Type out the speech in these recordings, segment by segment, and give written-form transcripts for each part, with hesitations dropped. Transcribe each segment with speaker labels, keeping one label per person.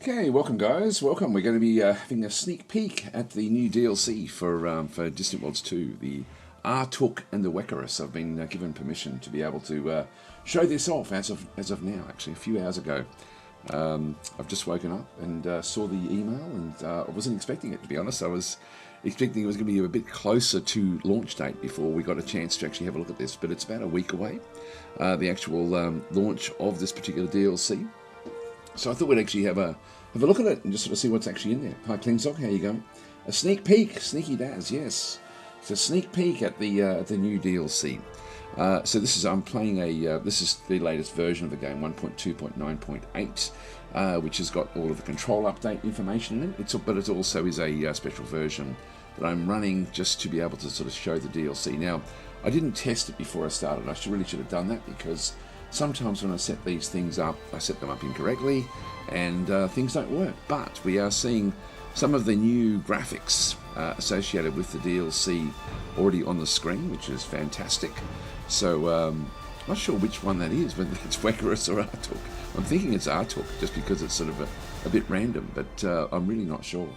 Speaker 1: Okay, welcome guys. Welcome. We're going to be having a sneak peek at the new DLC for Distant Worlds 2, the Atuuk and the Wekkarus. I've been given permission to be able to show this off as of now. Actually, a few hours ago, I've just woken up and saw the email, and I wasn't expecting it, to be honest. I was expecting it was going to be a bit closer to launch date before we got a chance to actually have a look at this. But it's about a week away, the actual launch of this particular DLC. So I thought we'd actually have a look at it and just sort of see what's actually in there. Hi Klingsock, how you going? A sneak peek, Sneaky Daz, yes. It's a sneak peek at the new DLC. So this is I'm playing this is the latest version of the game, 1.2.9.8, which has got all of the control update information in it. But it also is a special version that I'm running just to be able to sort of show the DLC. Now, I didn't test it before I started. I really should have done that, because sometimes when I set these things up, I set them up incorrectly and things don't work. But we are seeing some of the new graphics associated with the DLC already on the screen, which is fantastic. So I'm not sure which one that is, whether it's Wekkarus or Atuuk. I'm thinking it's Atuuk just because it's sort of a bit random, but I'm really not sure.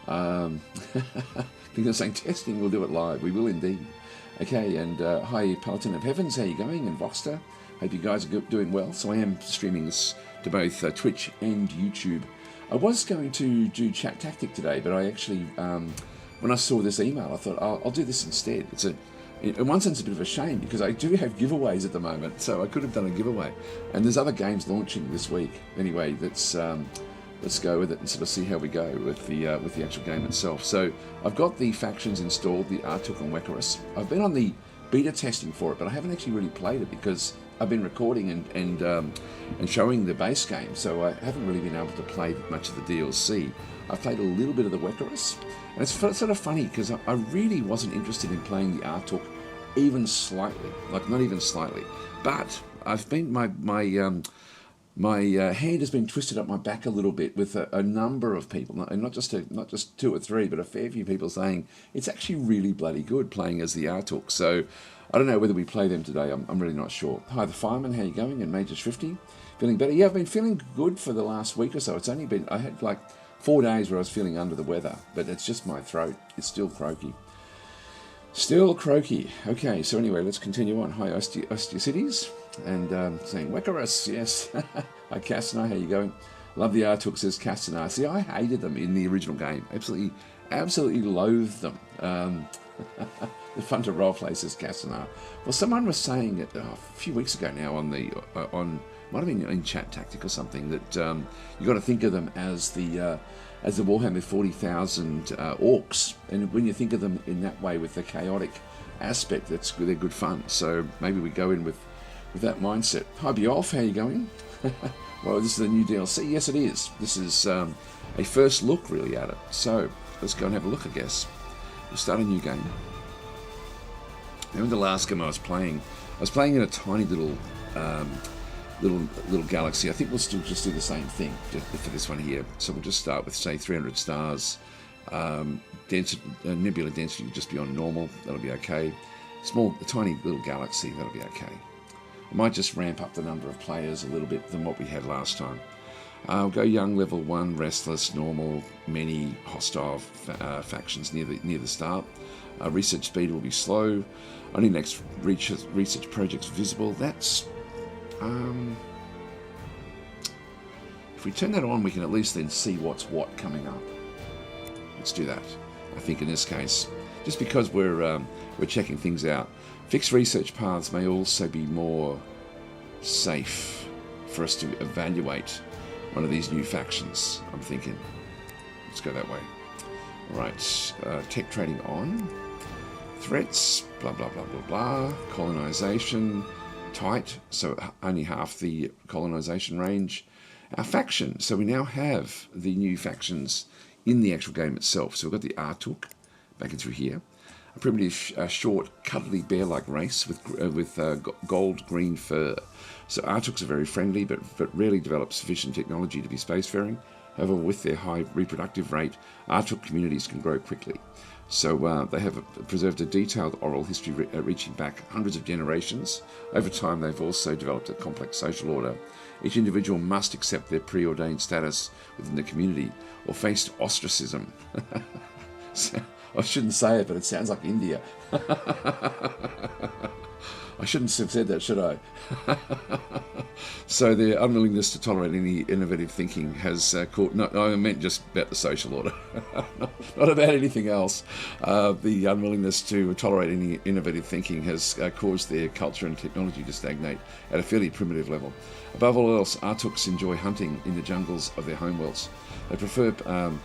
Speaker 1: I think they're saying testing, we'll do it live. We will indeed. Okay, and hi Paladin of Heavens, how you going? And Voxter, hope you guys are doing well. So I am streaming this to both Twitch and YouTube. I was going to do Chat Tactic today, but I actually, when I saw this email, I thought I'll do this instead. It's in one sense a bit of a shame, because I do have giveaways at the moment, so I could have done a giveaway. And there's other games launching this week. Anyway, let's go with it and sort of see how we go with the actual game itself. So I've got the factions installed, the Atuuk and Wekkarus. I've been on the beta testing for it, but I haven't actually really played it because I've been recording and showing the base game, so I haven't really been able to play much of the DLC. I've played a little bit of the Wekkarus, and it's sort of funny because I really wasn't interested in playing the Atuuk even slightly, like not even slightly. But I've been my hand has been twisted up my back a little bit with a number of people, and not just two or three, but a fair few people saying it's actually really bloody good playing as the Atuuk. So I don't know whether we play them today. I'm really not sure. Hi, the Fireman, how you going? And Major Shrifty, feeling better? Yeah, I've been feeling good for the last week or so. It's only been, I had like 4 days where I was feeling under the weather, but it's just my throat. It's still croaky. Still croaky. Okay, so anyway, let's continue on. Hi, Cities, and saying Wekkarus, yes. Hi, Castanar, how you going? Love the Atuuk, says Castanar. See, I hated them in the original game. Absolutely loathed them. They're fun to roleplay, says Castanar. Well, someone was saying it a few weeks ago now might have been in Chat Tactic or something, that you got to think of them as the Warhammer 40,000 orcs, and when you think of them in that way with the chaotic aspect, they're good fun. So maybe we go in with that mindset. Hi Bjolf, how you going? Well, this is the new DLC. Yes, it is. This is a first look really at it. So let's go and have a look, I guess. We'll start a new game. Remember the last game I was playing in a tiny little galaxy. I think we'll still just do the same thing for this one here. So we'll just start with, say, 300 stars. Nebula density just beyond normal. That'll be okay. A tiny little galaxy. That'll be okay. I might just ramp up the number of players a little bit than what we had last time. We'll go young, level 1, restless, normal, many hostile factions near the start. Research speed will be slow. Only next research projects visible. That's if we turn that on, we can at least then see what's what coming up. Let's do that. I think in this case, just because we're checking things out, fixed research paths may also be more safe for us to evaluate one of these new factions. I'm thinking. Let's go that way. All right. Tech trading on. Threats. Blah blah blah blah blah. Colonization. Tight, so only half the colonization range. Our faction, so we now have the new factions in the actual game itself. So we've got the Atuuk back in through here, a primitive, short, cuddly bear-like race with gold-green fur. So Atuuks are very friendly, but rarely develop sufficient technology to be spacefaring. However, with their high reproductive rate, Atuuk communities can grow quickly. So they have preserved a detailed oral history reaching back hundreds of generations. Over time, they've also developed a complex social order. Each individual must accept their preordained status within the community or face ostracism. I shouldn't say it, but it sounds like India. I shouldn't have said that, should I? So their unwillingness to tolerate any innovative thinking has caused... No, I meant just about the social order, not about anything else. The unwillingness to tolerate any innovative thinking has caused their culture and technology to stagnate at a fairly primitive level. Above all else, Atuuks enjoy hunting in the jungles of their homeworlds. They prefer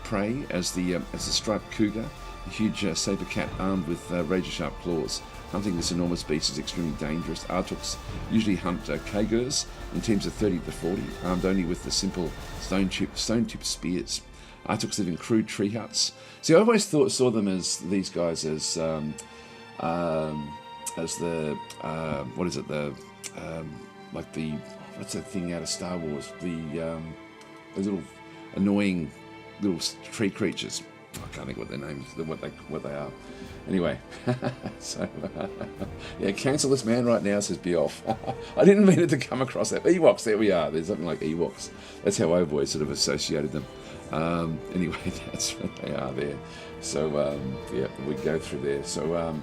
Speaker 1: prey as the striped cougar, a huge saber cat armed with razor-sharp claws. Hunting this enormous beast is extremely dangerous. Atuuks usually hunt kagurs in teams of 30 to 40, armed only with the simple stone-tipped spears. Atuuks live in crude tree huts. See, I always saw them as these guys as the what is it, the like the, what's that thing out of Star Wars, the little annoying little tree creatures. I can't think what their names, what they are. Anyway, so yeah, cancel this man right now, says be off. I didn't mean it to come across that. Ewoks, there we are. There's something like Ewoks. That's how I've always sort of associated them. Anyway, that's what they are there. So yeah, we go through there. So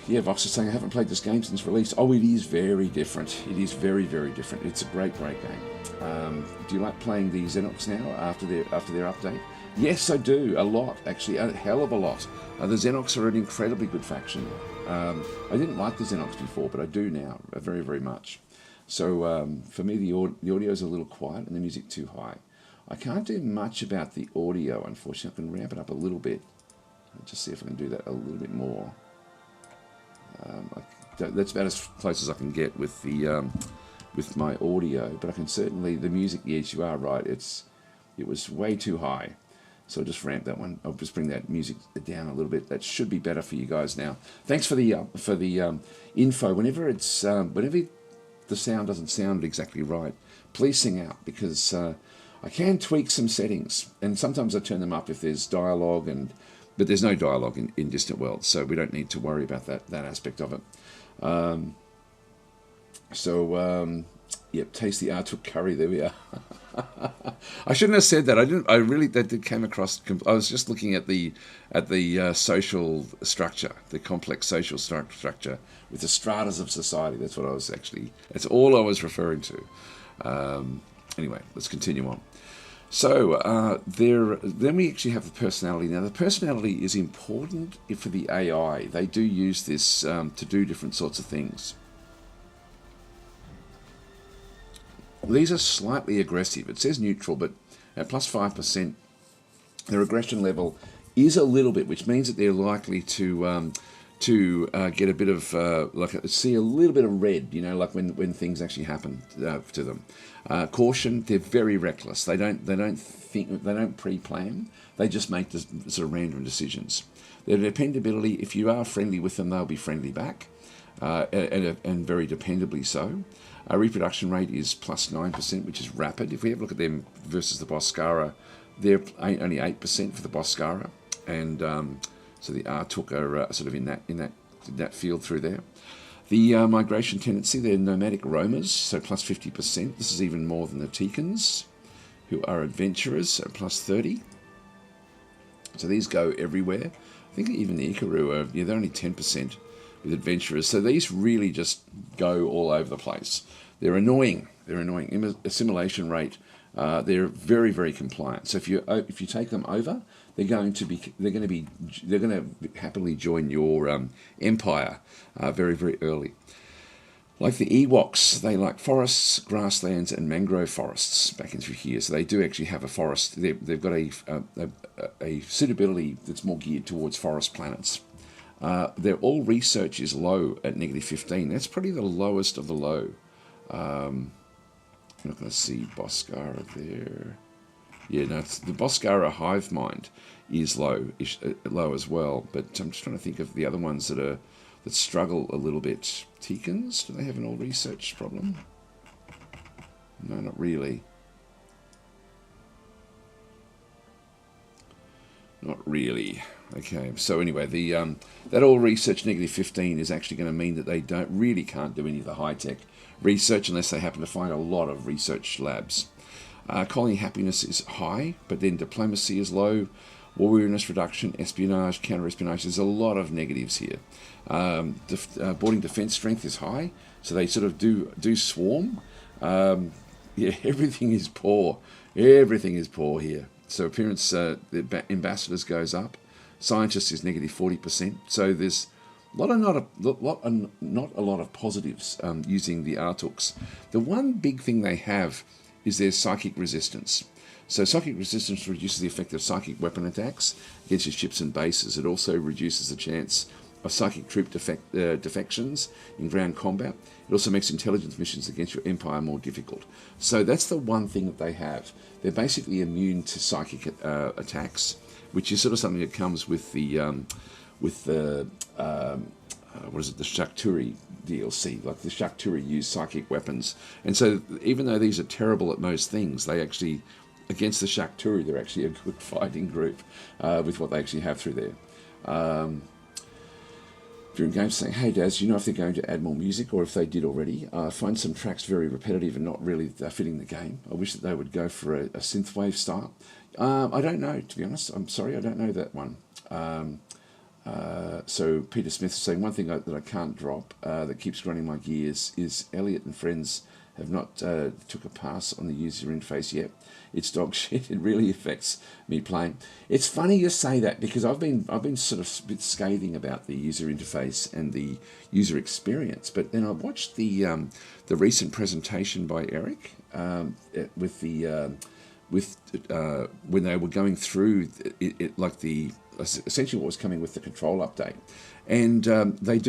Speaker 1: yeah, Vox is saying I haven't played this game since release. Oh, it is very different. It is very, very different. It's a great, great game. Do you like playing the Xenox now after their update? Yes, I do. A lot, actually. A hell of a lot. The Xenox are an incredibly good faction. I didn't like the Xenox before, but I do now, very, very much. So for me, the audio is a little quiet and the music too high. I can't do much about the audio, unfortunately. I can ramp it up a little bit. I'll just see if I can do that a little bit more. That's about as close as I can get with the with my audio, but I can certainly, the music, yes, you are right, it was way too high. So I'll just ramp that one. I'll just bring that music down a little bit. That should be better for you guys now. Thanks for the info. Whenever the sound doesn't sound exactly right, please sing out, because I can tweak some settings, and sometimes I turn them up if there's dialogue, but there's no dialogue in Distant Worlds, so we don't need to worry about that aspect of it. Yep, taste the Atuuk curry. There we are. I shouldn't have said that. That came across. I was just looking at the social structure, the complex social structure with the stratas of society. That's what I was actually. That's all I was referring to. Anyway, let's continue on. So then we actually have the personality. Now the personality is important for the AI. They do use this to do different sorts of things. These are slightly aggressive. It says neutral, but at plus 5%, their aggression level is a little bit, which means that they're likely to get a bit of see a little bit of red, like when things actually happen to them. Caution, they're very reckless. They don't think, they don't pre-plan. They just make this sort of random decisions. Their dependability, if you are friendly with them, they'll be friendly back, and very dependably so. Our reproduction rate is plus 9%, which is rapid. If we have a look at them versus the Boscara, they're only 8% for the Boscara, and so the Atuuk are sort of in that field through there. The migration tendency, they're nomadic roamers, so plus 50%. This is even more than the Teekans, who are adventurers at plus 30. So these go everywhere. I think even the Ikaru they're only 10% with adventurers. So these really just go all over the place. They're annoying. Assimilation rate. They're very, very compliant. So if you take them over, they're going to happily join your empire very, very early. Like the Ewoks, they like forests, grasslands, and mangrove forests back in through here. So they do actually have a forest. They've got a suitability that's more geared towards forest planets. Their all research is low at -15. That's probably the lowest of the low. I'm not going to see Boscara there. Yeah, no, the Boscara hive mind is low as well. But I'm just trying to think of the other ones that struggle a little bit. Teekans, do they have an all research problem? No, not really. Not really. Okay, so anyway, the that all research -15 is actually going to mean that they can't do any of the high-tech research unless they happen to find a lot of research labs. Colony happiness is high, but then diplomacy is low. War weariness reduction, espionage, counter-espionage. There's a lot of negatives here. Boarding defence strength is high, so they sort of do swarm. Yeah, everything is poor. Everything is poor here. So appearance, the ambassadors goes up. Scientists is -40%. So there's not a lot of positives using the Atuuks. The one big thing they have is their psychic resistance. So psychic resistance reduces the effect of psychic weapon attacks against your ships and bases. It also reduces the chance of psychic troop defections in ground combat. It also makes intelligence missions against your empire more difficult. So that's the one thing that they have. They're basically immune to psychic attacks, which is sort of something that comes with the the Shakturi DLC. Like the Shakturi use psychic weapons, and so even though these are terrible at most things, they actually, against the Shakturi, they're actually a good fighting group with what they actually have through there. During games saying, hey Daz, do you know if they're going to add more music or if they did already? I find some tracks very repetitive and not really fitting the game. I wish that they would go for a synthwave style. I don't know, to be honest. I'm sorry, I don't know that one. So Peter Smith is saying, one thing that I can't drop that keeps grinding my gears is Elliot and friends have not took a pass on the user interface yet. It's dog shit. It really affects me playing. It's funny you say that because I've been sort of a bit scathing about the user interface and the user experience. But then I watched the recent presentation by Eric with when they were going through essentially what was coming with the control update, and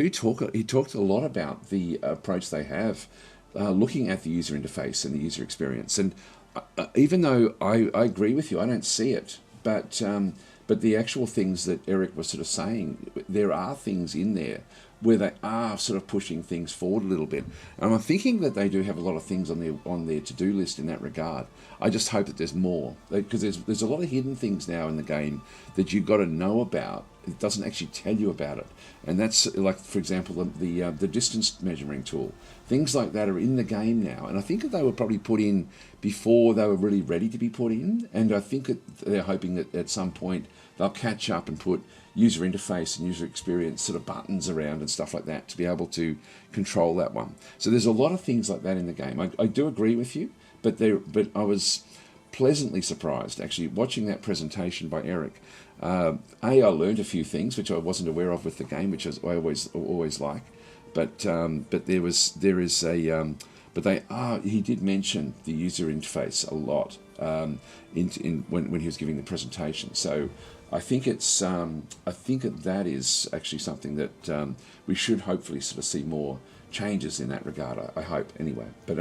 Speaker 1: he talked a lot about the approach they have. Looking at the user interface and the user experience, and even though I agree with you, I don't see it, but the actual things that Eric was sort of saying, there are things in there where they are sort of pushing things forward a little bit, and I'm thinking that they do have a lot of things on their to-do list in that regard. I just hope that there's more, because there's a lot of hidden things now in the game that you've got to know about. It doesn't actually tell you about it, and that's like, for example, the distance measuring tool. Things like that are in the game now, and I think that they were probably put in before they were really ready to be put in, and I think that they're hoping that at some point they'll catch up and put user interface and user experience sort of buttons around and stuff like that to be able to control that one. So there's a lot of things like that in the game. I do agree with you, but I was pleasantly surprised actually watching that presentation by Eric. I learned a few things which I wasn't aware of with the game, which I always like. But he did mention the user interface a lot when he was giving the presentation. So I think that is actually something that we should hopefully sort of see more changes in that regard. I hope anyway. But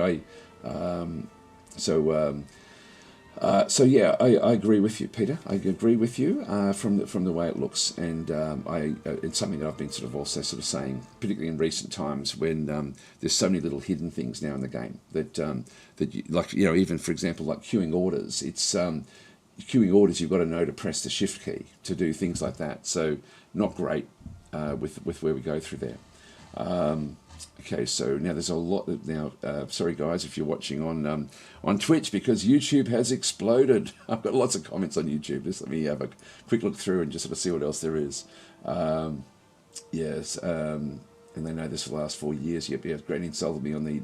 Speaker 1: so yeah, I agree with you, Peter. I agree with you from the way it looks, and it's something that I've been sort of also sort of saying, particularly in recent times when there's so many little hidden things now in the game that even for example like queuing orders. It's queuing orders, you've got to know to press the shift key to do things like that. So not great with where we go through there. Okay, so now there's a lot now. Sorry guys, if you're watching on Twitch, because YouTube has exploded. I've got lots of comments on YouTube. Just let me have a quick look through and just sort of see what else there is. Yes, and they know this for the last 4 years. Yep, Grant insulted me on the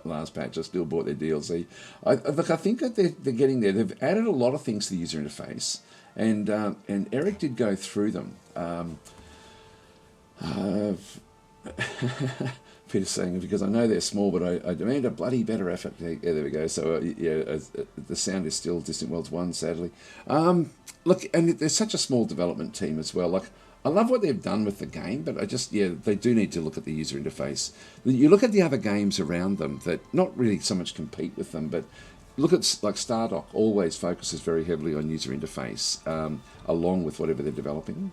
Speaker 1: last patch. I still bought their DLC. I think that they're getting there. They've added a lot of things to the user interface, and Eric did go through them. Peter's saying, because I know they're small, but I demand a bloody better effort. Yeah, there we go. So the sound is still Distant Worlds 1, sadly. Look, and there's such a small development team as well. Like, I love what they've done with the game, but they do need to look at the user interface. You look at the other games around them that not really so much compete with them, but look at like Stardock always focuses very heavily on user interface, along with whatever they're developing.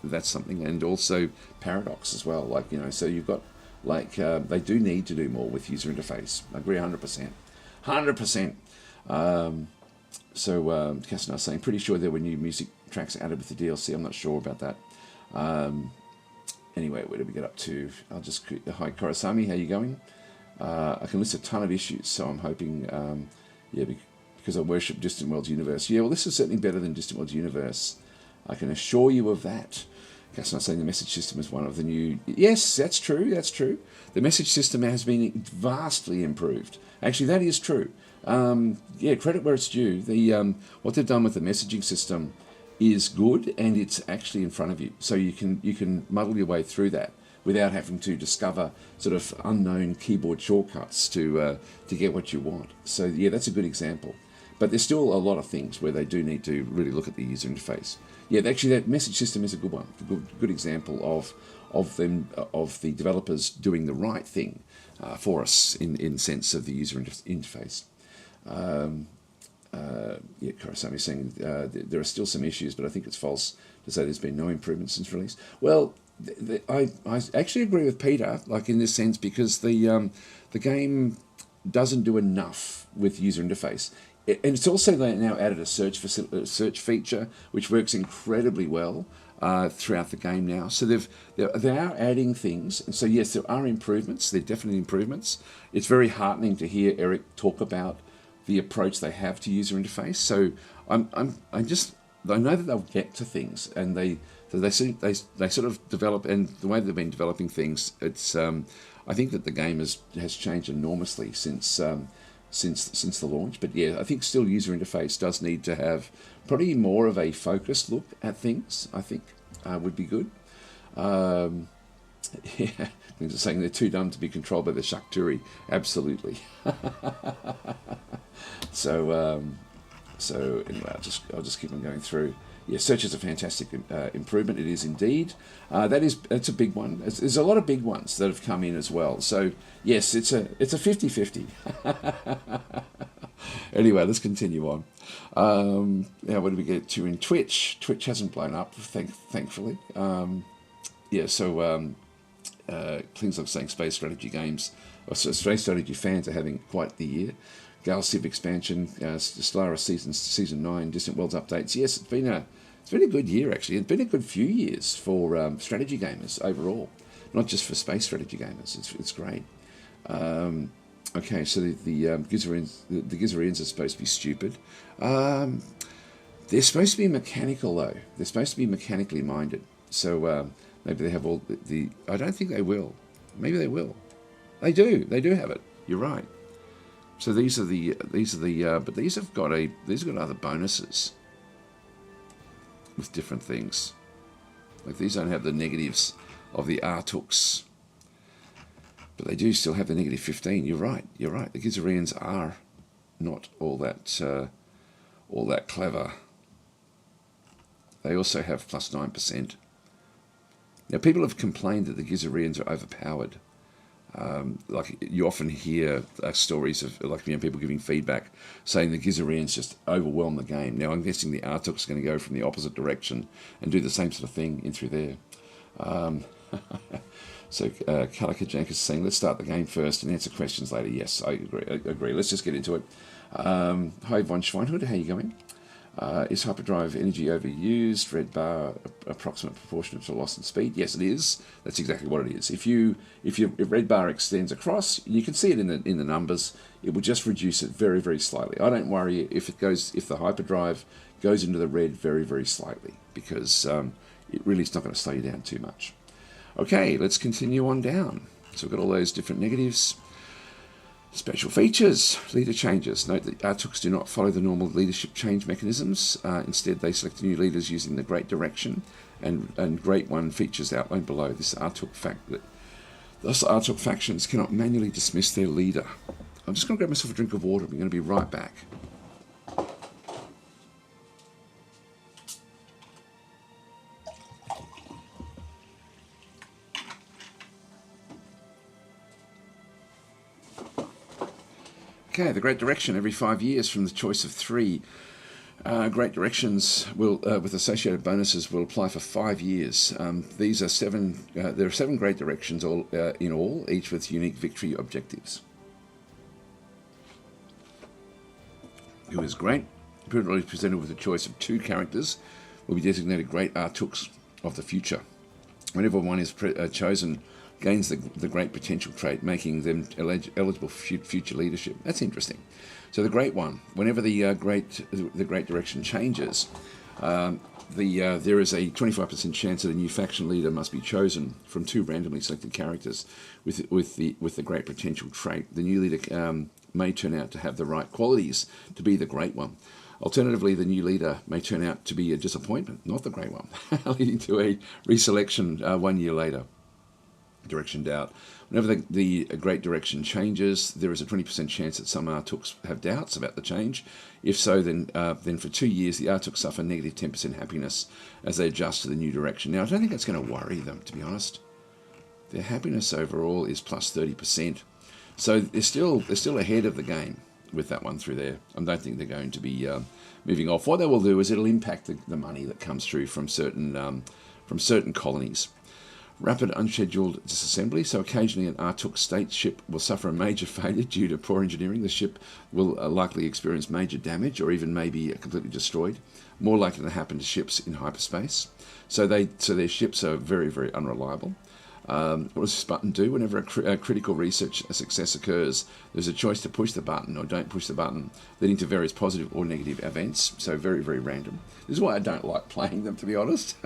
Speaker 1: That's something, and also Paradox as well. Like, so you've got they do need to do more with user interface. I agree 100%. 100%. So Cassandra saying, pretty sure there were new music tracks added with the DLC. I'm not sure about that. Anyway, where did we get up to? I'll just... Hi, Korosami, how you going? I can list a ton of issues, so I'm hoping... yeah, because I worship Distant Worlds Universe. Yeah, well, this is certainly better than Distant Worlds Universe. I can assure you of that. That's not saying the message system is one of the new... Yes, that's true, that's true. The message system has been vastly improved. Actually, that is true. Yeah, credit where it's due. What they've done with the messaging system is good, and it's actually in front of you. So you can muddle your way through that without having to discover sort of unknown keyboard shortcuts to get what you want. So yeah, that's a good example. But there's still a lot of things where they do need to really look at the user interface. Yeah, actually, that message system is a good one. A good example of the developers doing the right thing for us in sense of the user interface. Yeah, Kurosami is saying there are still some issues, but I think it's false to say there's been no improvement since release. Well, I actually agree with Peter, like in this sense, because the game doesn't do enough with user interface. And it's also they now added a search feature, which works incredibly well throughout the game now. So they are adding things, and so yes, there are improvements. There are definitely improvements. It's very heartening to hear Eric talk about the approach they have to user interface. So I know that they'll get to things, and they sort of develop, and the way they've been developing things, it's I think that the game has changed enormously since the launch. But yeah, I think still user interface does need to have probably more of a focused look at things. I think would be good. Yeah, things are saying they're too dumb to be controlled by the Shakturi. Absolutely. So anyway, I'll just keep on going through. Yeah, search is a fantastic improvement. It is indeed. That's a big one. There's a lot of big ones that have come in as well. So yes, it's a 50-50. Anyway, let's continue on. Now, what do we get to in Twitch? Twitch hasn't blown up, thankfully. Yeah, so things like saying space strategy games, or space strategy fans are having quite the year. Gal Civ expansion, Stellaris season 9, Distant Worlds updates. Yes, it's been a good year actually. It's been a good few years for strategy gamers overall, not just for space strategy gamers. It's great. Okay, so the Gizarians are supposed to be stupid. They're supposed to be mechanical though. They're supposed to be mechanically minded. So maybe they have all the. I don't think they will. Maybe they will. They do. They do have it. You're right. So these are the but these have got other bonuses with different things. Like these don't have the negatives of the Atuuks, but they do still have the negative 15. You're right. The Gizarians are not all that clever. They also have plus 9%. Now people have complained that the Gizarians are overpowered. Like you often hear stories of people giving feedback saying the Gizarians just overwhelm the game. Now I'm guessing the Atuuk's going to go from the opposite direction and do the same sort of thing in through there. So Kalakajank is saying let's start the game first and answer questions later. Yes, I agree. Let's just get into it. Hi Von Schweinhut, how are you going? Is hyperdrive energy overused? Red bar approximate proportion to loss in speed? Yes, it is. That's exactly what it is. If your red bar extends across, you can see it in the numbers. It will just reduce it very, very slightly. I don't worry if the hyperdrive goes into the red very, very slightly, because it really is not going to slow you down too much. Okay, let's continue on down. So we've got all those different negatives. Special features, leader changes. Note that Atuuks do not follow the normal leadership change mechanisms. Instead, they select new leaders using the Great Direction and Great One features outlined below. Thus, Atuuk factions cannot manually dismiss their leader. I'm just going to grab myself a drink of water. I'm going to be right back. Okay, the Great Direction every 5 years from the choice of 3. Great Directions will, with associated bonuses, will apply for 5 years. These are 7. There are 7 Great Directions in all, each with unique victory objectives. Who is great? Periodically presented with a choice of 2 characters will be designated great Atuuks of the future. Whenever one is chosen, gains the great potential trait, making them eligible for future leadership. That's interesting. So the great one, whenever the great direction changes, there is a 25% chance that a new faction leader must be chosen from 2 randomly selected characters with the great potential trait. The new leader may turn out to have the right qualities to be the great one. Alternatively, the new leader may turn out to be a disappointment, not the great one, leading to a reselection 1 year later. Direction doubt. Whenever the great direction changes, there is a 20% chance that some Atuuks have doubts about the change. If so, then for 2 years, the Atuuks suffer negative 10% happiness as they adjust to the new direction. Now, I don't think that's going to worry them, to be honest. Their happiness overall is plus 30%. So they're still ahead of the game with that one through there. I don't think they're going to be moving off. What they will do is it'll impact the money that comes through from certain colonies. Rapid unscheduled disassembly. So occasionally an Atuuk state ship will suffer a major failure due to poor engineering. The ship will likely experience major damage or even maybe completely destroyed. More likely to happen to ships in hyperspace. So their ships are very, very unreliable. What does this button do? Whenever a critical research success occurs, there's a choice to push the button or don't push the button, leading to various positive or negative events. So very, very random. This is why I don't like playing them, to be honest.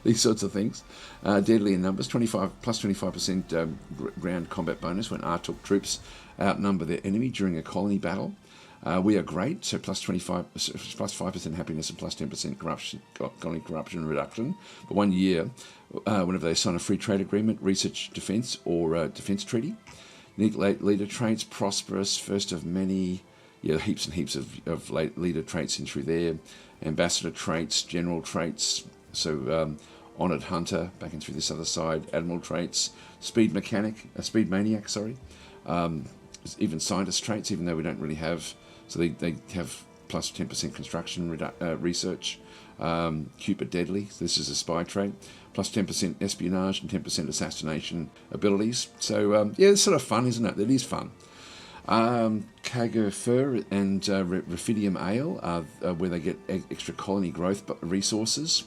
Speaker 1: These sorts of things. Deadly in numbers, plus 25% ground combat bonus when Atuuk troops outnumber their enemy during a colony battle. We are great, so plus 5% happiness and plus 10% colony corruption reduction for 1 year whenever they sign a free trade agreement, research defence, or defence treaty. Unique leader traits, prosperous, first of many, heaps and heaps of leader traits in through there. Ambassador traits, general traits, so honoured hunter, back in through this other side, admiral traits, speed maniac, even scientist traits, even though we don't really have. So they have plus 10% construction research. Cupid Deadly, this is a spy trait. Plus 10% espionage and 10% assassination abilities. So, it's sort of fun, isn't it? It is fun. Kager Fur and Raphidium Ale are where they get extra colony growth resources.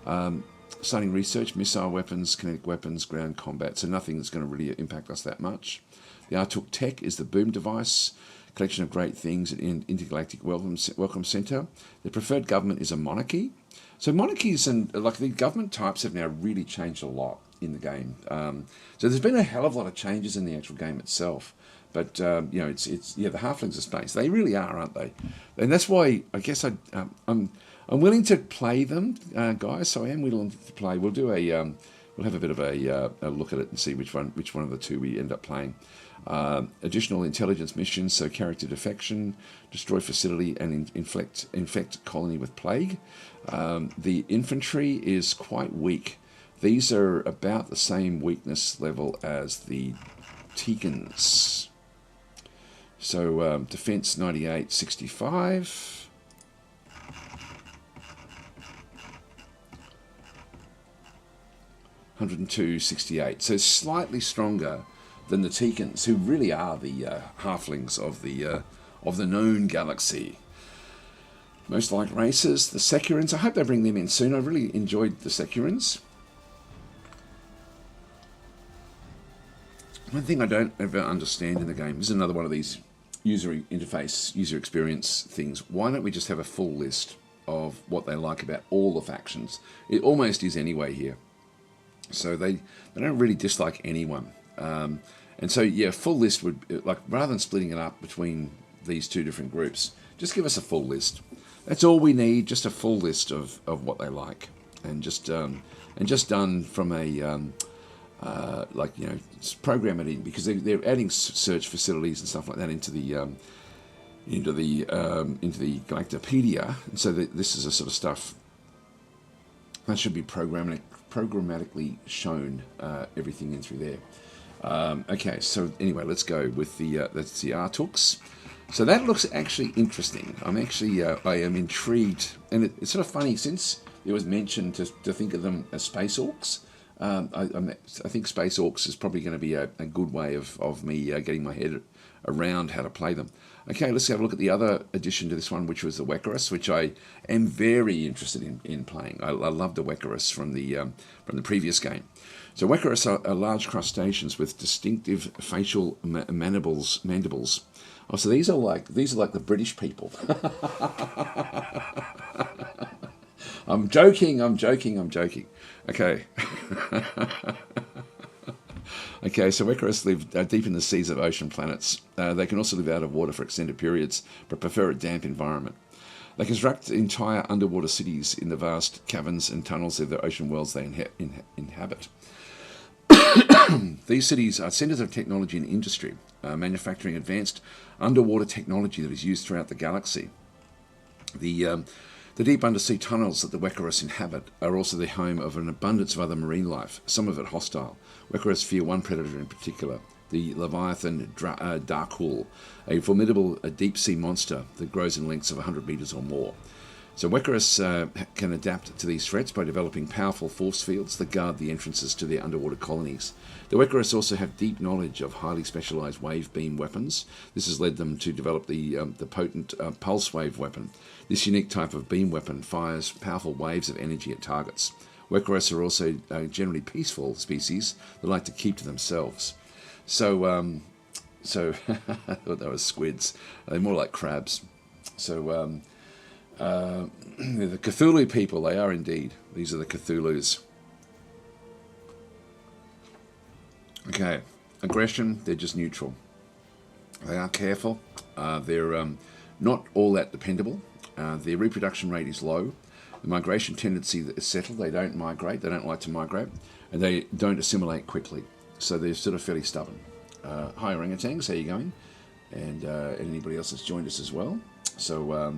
Speaker 1: Starting research, missile weapons, kinetic weapons, ground combat. So nothing that's going to really impact us that much. The Atuuk Tech is the boom device. Collection of great things at Intergalactic Welcome Centre. The preferred government is a monarchy. So monarchies and the government types have now really changed a lot in the game. So there's been a hell of a lot of changes in the actual game itself. But the halflings of space. They really are, aren't they? And that's why I guess I'm willing to play them, guys. So I am willing to play. We'll do we'll have a bit of a look at it and see which one of the two we end up playing. Additional intelligence missions, so character defection, destroy facility and infect colony with plague. The infantry is quite weak. These are about the same weakness level as the Teekans. So defense 98, 65. $102.68. So slightly stronger than the Teekans, who really are the halflings of the known galaxy. Most like races, the Securans. I hope they bring them in soon. I really enjoyed the Securans. One thing I don't ever understand in the game, this is another one of these user interface, user experience things. Why don't we just have a full list of what they like about all the factions? It almost is anyway here. So they don't really dislike anyone. And so, full list would, rather than splitting it up between these two different groups, just give us a full list. That's all we need, just a full list of what they like. And just done from a, program it in, because they're adding search facilities and stuff like that into the Galactopedia. And so this is the sort of stuff that should be programmatically shown, everything in through there. Okay, so anyway, let's go with that's the Atuuks. So that looks actually interesting. I am intrigued, and it's sort of funny since it was mentioned to think of them as space orcs. I think Space Orcs is probably going to be a good way of me getting my head around how to play them. Okay, let's have a look at the other addition to this one, which was the Wekkarus, which I am very interested in playing. I love the Wekkarus from the previous game. So Wekkarus are large crustaceans with distinctive facial mandibles. Oh, so these are like the British people. I'm joking. Okay. Okay, so Wekkarus live deep in the seas of ocean planets. They can also live out of water for extended periods, but prefer a damp environment. They construct entire underwater cities in the vast caverns and tunnels of the ocean worlds they inhabit. These cities are centres of technology and industry, manufacturing advanced underwater technology that is used throughout the galaxy. The deep undersea tunnels that the Wekkarus inhabit are also the home of an abundance of other marine life, some of it hostile. Wekkarus fear one predator in particular, the Leviathan Darkhull, a formidable deep-sea monster that grows in lengths of 100 metres or more. So Wekkarus can adapt to these threats by developing powerful force fields that guard the entrances to their underwater colonies. The Wekkarus also have deep knowledge of highly specialised wave beam weapons. This has led them to develop the potent pulse wave weapon. This unique type of beam weapon fires powerful waves of energy at targets. Wekkarus are also generally peaceful species that like to keep to themselves. So I thought they were squids. They're more like crabs. So the Cthulhu people, they are indeed. These are the Cthulhus. Okay, aggression, they're just neutral. They are careful. They're not all that dependable. Their reproduction rate is low. The migration tendency is settled. They don't migrate. They don't like to migrate. And they don't assimilate quickly. So they're sort of fairly stubborn. Hi, orangutans, how are you going? And anybody else that's joined us as well. So,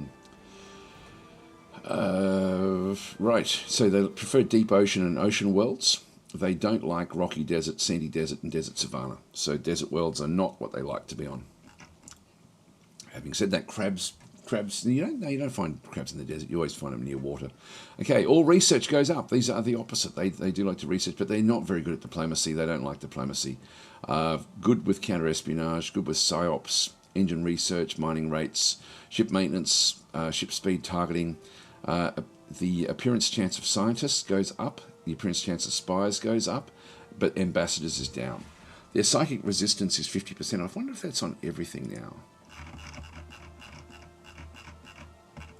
Speaker 1: right. So they prefer deep ocean and ocean worlds. They don't like rocky desert, sandy desert, and desert savanna. So desert worlds are not what they like to be on. Having said that, crabs, you don't find crabs in the desert. You always find them near water. Okay, all research goes up. These are the opposite. They do like to research, but they're not very good at diplomacy. They don't like diplomacy. Good with counter-espionage, good with psyops, engine research, mining rates, ship maintenance, ship speed targeting. The appearance chance of scientists goes up. The appearance chance of spies goes up, but ambassadors is down. Their psychic resistance is 50%. I wonder if that's on everything now.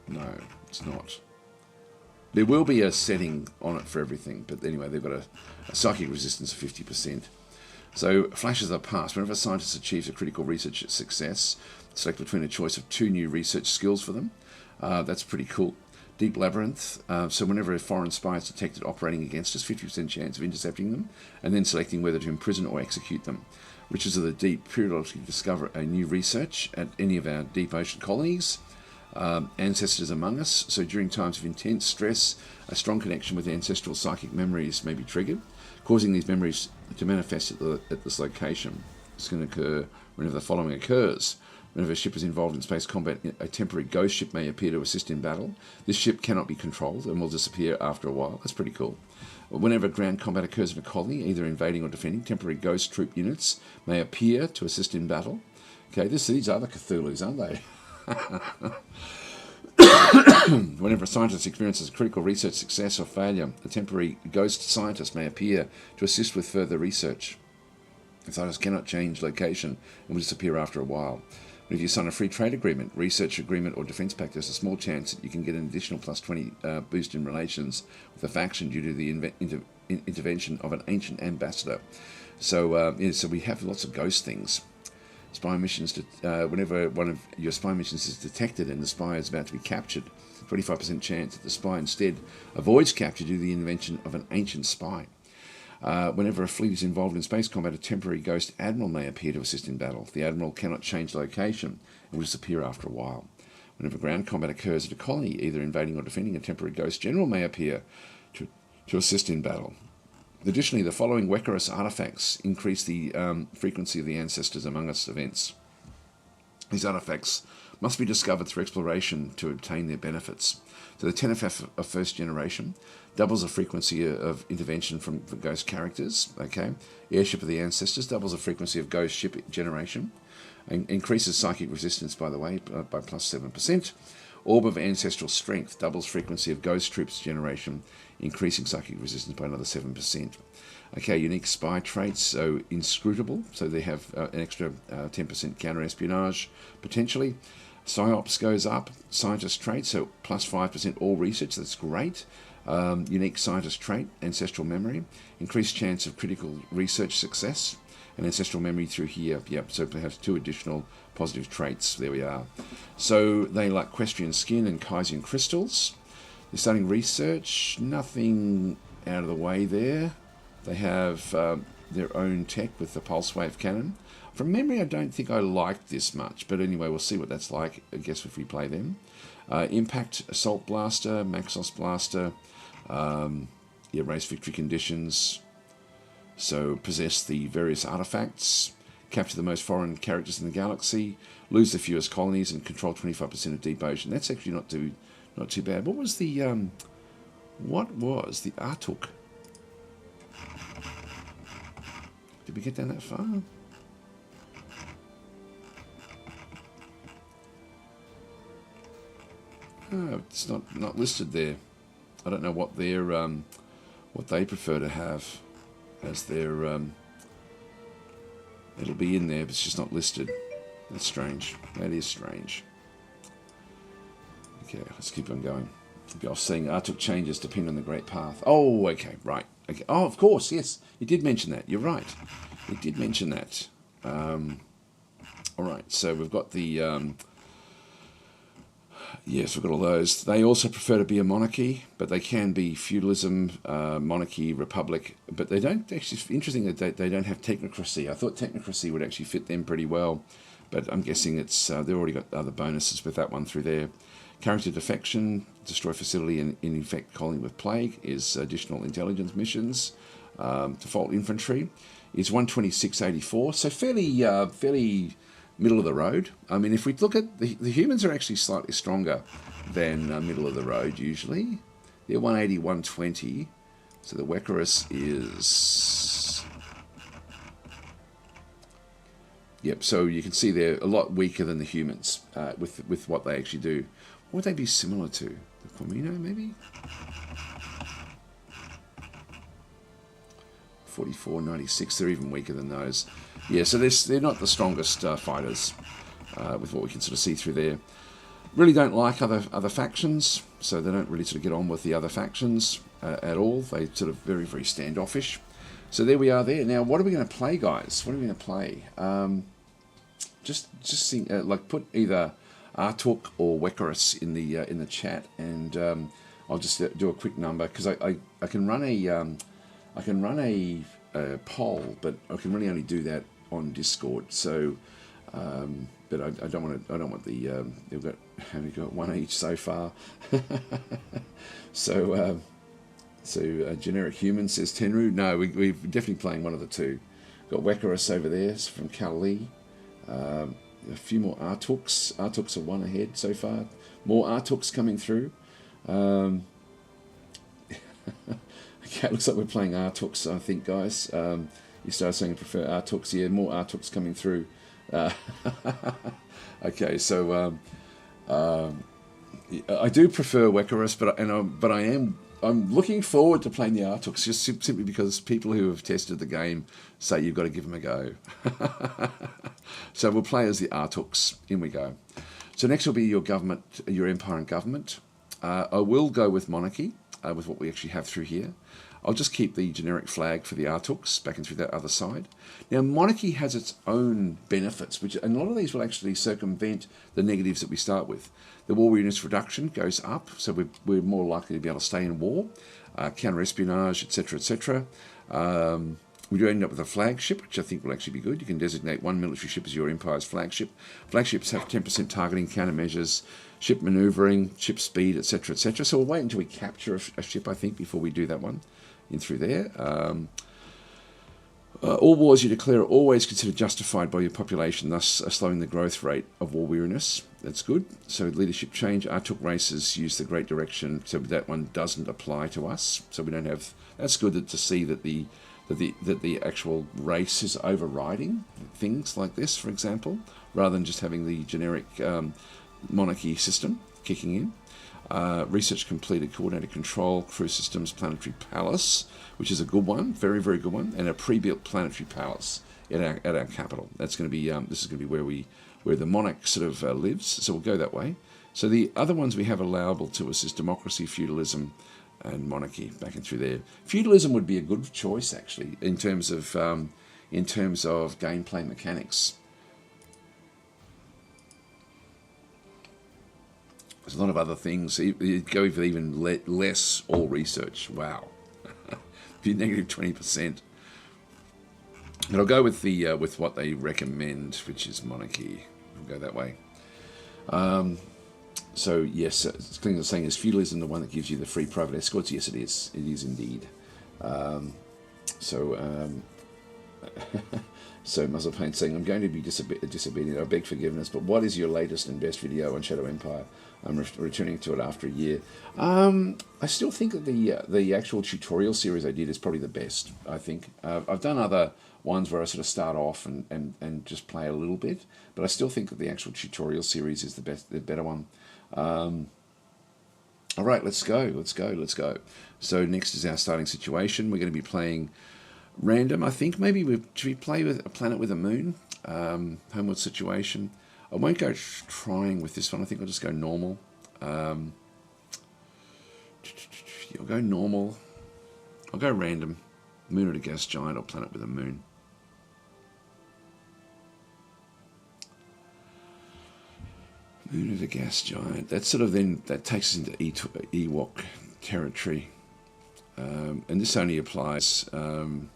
Speaker 1: No, it's not. There will be a setting on it for everything, but anyway, they've got a psychic resistance of 50%. So flashes are passed. Whenever a scientist achieves a critical research success, select between a choice of 2 new research skills for them. That's pretty cool. Deep Labyrinth. So whenever a foreign spy is detected operating against us, 50% chance of intercepting them, and then selecting whether to imprison or execute them. Riches of the Deep. Periodically discover a new research at any of our deep ocean colonies. Ancestors among us. So during times of intense stress, a strong connection with ancestral psychic memories may be triggered, causing these memories to manifest at this location. It's going to occur whenever the following occurs. Whenever a ship is involved in space combat, a temporary ghost ship may appear to assist in battle. This ship cannot be controlled and will disappear after a while. That's pretty cool. Whenever ground combat occurs in a colony, either invading or defending, temporary ghost troop units may appear to assist in battle. Okay, these are the Cthulhus, aren't they? Whenever a scientist experiences critical research success or failure, a temporary ghost scientist may appear to assist with further research. The scientist cannot change location and will disappear after a while. But if you sign a free trade agreement, research agreement, or defence pact, there's a small chance that you can get an additional plus 20 boost in relations with a faction due to the intervention of an ancient ambassador. So, so we have lots of ghost things. Spy missions, whenever one of your spy missions is detected and the spy is about to be captured, 25% chance that the spy instead avoids capture due to the intervention of an ancient spy. Whenever a fleet is involved in space combat, a temporary ghost admiral may appear to assist in battle. The admiral cannot change location and will disappear after a while. Whenever ground combat occurs at a colony, either invading or defending, a temporary ghost general may appear to assist in battle. Additionally, the following Wekkarus artifacts increase the frequency of the Ancestors Among Us events. These artifacts must be discovered through exploration to obtain their benefits. So the Tenef of first generation doubles the frequency of intervention from ghost characters. Okay, Airship of the Ancestors doubles the frequency of ghost ship generation, and increases psychic resistance, by the way, by plus 7%. Orb of Ancestral Strength doubles frequency of ghost troops generation, increasing psychic resistance by another 7%. Okay, unique spy traits, so inscrutable, so they have an extra 10% counter-espionage, potentially. Psyops goes up, scientist trait, so plus 5% all research, that's great. Unique scientist trait, ancestral memory, increased chance of critical research success, and ancestral memory through here. Yep, so perhaps 2 additional positive traits. There we are. So they like Questrian skin and Kaisian crystals. They're starting research, nothing out of the way there. They have their own tech with the pulse wave cannon. From memory, I don't think I liked this much, but anyway, we'll see what that's like, I guess, if we play them. Impact, Assault Blaster, Maxos Blaster, race victory conditions. So possess the various artifacts, capture the most foreign characters in the galaxy, lose the fewest colonies, and control 25% of deep ocean. That's actually not too bad. What was the Atuuk? Did we get down that far? Oh, it's not listed there. I don't know what their what they prefer to have as their. It'll be in there, but it's just not listed. That's strange. That is strange. Okay, let's keep on going. I was saying Atuuk changes depend on the Great Path. Oh, okay, right. Okay. Oh, of course, yes. You did mention that. You're right. You did mention that. All right, so we've got the... yes, we've got all those. They also prefer to be a monarchy, but they can be feudalism, monarchy, republic. But they don't actually... It's interesting that they don't have technocracy. I thought technocracy would actually fit them pretty well, but I'm guessing it's they've already got other bonuses with that one through there. Character defection, destroy facility and infect colony with plague is additional intelligence missions. Default infantry is 126.84, so fairly middle of the road. I mean, if we look at the humans are actually slightly stronger than middle of the road usually. They're 180, 120. So the Wekkarus is... Yep, so you can see they're a lot weaker than the humans with what they actually do. What would they be similar to? The Comino, maybe? 44, 96, they're even weaker than those. Yeah, so they're not the strongest fighters with what we can sort of see through there. Really don't like other factions, so they don't really sort of get on with the other factions at all. They sort of very, very standoffish. So there we are there. Now, what are we going to play, guys? What are we going to play? Just think, like put either Atuuk or Wekkarus in the chat, and I'll just do a quick number because I can run a poll, but I can really only do that on Discord. So, but I don't want the we've got one each so far. So generic human says Tenru. No, we're definitely playing one of the two. Got Wekkarus over there from Kali. A few more Atuuks. Atuuks are one ahead so far. More Atuuks coming through. Okay, it looks like we're playing Atuuks, I think, guys. You started saying you prefer Atuuks. Yeah, more Atuuks coming through. Okay, so I do prefer Wekkarus, but I'm looking forward to playing the Atuuks just simply because people who have tested the game say you've got to give them a go. So we'll play as the Atuuks. In we go. So next will be your government, your empire and government. I will go with monarchy with what we actually have through here. I'll just keep the generic flag for the Atuuks back and through that other side. Now, monarchy has its own benefits, and a lot of these will actually circumvent the negatives that we start with. The war units reduction goes up, so we're more likely to be able to stay in war. Counter-espionage, etc., etc. We do end up with a flagship, which I think will actually be good. You can designate one military ship as your empire's flagship. Flagships have 10% targeting, countermeasures, ship manoeuvring, ship speed, etc., etc. So we'll wait until we capture a ship, I think, before we do that one in through there. All wars you declare are always considered justified by your population, thus slowing the growth rate of war weariness. That's good. So leadership change. Atuuk races use the Great Direction, so that one doesn't apply to us. So we don't have. That's good to see that the actual race is overriding things like this, for example, rather than just having the generic monarchy system kicking in. Research completed, coordinated control, crew systems, planetary palace, which is a good one, very, very good one, and a pre-built planetary palace at our capital. That's going to be this is going to be where the monarch sort of lives. So we'll go that way. So the other ones we have allowable to us is democracy, feudalism, and monarchy. Back in through there, feudalism would be a good choice actually in terms of gameplay mechanics. There's a lot of other things. You go with even less all research. Wow, be negative 20%. But I'll go with the with what they recommend, which is monarchy. We'll go that way. So yes, Kling is saying, is feudalism the one that gives you the free private escorts? Yes, it is. It is indeed. So Muzzle Paint saying, I'm going to be disobedient. I beg forgiveness, but what is your latest and best video on Shadow Empire? I'm returning to it after a year. I still think that the actual tutorial series I did is probably the best, I think. I've done other ones where I sort of start off and just play a little bit, but I still think that the actual tutorial series is the better one. All right, let's go. So next is our starting situation. We're going to be playing random. I think maybe should we play with a planet with a moon? Homeward situation. I won't go trying with this one. I think I'll just go normal. I'll go normal. I'll go random. Moon at a gas giant or planet with a moon. Moon at a gas giant. That sort of that takes us into Ewok territory. And this only applies. I'll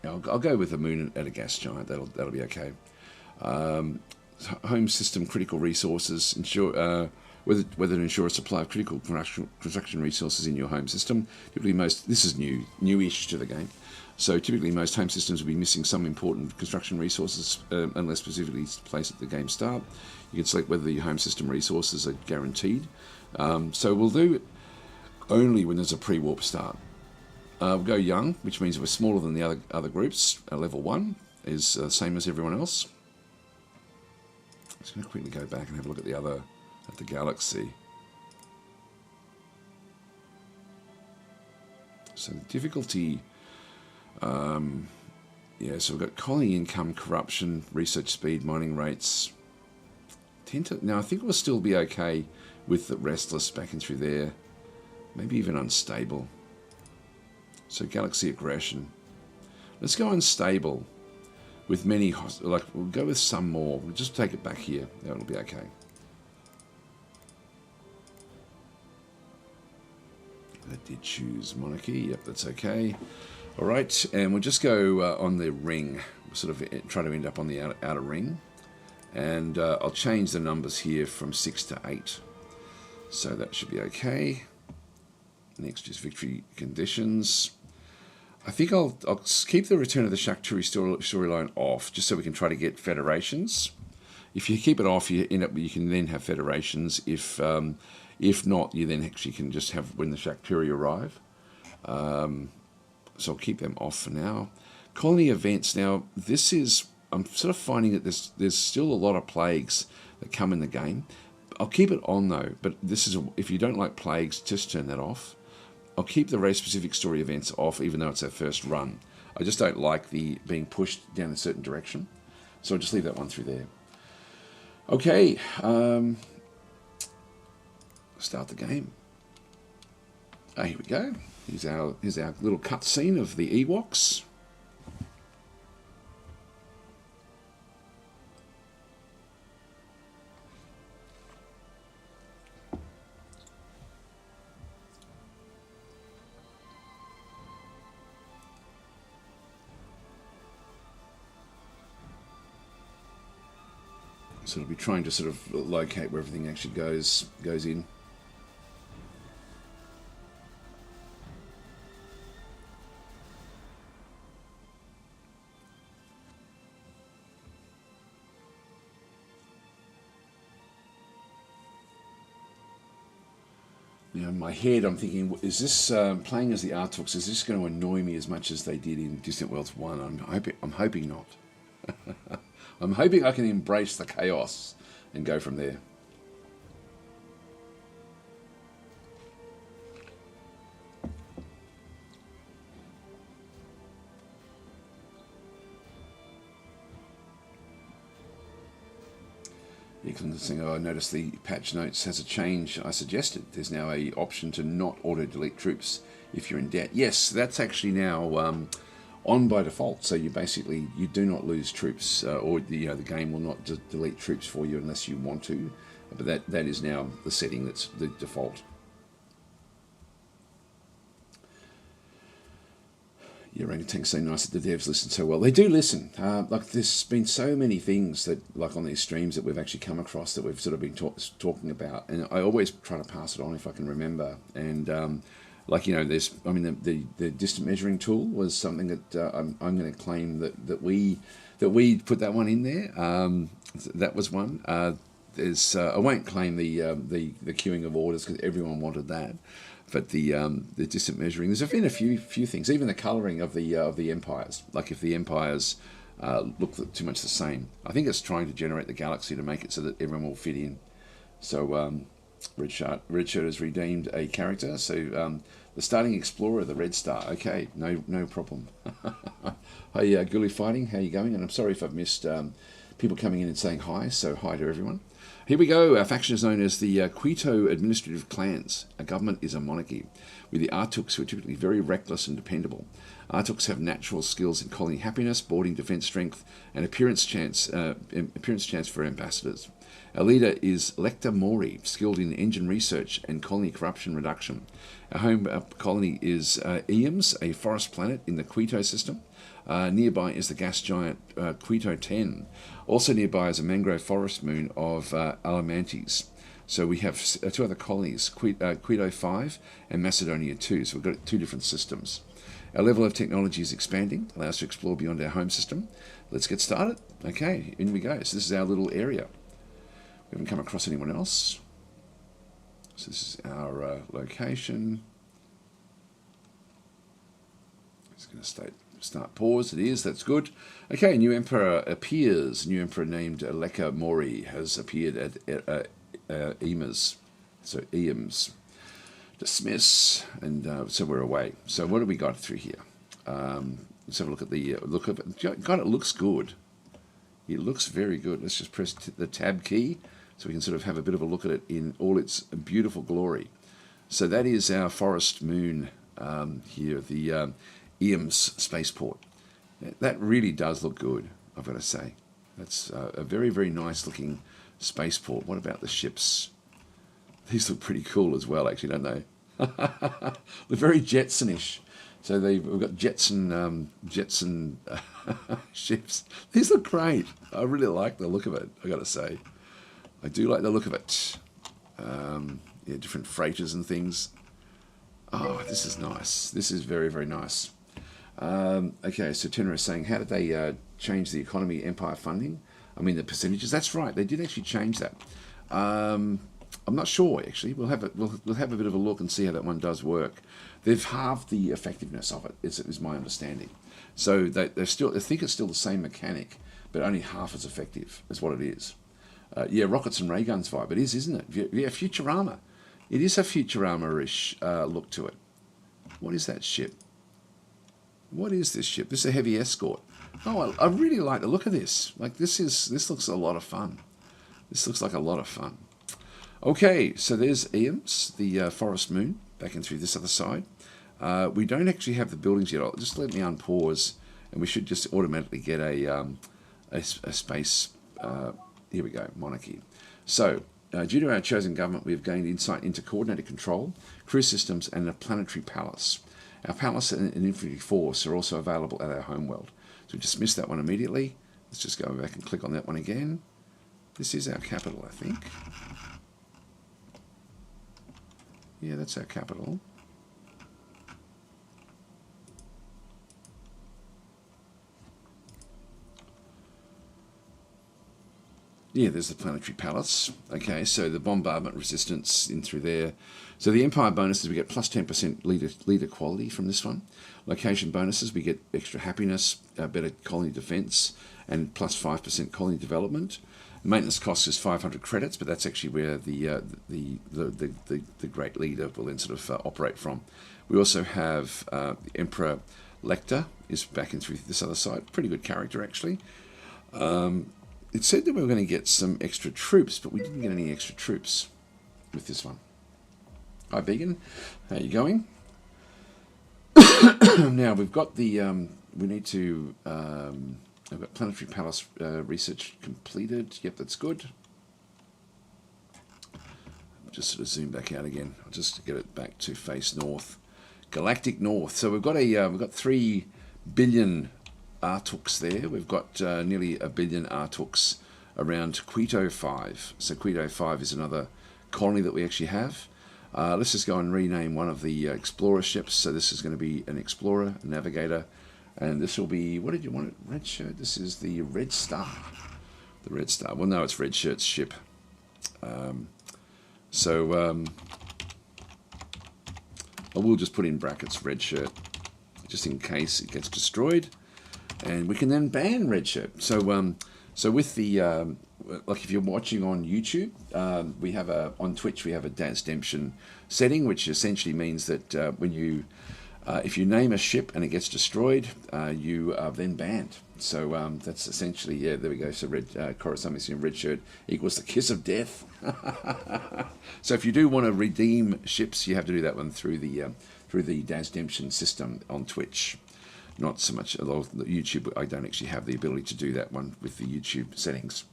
Speaker 1: go with the moon at a gas giant. That'll be okay. Home system critical resources. Ensure whether to ensure a supply of critical construction resources in your home system. Typically, this is newish to the game. So typically, most home systems will be missing some important construction resources unless specifically placed at the game start. You can select whether your home system resources are guaranteed. So we'll do it only when there's a pre-warp start. We'll go young, which means we're smaller than the other groups. Level 1 is the same as everyone else. I'm just going to quickly go back and have a look at the galaxy. So the difficulty, so we've got colony income, corruption, research speed, mining rates. Now I think we'll still be okay with the restless back in through there. Maybe even unstable. So galaxy aggression. Let's go unstable with many, we'll go with some more. We'll just take it back here. That'll be okay. I did choose monarchy. Yep, that's okay. All right, and we'll just go on the ring. We'll sort of try to end up on the outer ring. And I'll change the numbers here from 6 to 8. So that should be okay. Next is victory conditions. I think I'll keep the Return of the Shakturi storyline off, just so we can try to get federations. If you keep it off, you can then have federations. If not, you then actually can just have when the Shakturi arrive. So I'll keep them off for now. Colony events. Now I'm sort of finding that there's still a lot of plagues that come in the game. I'll keep it on though, but if you don't like plagues, just turn that off. I'll keep the race-specific story events off, even though it's our first run. I just don't like the being pushed down a certain direction, so I'll just leave that one through there. Okay, start the game. Here we go. Here's our little cutscene of the Ewoks. So it'll be trying to sort of locate where everything actually goes in. You know, in my head, I'm thinking, is this playing as the Atuuks? Is this going to annoy me as much as they did in Distant Worlds 1? I'm hoping not. I'm hoping I can embrace the chaos and go from there. You can think, oh, I noticed the patch notes has a change. I suggested there's now a option to not auto delete troops if you're in debt. Yes, that's actually now on by default. So you do not lose troops, or the game will not delete troops for you unless you want to. But that is now the setting that's the default. Yeah, orangutans so nice that the devs listen so well. They do listen. Like there's been so many things that, like on these streams, that we've actually come across that we've sort of been talking about, and I always try to pass it on if I can remember. And like the distant measuring tool was something that I'm going to claim that we put that one in there. That was one. I won't claim the queuing of orders because everyone wanted that. But the distant measuring, there's been a few things, even the colouring of the empires. Like if the empires look too much the same, I think it's trying to generate the galaxy to make it so that everyone will fit in. So Redshirt has redeemed a character. So the starting explorer, the Red Star. Okay, no problem. Hi, Gully Fighting, how you going? And I'm sorry if I've missed people coming in and saying hi. So hi to everyone. Here we go. Our faction is known as the Quito Administrative Clans. Our government is a monarchy, with the Atuuks, who are typically very reckless and dependable. Atuuks have natural skills in colony happiness, boarding defence strength, and appearance chance for ambassadors. Our leader is Lecter Mori, skilled in engine research and colony corruption reduction. Our home colony is Eames, a forest planet in the Quito system. Nearby is the gas giant Quito 10. Also nearby is a mangrove forest moon of Alamantes. So we have two other colonies, Quito 5 and Macedonia 2. So we've got two different systems. Our level of technology is expanding, allows us to explore beyond our home system. Let's get started. Okay, in we go. So this is our little area. We haven't come across anyone else. So this is our location. It's going to start pause. It is. That's good. Okay, new emperor appears. New emperor named Lecter Mori has appeared at Eames. So Eames. Dismiss. And so we're away. So what have we got through here? Let's have a look at the look of it. God, it looks good. It looks very good. Let's just press the tab key so we can sort of have a bit of a look at it in all its beautiful glory. So that is our forest moon here, the Eames spaceport. That really does look good, I've got to say. That's a very, very nice looking spaceport. What about the ships? These look pretty cool as well, actually, don't they? They're very Jetsonish. So we've got Jetson ships. These look great. I really like the look of it, I've got to say. I do like the look of it. Yeah, different freighters and things. Oh, this is nice. This is very, very nice. Okay, so Tenor is saying, how did they change the economy empire funding? I mean, the percentages. That's right. They did actually change that. I'm not sure actually. We'll have a bit of a look and see how that one does work. They've halved the effectiveness of it. Is my understanding. So they think it's still the same mechanic, but only half as effective as what it is. Yeah, rockets and ray guns vibe. It is, isn't it? Yeah, Futurama. It is a Futurama-ish look to it. What is that ship? What is this ship? This is a heavy escort. Oh, I really like the look of this. Like this looks a lot of fun. This looks like a lot of fun. Okay, so there's Eames, the forest moon, back in through this other side. We don't actually have the buildings yet. Just let me unpause, and we should just automatically get a space. Here we go, monarchy. So, due to our chosen government, we have gained insight into coordinated control, crew systems, and a planetary palace. Our palace and infantry force are also available at our homeworld. So we dismiss that one immediately. Let's just go back and click on that one again. This is our capital, I think. Yeah, that's our capital. yeah, there's the planetary palace. Okay, so the bombardment resistance in through there. So the empire bonuses, we get plus 10% leader quality from this one. Location bonuses, we get extra happiness, better colony defense, and plus 5% colony development. Maintenance cost is 500 credits, but that's actually where the great leader will then sort of operate from. We also have the Emperor Lecter is back in through this other side. Pretty good character, actually. It said that we were going to get some extra troops, but we didn't get any extra troops with this one. Hi, Vegan. How you going? Now, we've got the... we need to... I've got Planetary Palace research completed. Yep, that's good. Just sort of zoom back out again. I'll just get it back to face north. Galactic North. So we've got 3 billion Atuuks there. We've got nearly 1 billion Atuuks around Quito 5. So Quito 5 is another colony that we actually have. Let's just go and rename one of the explorer ships. So this is going to be an explorer, a navigator, and this will be, what did you want it? Red shirt. This is the Red Star. The Red Star. Well, no, it's Red Shirt's ship. I will just put in brackets Red Shirt, just in case it gets destroyed, and we can then ban Red Shirt. So, so with the like, if you're watching on YouTube, we have on Twitch we have a Demption setting, which essentially means that when you if you name a ship and it gets destroyed, you are then banned. So that's essentially, yeah, there we go. So Red Shirt equals the kiss of death. So if you do want to redeem ships, you have to do that one through the Demption system on Twitch. Not so much, although YouTube, I don't actually have the ability to do that one with the YouTube settings.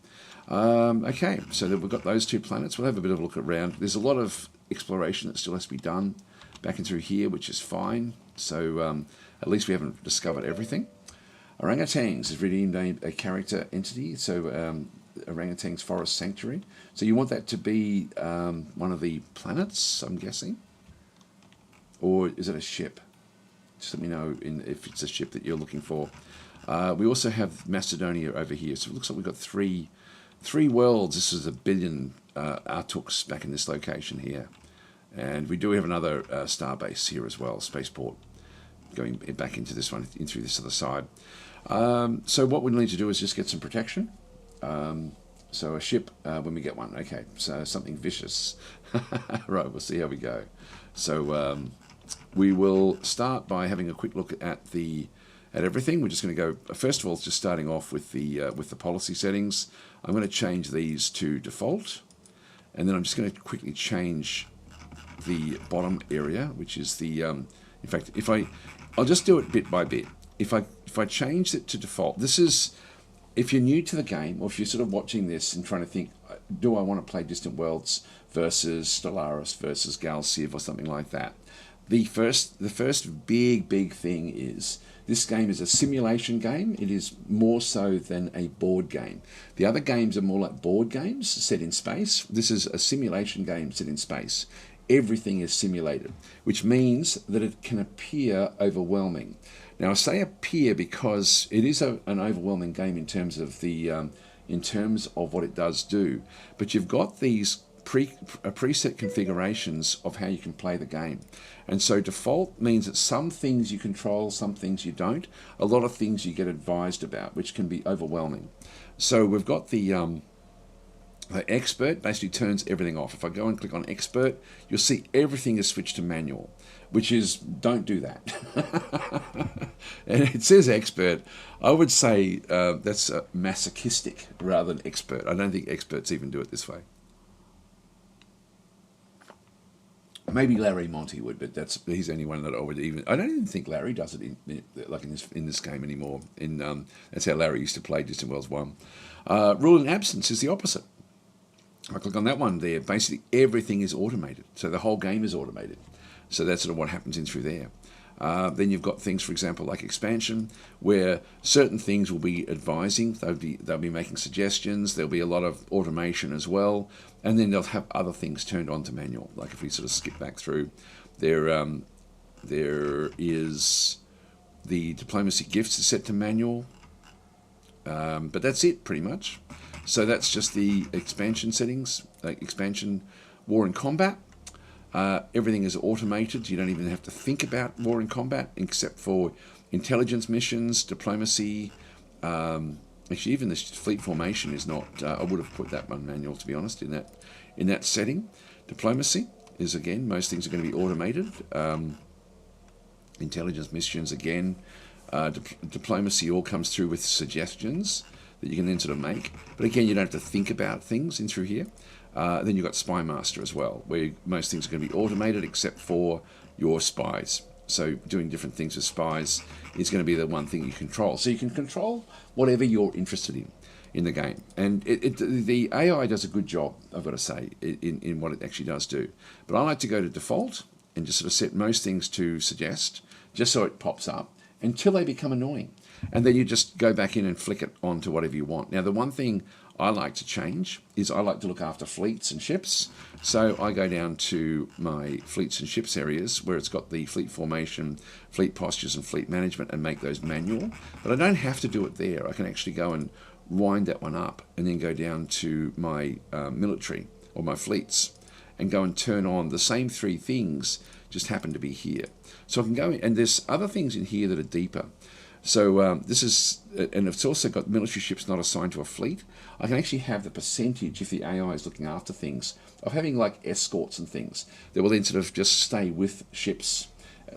Speaker 1: Okay, so then we've got those 2 planets. We'll have a bit of a look around. There's a lot of exploration that still has to be done back and through here, which is fine. So at least we haven't discovered everything. Orangutans is redeemed a character entity, so Orangutans Forest Sanctuary. So you want that to be one of the planets, I'm guessing? Or is it a ship? Just let me know if it's a ship that you're looking for. We also have Macedonia over here, so it looks like we've got three worlds. This is 1 billion Atuuks back in this location here. And we do have another starbase here as well, spaceport, going back into this one, in through this other side. So what we need to do is just get some protection. So a ship, when we get one, okay, so something vicious. Right, we'll see how we go. So we will start by having a quick look at everything. We're just going to go, first of all, just starting off with the policy settings. I'm going to change these to default, and then I'm just going to quickly change the bottom area, which is the, in fact, I'll just do it bit by bit. If I change it to default, this is, if you're new to the game, or if you're sort of watching this and trying to think, do I want to play Distant Worlds versus Stellaris versus Galciv or something like that? The first big thing is, this game is a simulation game. It is more so than a board game. The other games are more like board games set in space. This is a simulation game set in space. Everything is simulated, which means that it can appear overwhelming. Now, I say appear because it is an overwhelming game in terms of what it does do. But you've got these preset configurations of how you can play the game, and so default means that some things you control, some things you don't. A lot of things you get advised about, which can be overwhelming. So we've got the expert basically turns everything off. If I go and click on expert, you'll see everything is switched to manual, which is, don't do that. And it says expert. I would say that's masochistic rather than expert. I don't think experts even do it this way. Maybe Larry Monty would, but he's the only one that I would even. I don't even think Larry does it in this game anymore. That's how Larry used to play Distant Worlds 1. Rule in absence is the opposite. I click on that one there. Basically, everything is automated. So the whole game is automated. So that's sort of what happens in through there. Then you've got things, for example, like expansion, where certain things will be advising. They'll be making suggestions. There'll be a lot of automation as well. And then they'll have other things turned on to manual. Like if we sort of skip back through, there is the diplomacy gifts is set to manual. But that's it, pretty much. So that's just the expansion settings, expansion, war and combat. Everything is automated. You don't even have to think about war and combat, except for intelligence missions, diplomacy. Actually, even this fleet formation is not. I would have put that one manual, to be honest, in that setting. Diplomacy is, again, most things are going to be automated. Intelligence missions, again. Diplomacy all comes through with suggestions that you can then sort of make. But again, you don't have to think about things in through here. Then you've got Spy Master as well, where most things are going to be automated except for your spies. So doing different things with spies is going to be the one thing you control. So you can control whatever you're interested in the game. And the AI does a good job, I've got to say, in what it actually does do. But I like to go to default and just sort of set most things to suggest, just so it pops up, until they become annoying. And then you just go back in and flick it onto whatever you want. Now, the one thing I like to change is I like to look after fleets and ships. So I go down to my fleets and ships areas where it's got the fleet formation, fleet postures and fleet management, and make those manual. But I don't have to do it there. I can actually go and wind that one up and then go down to my military or my fleets and go and turn on the same three things, just happen to be here. So I can go in, and there's other things in here that are deeper. So this is, and it's also got military ships not assigned to a fleet. I can actually have the percentage, if the AI is looking after things, of having like escorts and things that will then sort of just stay with ships,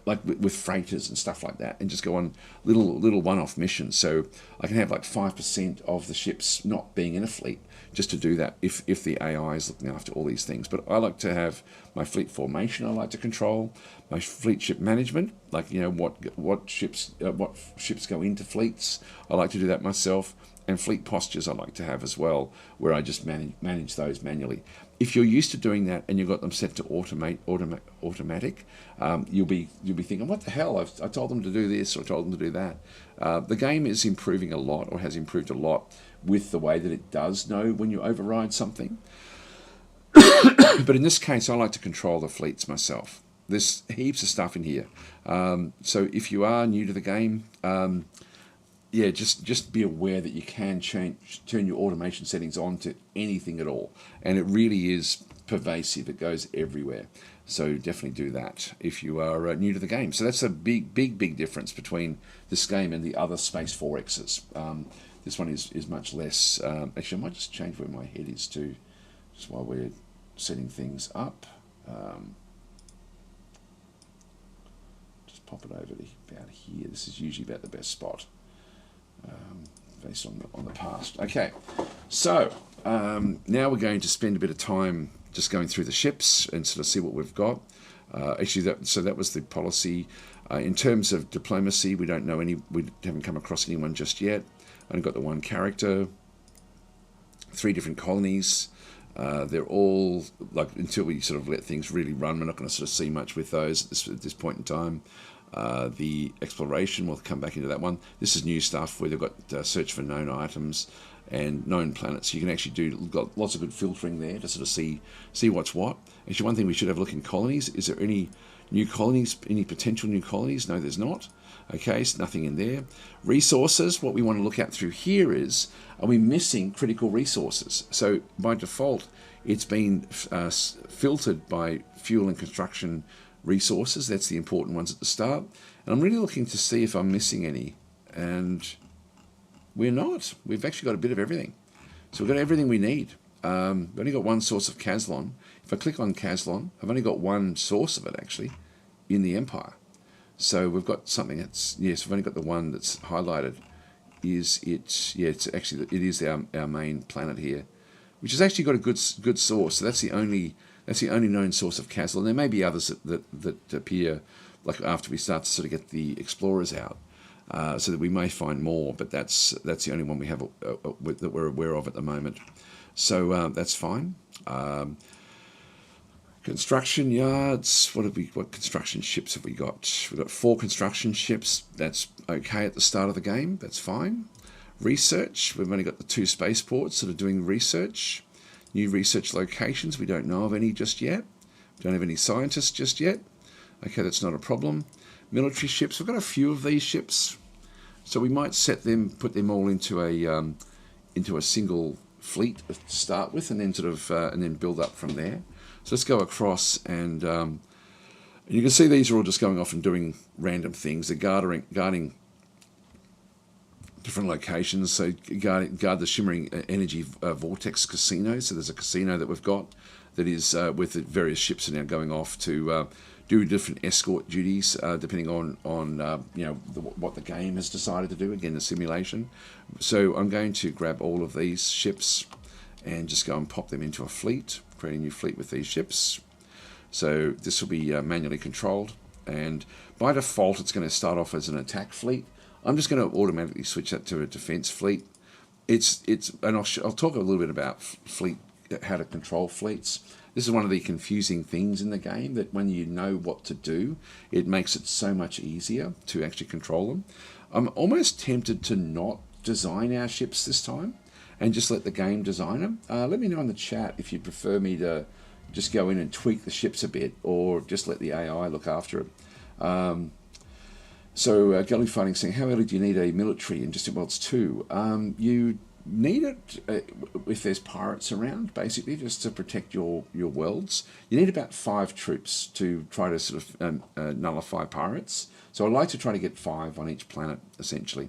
Speaker 1: like with freighters and stuff like that, and just go on little one-off missions. So I can have like 5% of the ships not being in a fleet, just to do that if the AI is looking after all these things. But I like to have my fleet formation, I like to control my fleet ship management, like, you know, what ships go into fleets. I like to do that myself. And fleet postures I like to have as well, where I just manage those manually. If you're used to doing that and you've got them set to automatic, you'll be thinking, what the hell? I told them to do this or I told them to do that. The game is improving a lot, or has improved a lot, with the way that it does know when you override something. But in this case, I like to control the fleets myself. There's heaps of stuff in here. So if you are new to the game, yeah, just be aware that you can turn your automation settings on to anything at all. And it really is pervasive. It goes everywhere. So definitely do that if you are new to the game. So that's a big difference between this game and the other Space 4Xs. This one is much less. Actually, I might just change where my head is too, just while we're setting things up. Just pop it over to about here. This is usually about the best spot. Based on the past. Okay, so now we're going to spend a bit of time just going through the ships and sort of see what we've got. Actually, that was the policy. In terms of diplomacy, we don't know we haven't come across anyone just yet. Only got the one character, 3 different colonies. They're all, like, until we sort of let things really run, we're not going to sort of see much with those at this point in time. The exploration, we'll come back into that one. This is new stuff where they've got search for known items and known planets. You can actually got lots of good filtering there to sort of see what's what. Actually, one thing we should have a look in colonies. Is there any new colonies, any potential new colonies? No, there's not. Okay, so nothing in there. Resources, what we want to look at through here is, are we missing critical resources? So by default, it's been filtered by fuel and construction resources. That's the important ones at the start. And I'm really looking to see if I'm missing any. And we're not. We've actually got a bit of everything. So we've got everything we need. We've only got one source of Caslon. If I click on Caslon, I've only got one source of it actually in the Empire. So we've got something that's, yes, we've only got the one that's highlighted. It is our main planet here, which has actually got a good source. So that's the only known source of Caslon. There may be others that appear, like after we start to sort of get the explorers out, so that we may find more. But that's the only one we have that we're aware of at the moment. So that's fine. Construction yards. What construction ships have we got? We've got 4 construction ships. That's okay at the start of the game. That's fine. Research. We've only got the 2 spaceports that are doing research. New research locations. We don't know of any just yet. We don't have any scientists just yet. Okay, that's not a problem. Military ships. We've got a few of these ships, so we might put them all into a single fleet to start with, and then and then build up from there. So let's go across, and you can see these are all just going off and doing random things. They're guarding different locations. So guard the shimmering energy vortex casino. So there's a casino that we've got that is with the various ships are now going off to do different escort duties depending on what the game has decided to do. Again, the simulation. So I'm going to grab all of these ships and just go and pop them into a fleet, create a new fleet with these ships. So this will be manually controlled, and by default it's going to start off as an attack fleet. I'm just going to automatically switch that to a defense fleet. And I'll talk a little bit about fleet, how to control fleets. This is one of the confusing things in the game, that when you know what to do, it makes it so much easier to actually control them. I'm almost tempted to not design our ships this time and just let the game design them. Let me know in the chat if you prefer me to just go in and tweak the ships a bit, or just let the AI look after it. So Gully Fighting saying, how early do you need a military in Distant Worlds 2? You need it if there's pirates around, basically, just to protect your worlds. You need about 5 troops to try to sort of nullify pirates. So I like to try to get 5 on each planet, essentially.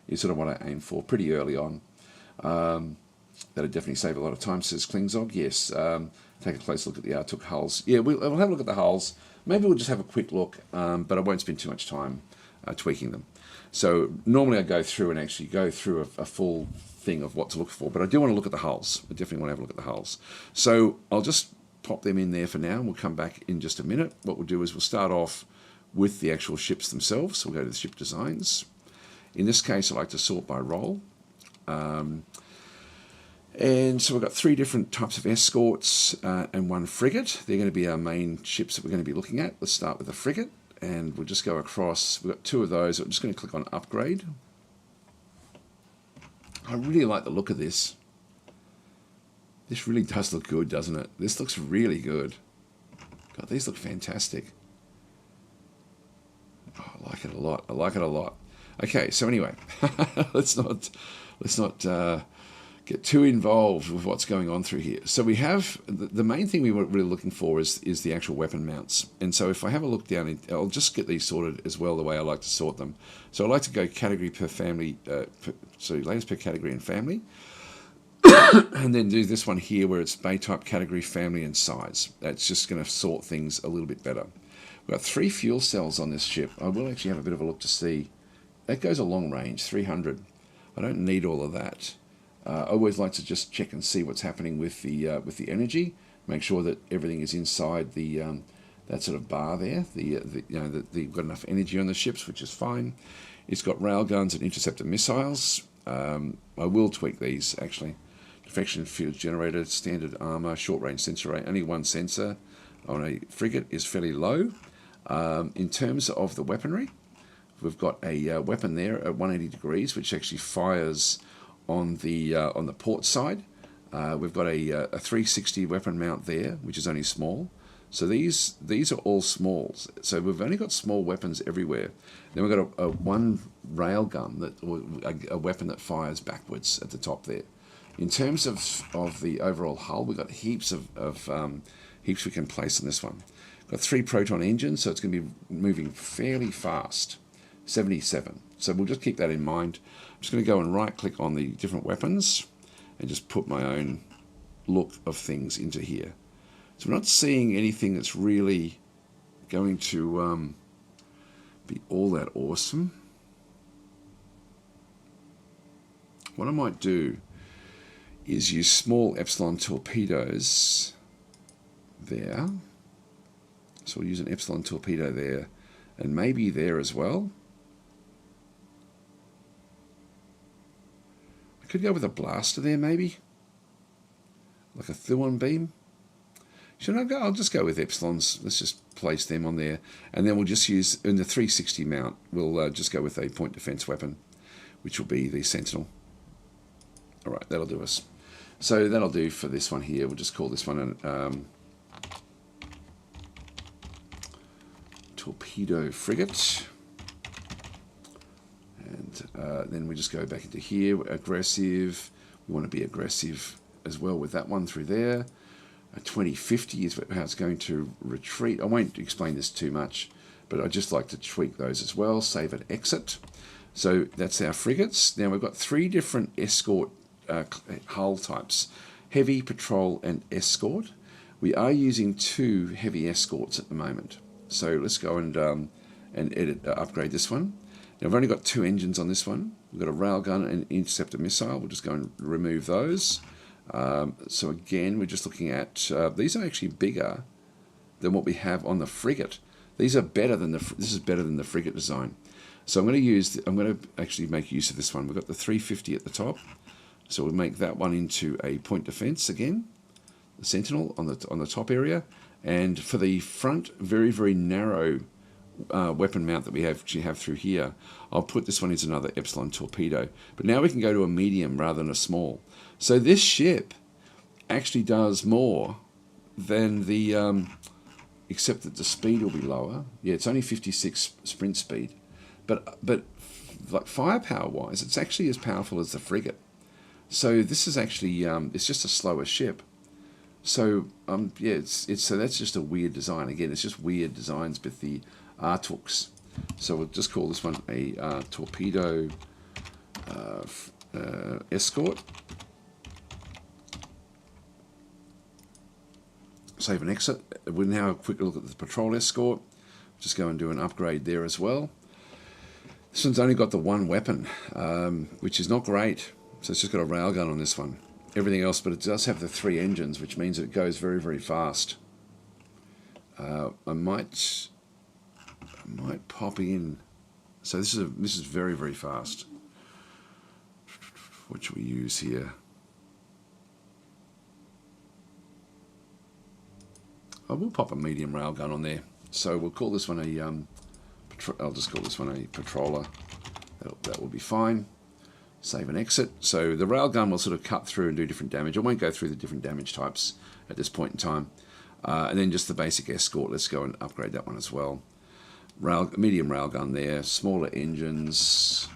Speaker 1: You sort of want to aim for pretty early on. That'll definitely save a lot of time, says Klingzog. Yes, take a close look at the Atuuk hulls. Yeah, we'll have a look at the hulls. Maybe we'll just have a quick look, but I won't spend too much time tweaking them. So normally I go through and actually go through a full thing of what to look for, but I do want to look at the hulls. I definitely want to have a look at the hulls. So I'll just pop them in there for now, and we'll come back in just a minute. What we'll do is we'll start off with the actual ships themselves. So we'll go to the ship designs. In this case, I like to sort by role. And so we've got 3 different types of escorts and 1 frigate. They're going to be our main ships that we're going to be looking at. Let's start with the frigate, and we'll just go across. We've got 2 of those. I'm just going to click on upgrade. I really like the look of this. This really does look good, doesn't it? This looks really good. God, these look fantastic. Oh, I like it a lot. I like it a lot. Okay, so anyway, let's not get too involved with what's going on through here. So we have, the main thing we were really looking for is the actual weapon mounts. And so if I have a look down, I'll just get these sorted as well the way I like to sort them. So I like to go category per family, so latest per category and family. And then do this one here where it's bay type, category, family, and size. That's just going to sort things a little bit better. We've got 3 fuel cells on this ship. I will actually have a bit of a look to see. That goes a long range, 300. I don't need all of that. I always like to just check and see what's happening with the energy. Make sure that everything is inside the that sort of bar there. You've got enough energy on the ships, which is fine. It's got railguns and interceptor missiles. I will tweak these actually. Defection field generator, standard armor, short range sensor rate. Only 1 sensor on a frigate is fairly low. In terms of the weaponry, we've got a weapon there at 180 degrees, which actually fires on the port side. We've got a 360 weapon mount there, which is only small. So these are all smalls. So we've only got small weapons everywhere. Then we've got a 1 rail gun, a weapon that fires backwards at the top there. In terms of the overall hull, we've got heaps heaps we can place on this one. Got 3 proton engines, so it's going to be moving fairly fast. 77. So we'll just keep that in mind. I'm just going to go and right click on the different weapons and just put my own look of things into here. So we're not seeing anything that's really going to be all that awesome. What I might do is use small epsilon torpedoes there. So we'll use an epsilon torpedo there, and maybe there as well. I could go with a blaster there, maybe, like a Thuon beam. Should I go? I'll just go with epsilons. Let's just place them on there, and then we'll just use in the 360 mount. We'll just go with a point defense weapon, which will be the Sentinel. All right, that'll do us. So that'll do for this one here. We'll just call this one an torpedo frigate. And then we just go back into here. Aggressive. We want to be aggressive. as well with that one through there. 2050 is how it's going to retreat. I won't explain this too much, but I'd just like to tweak those as well. Save and exit. So that's our frigates. Now we've got 3 different escort hull types: heavy, patrol, and escort. We are using 2 heavy escorts at the moment. So let's go and upgrade this one. Now I've only got 2 engines on this one. We've got a railgun and interceptor missile. We'll just go and remove those. So again, we're just looking at these are actually bigger than what we have on the frigate. These are better than this is better than the frigate design. So I'm going to actually make use of this one. We've got the 350 at the top, so we'll make that one into a point defense again. The Sentinel on the top area, and for the front, very narrow weapon mount that we actually have through here, I'll put this one into another Epsilon torpedo. But now we can go to a medium rather than a small. So this ship actually does more than the, except that the speed will be lower. Yeah, it's only 56 sprint speed, but like firepower wise, it's actually as powerful as the frigate. So this is actually it's just a slower ship. So yeah, so that's just a weird design. Again, it's just weird designs with the Atuuks. So we'll just call this one a torpedo escort. Save and exit. We'll now have a quick look at the patrol escort. Just go and do an upgrade there as well. This one's only got the 1 weapon, which is not great. So it's just got a railgun on this one. Everything else, but it does have the 3 engines, which means it goes very fast. I might pop in. So this is very fast. What should we use here? I will pop a medium railgun on there. So we'll call this one I'll just call this one a patroller. That will be fine. Save and exit. So the railgun will sort of cut through and do different damage. I won't go through the different damage types at this point in time. And then just the basic escort. Let's go and upgrade that one as well. Medium railgun there. Smaller engines.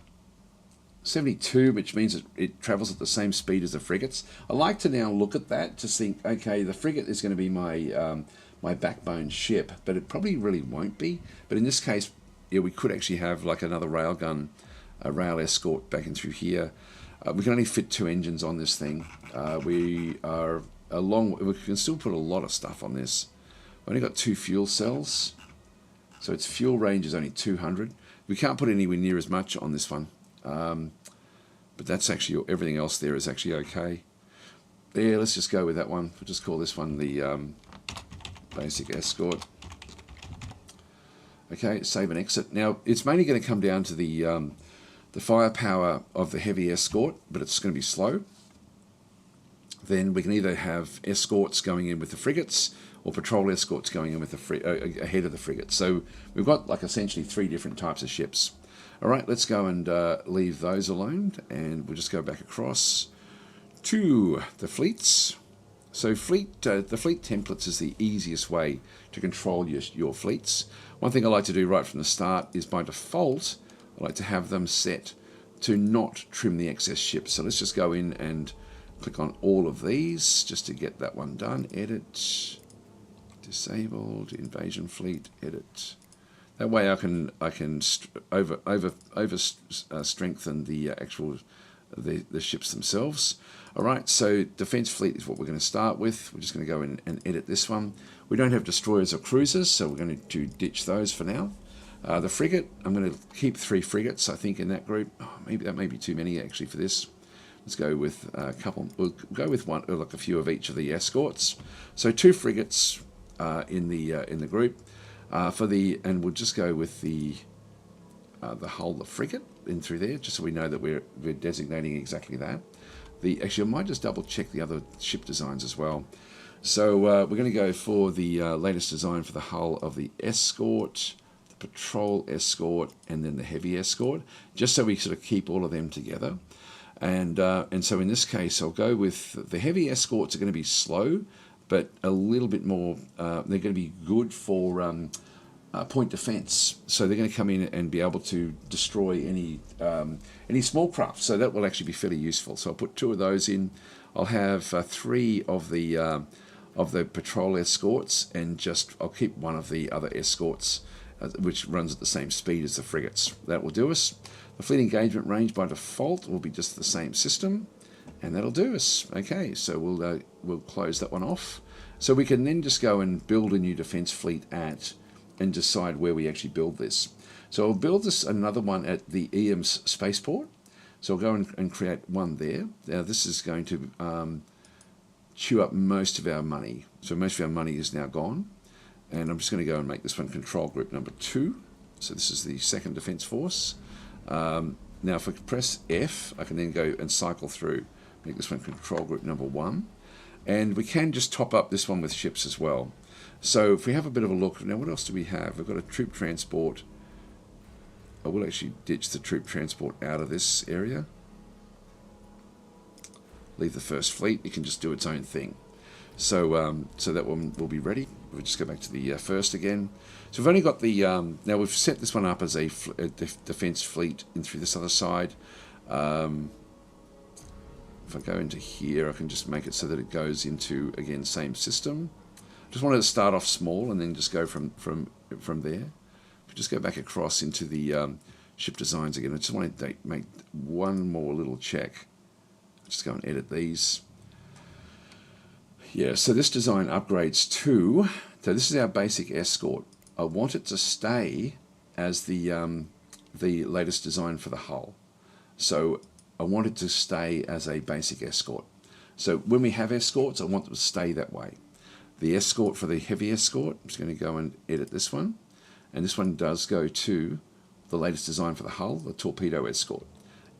Speaker 1: 72, which means it travels at the same speed as the frigates. I like to now look at that to think, okay, the frigate is going to be my my backbone ship, but it probably really won't be. But in this case, yeah, we could actually have like another railgun, a rail escort back in through here. We can only fit 2 engines on this thing. We can still put a lot of stuff on this. We've only got 2 fuel cells, so its fuel range is only 200. We can't put anywhere near as much on this one, but that's actually everything else there is actually okay. Yeah, let's just go with that one. We'll just call this one the basic escort. Okay, save and exit. Now it's mainly going to come down to the firepower of the heavy escort, but it's going to be slow. Then we can either have escorts going in with the frigates or patrol escorts going in with the ahead of the frigates. So we've got like essentially 3 different types of ships. All right, let's go and leave those alone, and we'll just go back across to the fleets. So the fleet templates is the easiest way to control your fleets. One thing I like to do right from the start is by default, I like to have them set to not trim the excess ships. So let's just go in and click on all of these just to get that one done. Edit, disabled, invasion fleet, edit. That way I can strengthen the actual the ships themselves. All right, so defense fleet is what we're going to start with. We're just going to go in and edit this one. We don't have destroyers or cruisers, so we're going to ditch those for now. The frigate, I'm going to keep 3 frigates, I think, in that group. Oh, maybe that may be too many actually for this. Let's go with a couple. We'll go with one, like a few of each of the escorts. So 2 frigates in the group and we'll just go with the hull, the frigate, in through there, just so we know that we're designating exactly that. Actually, I might just double check the other ship designs as well. So we're going to go for the latest design for the hull of the escort, the patrol escort, and then the heavy escort, just so we sort of keep all of them together. And so in this case, I'll go with the heavy escorts are going to be slow, but a little bit more. They're going to be good for point defense. So they're going to come in and be able to destroy any small craft. So that will actually be fairly useful. So I'll put 2 of those in. I'll have 3 of the patrol escorts, and I'll keep one of the other escorts, which runs at the same speed as the frigates. That will do us. The fleet engagement range by default will be just the same system, and that'll do us. Okay, so we'll close that one off. So we can then just go and build a new defence fleet and decide where we actually build this. So I'll build another one at the EAMS spaceport. So I'll go and create one there. Now this is going to chew up most of our money. So most of our money is now gone. And I'm just going to go and make this one control group number 2. So this is the 2nd Defence Force. Now if I press F, I can then go and cycle through, make this one control group number 1. And we can just top up this one with ships as well. So if we have a bit of a look, now what else do we have? We've got a troop transport. I will actually ditch the troop transport out of this area. Leave the first fleet, it can just do its own thing. So so that one will be ready. We'll just go back to the first again. So we've only got the, now we've set this one up as a defence fleet in through this other side. If I go into here, I can just make it so that it goes into, again, same system. Just wanted to start off small and then just go from there. If we just go back across into the ship designs again, I just want to make one more little check. Just go and edit these. Yeah, so this design upgrades to, so this is our basic escort. I want it to stay as the latest design for the hull. So I want it to stay as a basic escort. So when we have escorts, I want them to stay that way. The escort for the heavy escort, I'm just going to go and edit this one. And this one does go to the latest design for the hull, the torpedo escort.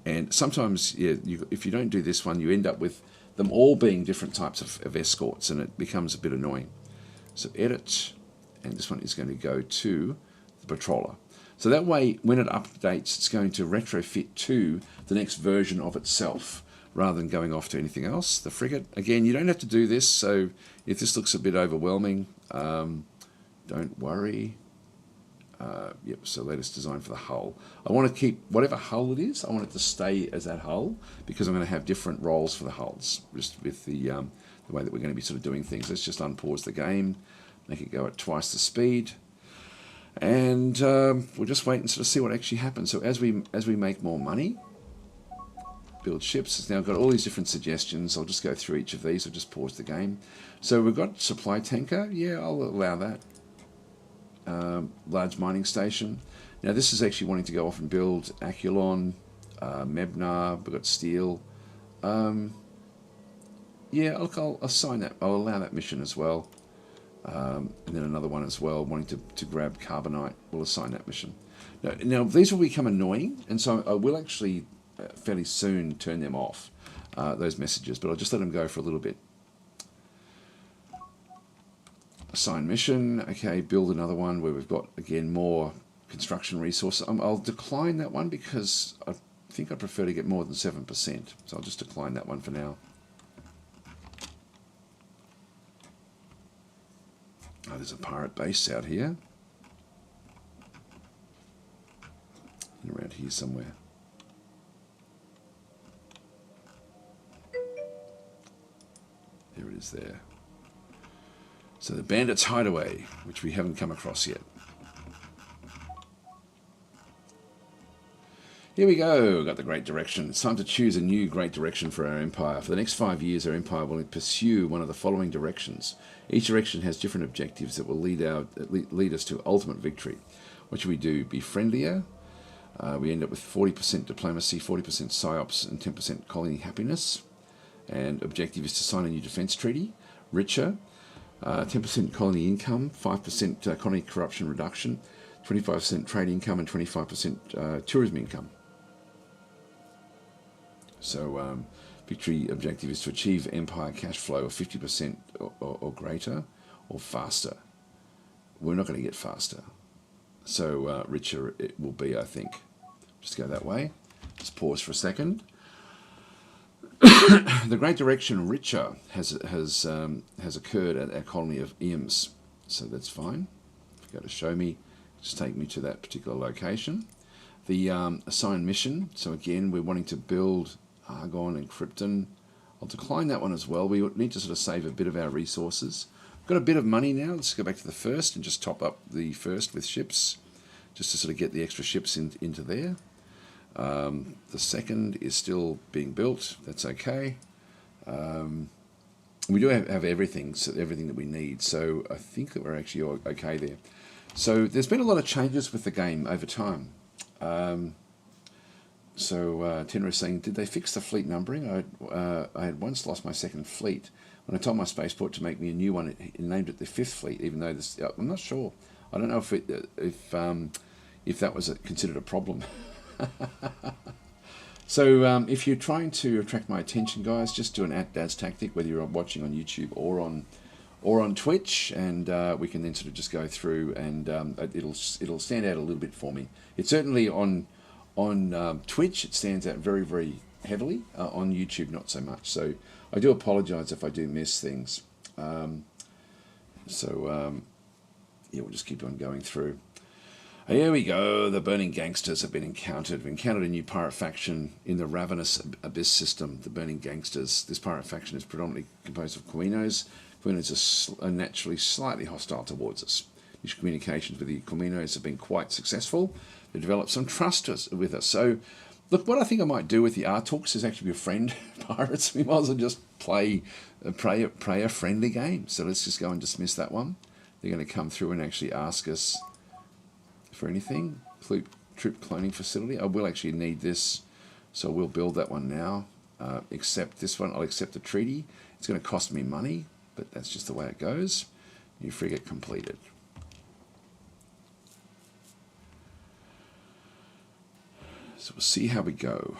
Speaker 1: And sometimes, yeah, if you don't do this one, you end up with them all being different types of escorts, and it becomes a bit annoying. So edit, and this one is going to go to the patroller. So that way, when it updates, it's going to retrofit to the next version of itself, rather than going off to anything else. The frigate, again, you don't have to do this, so if this looks a bit overwhelming, don't worry. Yep, so latest design for the hull. I want to keep whatever hull it is, I want it to stay as that hull, because I'm going to have different roles for the hulls, just with the way that we're going to be sort of doing things. Let's just unpause the game, make it go at twice the speed, and we'll just wait and sort of see what actually happens. So as we make more money, build ships. It's now got all these different suggestions. I'll just go through each of these. I'll just pause the game. So we've got supply tanker. Yeah, I'll allow that. Large mining station. Now this is actually wanting to go off and build Aculon, Mebnar. We've got steel. Yeah, look, I'll assign that. I'll allow that mission as well. And then another one as well, wanting to grab carbonite. We'll assign that mission. Now these will become annoying, and so I will actually fairly soon turn them off, those messages, but I'll just let them go for a little bit. Assign mission. Okay, build another one where we've got, again, more construction resources. I'll decline that one because I think I prefer to get more than 7%, so I'll just decline that one for now. Oh, there's a pirate base out here. And around here somewhere. There it is there. So the Bandits' Hideaway, which we haven't come across yet. Here we go, got the Great Direction. It's time to choose a new great direction for our empire. For the next 5 years, our empire will pursue one of the following directions. Each direction has different objectives that will lead us to ultimate victory. What should we do? Be friendlier? We end up with 40% diplomacy, 40% psyops, and 10% colony happiness. And objective is to sign a new defence treaty. Richer? 10% colony income, 5% colony corruption reduction, 25% trade income, and 25% tourism income. So victory objective is to achieve empire cash flow of 50% or greater, or faster. We're not going to get faster. So richer it will be, I think. Just go that way. Just pause for a second. The Great Direction richer has occurred at our colony of Eames, so that's fine. If you go to show me, just take me to that particular location. The assigned mission, so again we're wanting to build Argon and Krypton. I'll decline that one as well. We need to sort of save a bit of our resources. We've got a bit of money now. Let's go back to the first and just top up the first with ships, just to sort of get the extra ships into there. The second is still being built. That's okay. We do have everything, so everything that we need. So I think that we're actually okay there. So there's been a lot of changes with the game over time. Tenor is saying, did they fix the fleet numbering? I had once lost my second fleet. When I told my spaceport to make me a new one, it named it the fifth fleet, even though this, I'm not sure. I don't know if that was considered a problem. So if you're trying to attract my attention, guys, just do an @Dad's tactic, whether you're watching on YouTube or on Twitch, and we can then sort of just go through, and it'll stand out a little bit for me. It's certainly on Twitch, it stands out very, very heavily. On YouTube, not so much. So I do apologise if I do miss things. Yeah, we'll just keep on going through. Here we go. The Burning Gangsters have been encountered. We've encountered a new pirate faction in the Ravenous Abyss system, the Burning Gangsters. This pirate faction is predominantly composed of Quiminos. Quiminos are naturally slightly hostile towards us. These communications with the Quiminos have been quite successful. They've developed some trust with us. So, look, what I think I might do with the Atuuks is actually befriend pirates. We might as well just play a friendly game. So let's just go and dismiss that one. They're going to come through and actually ask us for anything. Troop cloning facility. I will actually need this, so we'll build that one now. Accept this one. I'll accept the treaty. It's going to cost me money, but that's just the way it goes. New frigate completed. So we'll see how we go.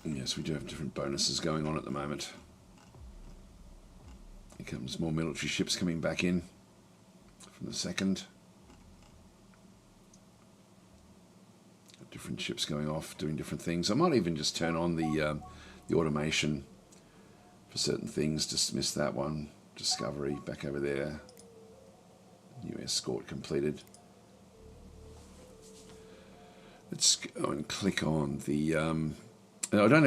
Speaker 1: Yes, we do have different bonuses going on at the moment. Here comes more military ships coming back in from the second. Different ships going off, doing different things. I might even just turn on the automation for certain things. Dismiss that one. Discovery, back over there. New escort completed. Let's go and click on the... I don't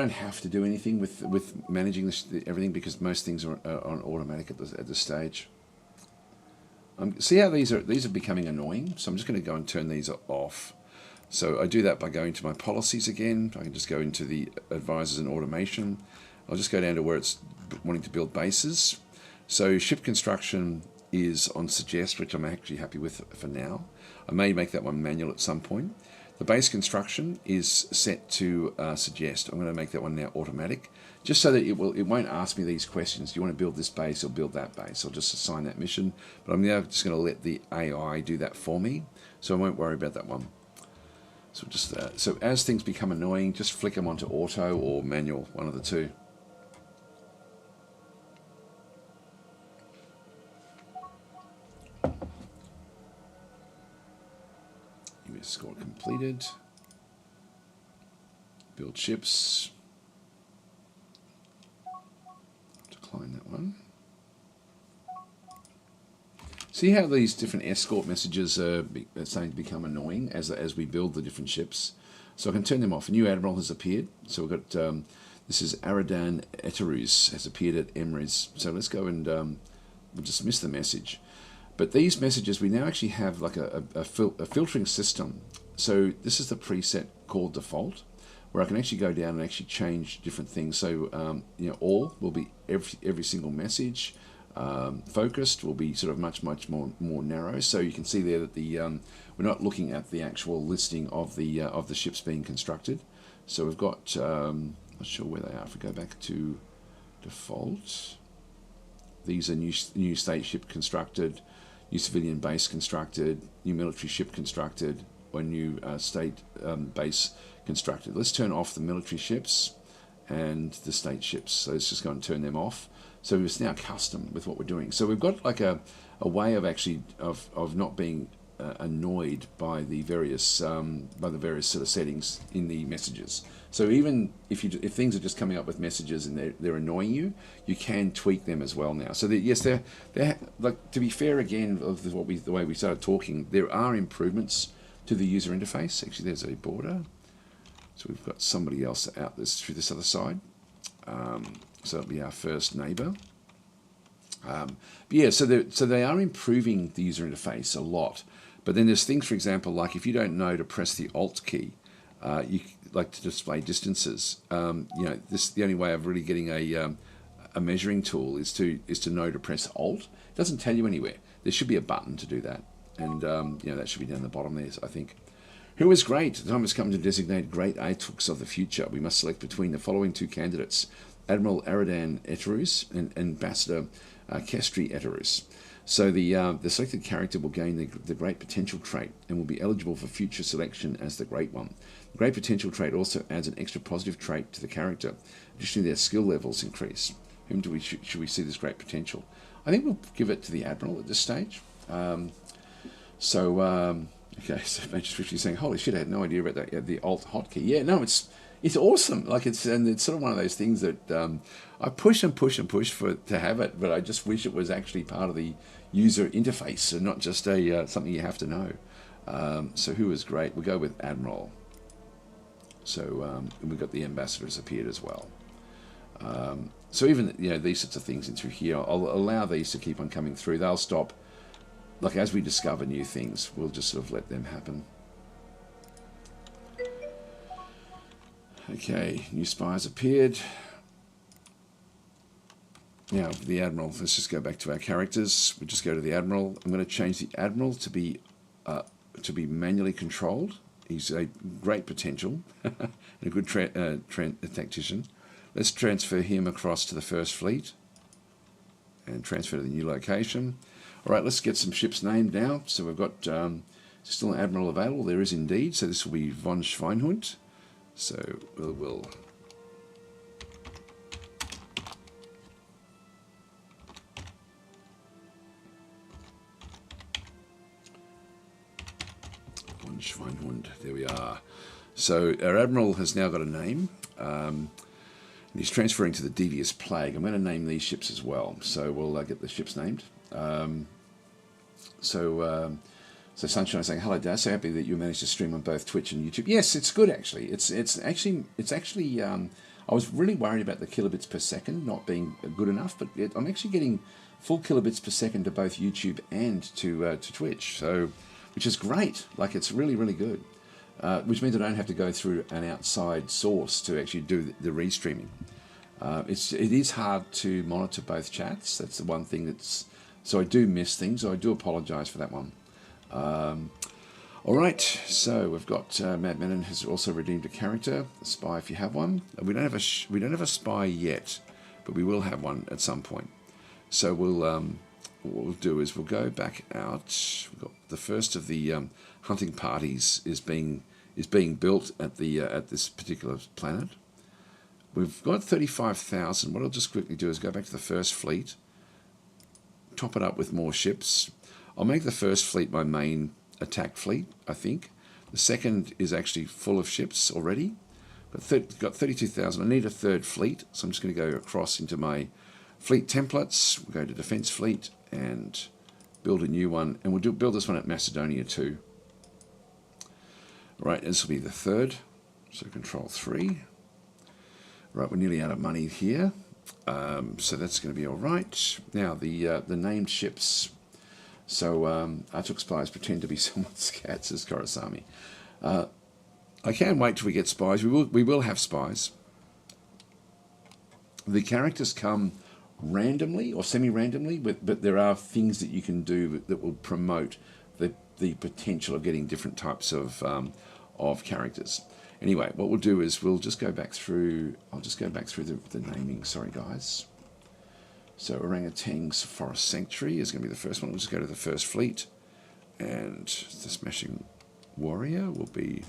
Speaker 1: have to do anything with managing everything, because most things are on automatic at this stage. See how these are becoming annoying. So I'm just going to go and turn these off. So I do that by going to my policies again. I can just go into the advisors and automation. I'll just go down to where it's wanting to build bases. So ship construction is on suggest, which I'm actually happy with for now. I may make that one manual at some point. The base construction is set to suggest. I'm going to make that one now automatic, just so that it won't ask me these questions. Do you want to build this base or build that base? I'll just assign that mission, but I'm now just going to let the AI do that for me, so I won't worry about that one. So just so as things become annoying, just flick them onto auto or manual, one of the two. Score completed. Build ships. Decline that one. See how these different escort messages are starting to become annoying as we build the different ships. So I can turn them off. A new admiral has appeared. So we've got this is Aradan Eterus has appeared at Emrys. So let's go and we'll dismiss the message. But these messages, we now actually have like a filtering system. So this is the preset called default, where I can actually go down and actually change different things. So all will be every single message. Focused will be sort of much more narrow. So you can see there that we're not looking at the actual listing of the ships being constructed. So we've got not sure where they are. If we go back to default, these are new state ship constructed. New civilian base constructed, new military ship constructed, or new state base constructed. Let's turn off the military ships and the state ships. So let's just go and turn them off. So it's now custom with what we're doing. So we've got like a way of actually of not being annoyed by the various sort of settings in the messages. So even if things are just coming up with messages and they're annoying you, you can tweak them as well now. So they're like, to be fair again of the way we started talking, there are improvements to the user interface. Actually, there's a border, so we've got somebody else out through this other side. So that'll be our first neighbor. But yeah, so they are improving the user interface a lot. But then there's things, for example, like if you don't know to press the Alt key, you like to display distances. The only way of really getting a measuring tool is to know to press Alt. It doesn't tell you anywhere. There should be a button to do that, and that should be down the bottom there, I think. Who is great? The time has come to designate great Atuuks of the future. We must select between the following two candidates: Admiral Aradan Eterus and Ambassador Kestri Eterus. So the selected character will gain the Great Potential trait and will be eligible for future selection as the Great One. The Great Potential trait also adds an extra positive trait to the character. Additionally, their skill levels increase. Whom should we see this Great Potential? I think we'll give it to the Admiral at this stage. Okay, so Major 50 saying, "Holy shit, I had no idea about that. The Alt hotkey." Yeah, no, it's awesome. Like it's sort of one of those things that I push and push and push to have it, but I just wish it was actually part of the user interface and not just something you have to know. So who is great? We'll go with Admiral. So and we've got the ambassadors appeared as well. So even these sorts of things in through here, I'll allow these to keep on coming through. They'll stop. Like as we discover new things, we'll just sort of let them happen. Okay, new spies appeared. Now the Admiral, let's just go back to our characters. We'll just go to the Admiral. I'm going to change the Admiral to be manually controlled. He's a great potential and a good tactician. Let's transfer him across to the First Fleet and transfer to the new location. All right, let's get some ships named now. So we've got still an Admiral available. There is indeed. So this will be von Schweinhund. So we'll von Schweinhund. There we are. So our Admiral has now got a name. And he's transferring to the Devious Plague. I'm going to name these ships as well. So we'll get the ships named. So Sunshine is saying, "Hello, Dad. So happy that you managed to stream on both Twitch and YouTube." Yes, it's good actually. It's actually. I was really worried about the kilobits per second not being good enough, but I'm actually getting full kilobits per second to both YouTube and to Twitch. So, which is great. Like it's really good. Which means I don't have to go through an outside source to actually do the restreaming. It is hard to monitor both chats. That's the one thing that's. So I do miss things. So I do apologise for that one. All right, so we've got Mad Menon has also redeemed a character, a spy if you have one. We don't have a spy yet, but we will have one at some point. So what we'll do is we'll go back out. We've got the first of the hunting parties is being built at this particular planet. We've got 35,000. What I'll just quickly do is go back to the First Fleet, top it up with more ships. I'll make the First Fleet my main attack fleet, I think. The second is actually full of ships already. But got 32,000. I need a third fleet, so I'm just going to go across into my fleet templates. We'll go to Defense Fleet and build a new one. And we'll build this one at Macedonia too. Right, this will be the third. So Control 3. Right, we're nearly out of money here. So that's going to be all right. Now, the named ships. So Atuuk spies pretend to be someone's cats, says Korosami. I can't wait till we get spies. We will have spies. The characters come randomly or semi-randomly, but there are things that you can do that will promote the potential of getting different types of characters. Anyway, what we'll do is we'll just go back through. I'll just go back through the naming. Sorry, guys. So Orangutan's Forest Sanctuary is going to be the first one. We'll just go to the First Fleet. And the Smashing Warrior will be...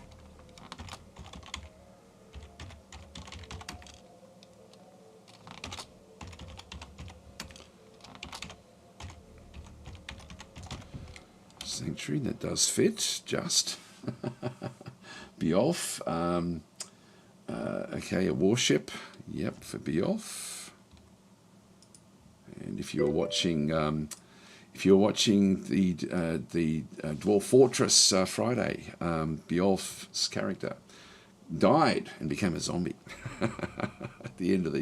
Speaker 1: Sanctuary, that does fit, just. Beowulf. Okay, a warship. Yep, for Beowulf. And if you're watching the Dwarf Fortress Friday, Beowulf's character died and became a zombie at the end of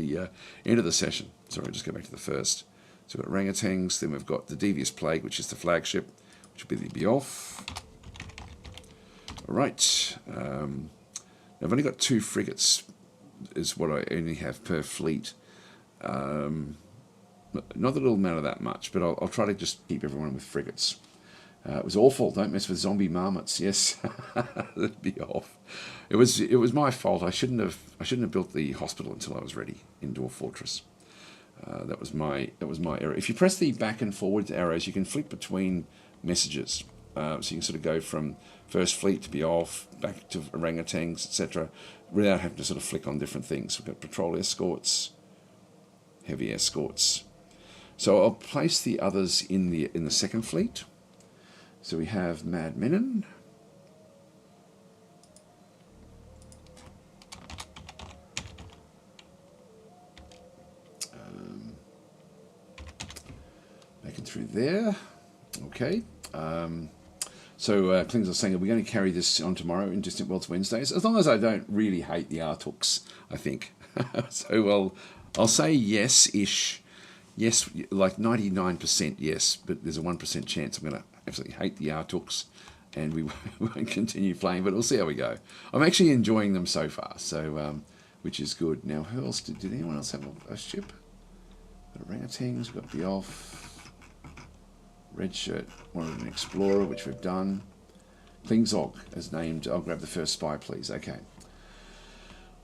Speaker 1: the session. Sorry, just go back to the first. So we've got orangutans, then we've got the Devious Plague, which is the flagship, which will be the Beowulf. All right. I've only got 2 frigates, is what I only have per fleet. Not that it'll matter that much, but I'll try to just keep everyone with frigates. It was awful. Don't mess with zombie marmots. Yes, that'd be off. It was my fault. I shouldn't have built the hospital until I was ready in Dwarf Fortress. That was my error. If you press the back and forwards arrows, you can flick between messages. So you can sort of go from first fleet to Beowulf, back to orangutans, etc., without having to sort of flick on different things. We've got patrol escorts, heavy escorts. So I'll place the others in the second fleet. So we have Mad Menon. Making through there. Okay. So Klings are saying, are we going to carry this on tomorrow in Distant Worlds Wednesdays? As long as I don't really hate the Atuuks, I think. So I'll say yes-ish. Yes, like 99% yes, but there's a 1% chance I'm going to absolutely hate the Atuuks and we won't continue playing, but we'll see how we go. I'm actually enjoying them so far, so which is good. Now, who else did anyone else have a ship? Got orangutans, we've got Beowulf, Red Shirt, wanted an explorer, which we've done. Klingzog is named. I'll grab the first spy, please. Okay.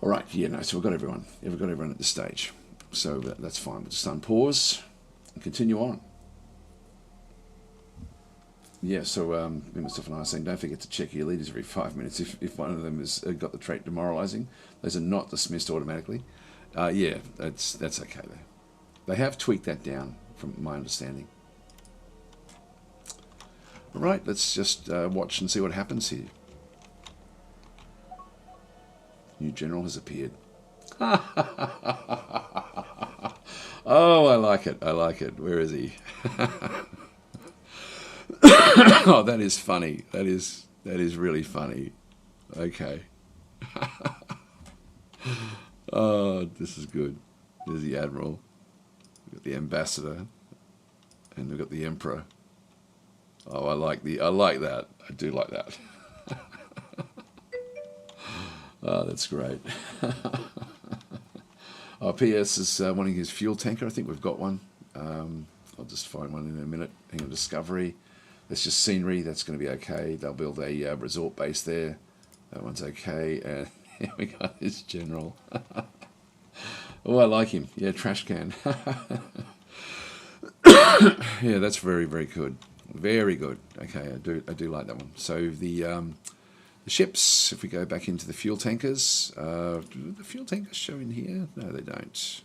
Speaker 1: All right. Yeah. No. So we've got everyone. Yeah, we've got everyone at this stage. So that's fine. We'll just unpause and continue on. Yeah. So myself and I are saying, don't forget to check your leaders every 5 minutes if one of them has got the trait demoralizing. Those are not dismissed automatically. Yeah. That's okay though. They have tweaked that down, from my understanding. All right, let's just watch and see what happens here. New general has appeared. Oh, I like it. I like it. Where is he? Oh, that is funny. That is really funny. Okay. Oh, this is good. There's the admiral. We've got the ambassador, and we've got the emperor. Oh, I like that. I do like that. Oh, that's great. Oh, PS is wanting his fuel tanker. I think we've got one. I'll just find one in a minute. Hang on, Discovery. That's just scenery. That's going to be okay. They'll build a resort base there. That one's okay. And here we got this general. Oh, I like him. Yeah, trash can. Yeah, that's very, very good. Very good. Okay, I do like that one. So the ships, if we go back into the fuel tankers, do the fuel tankers show in here? No, they don't.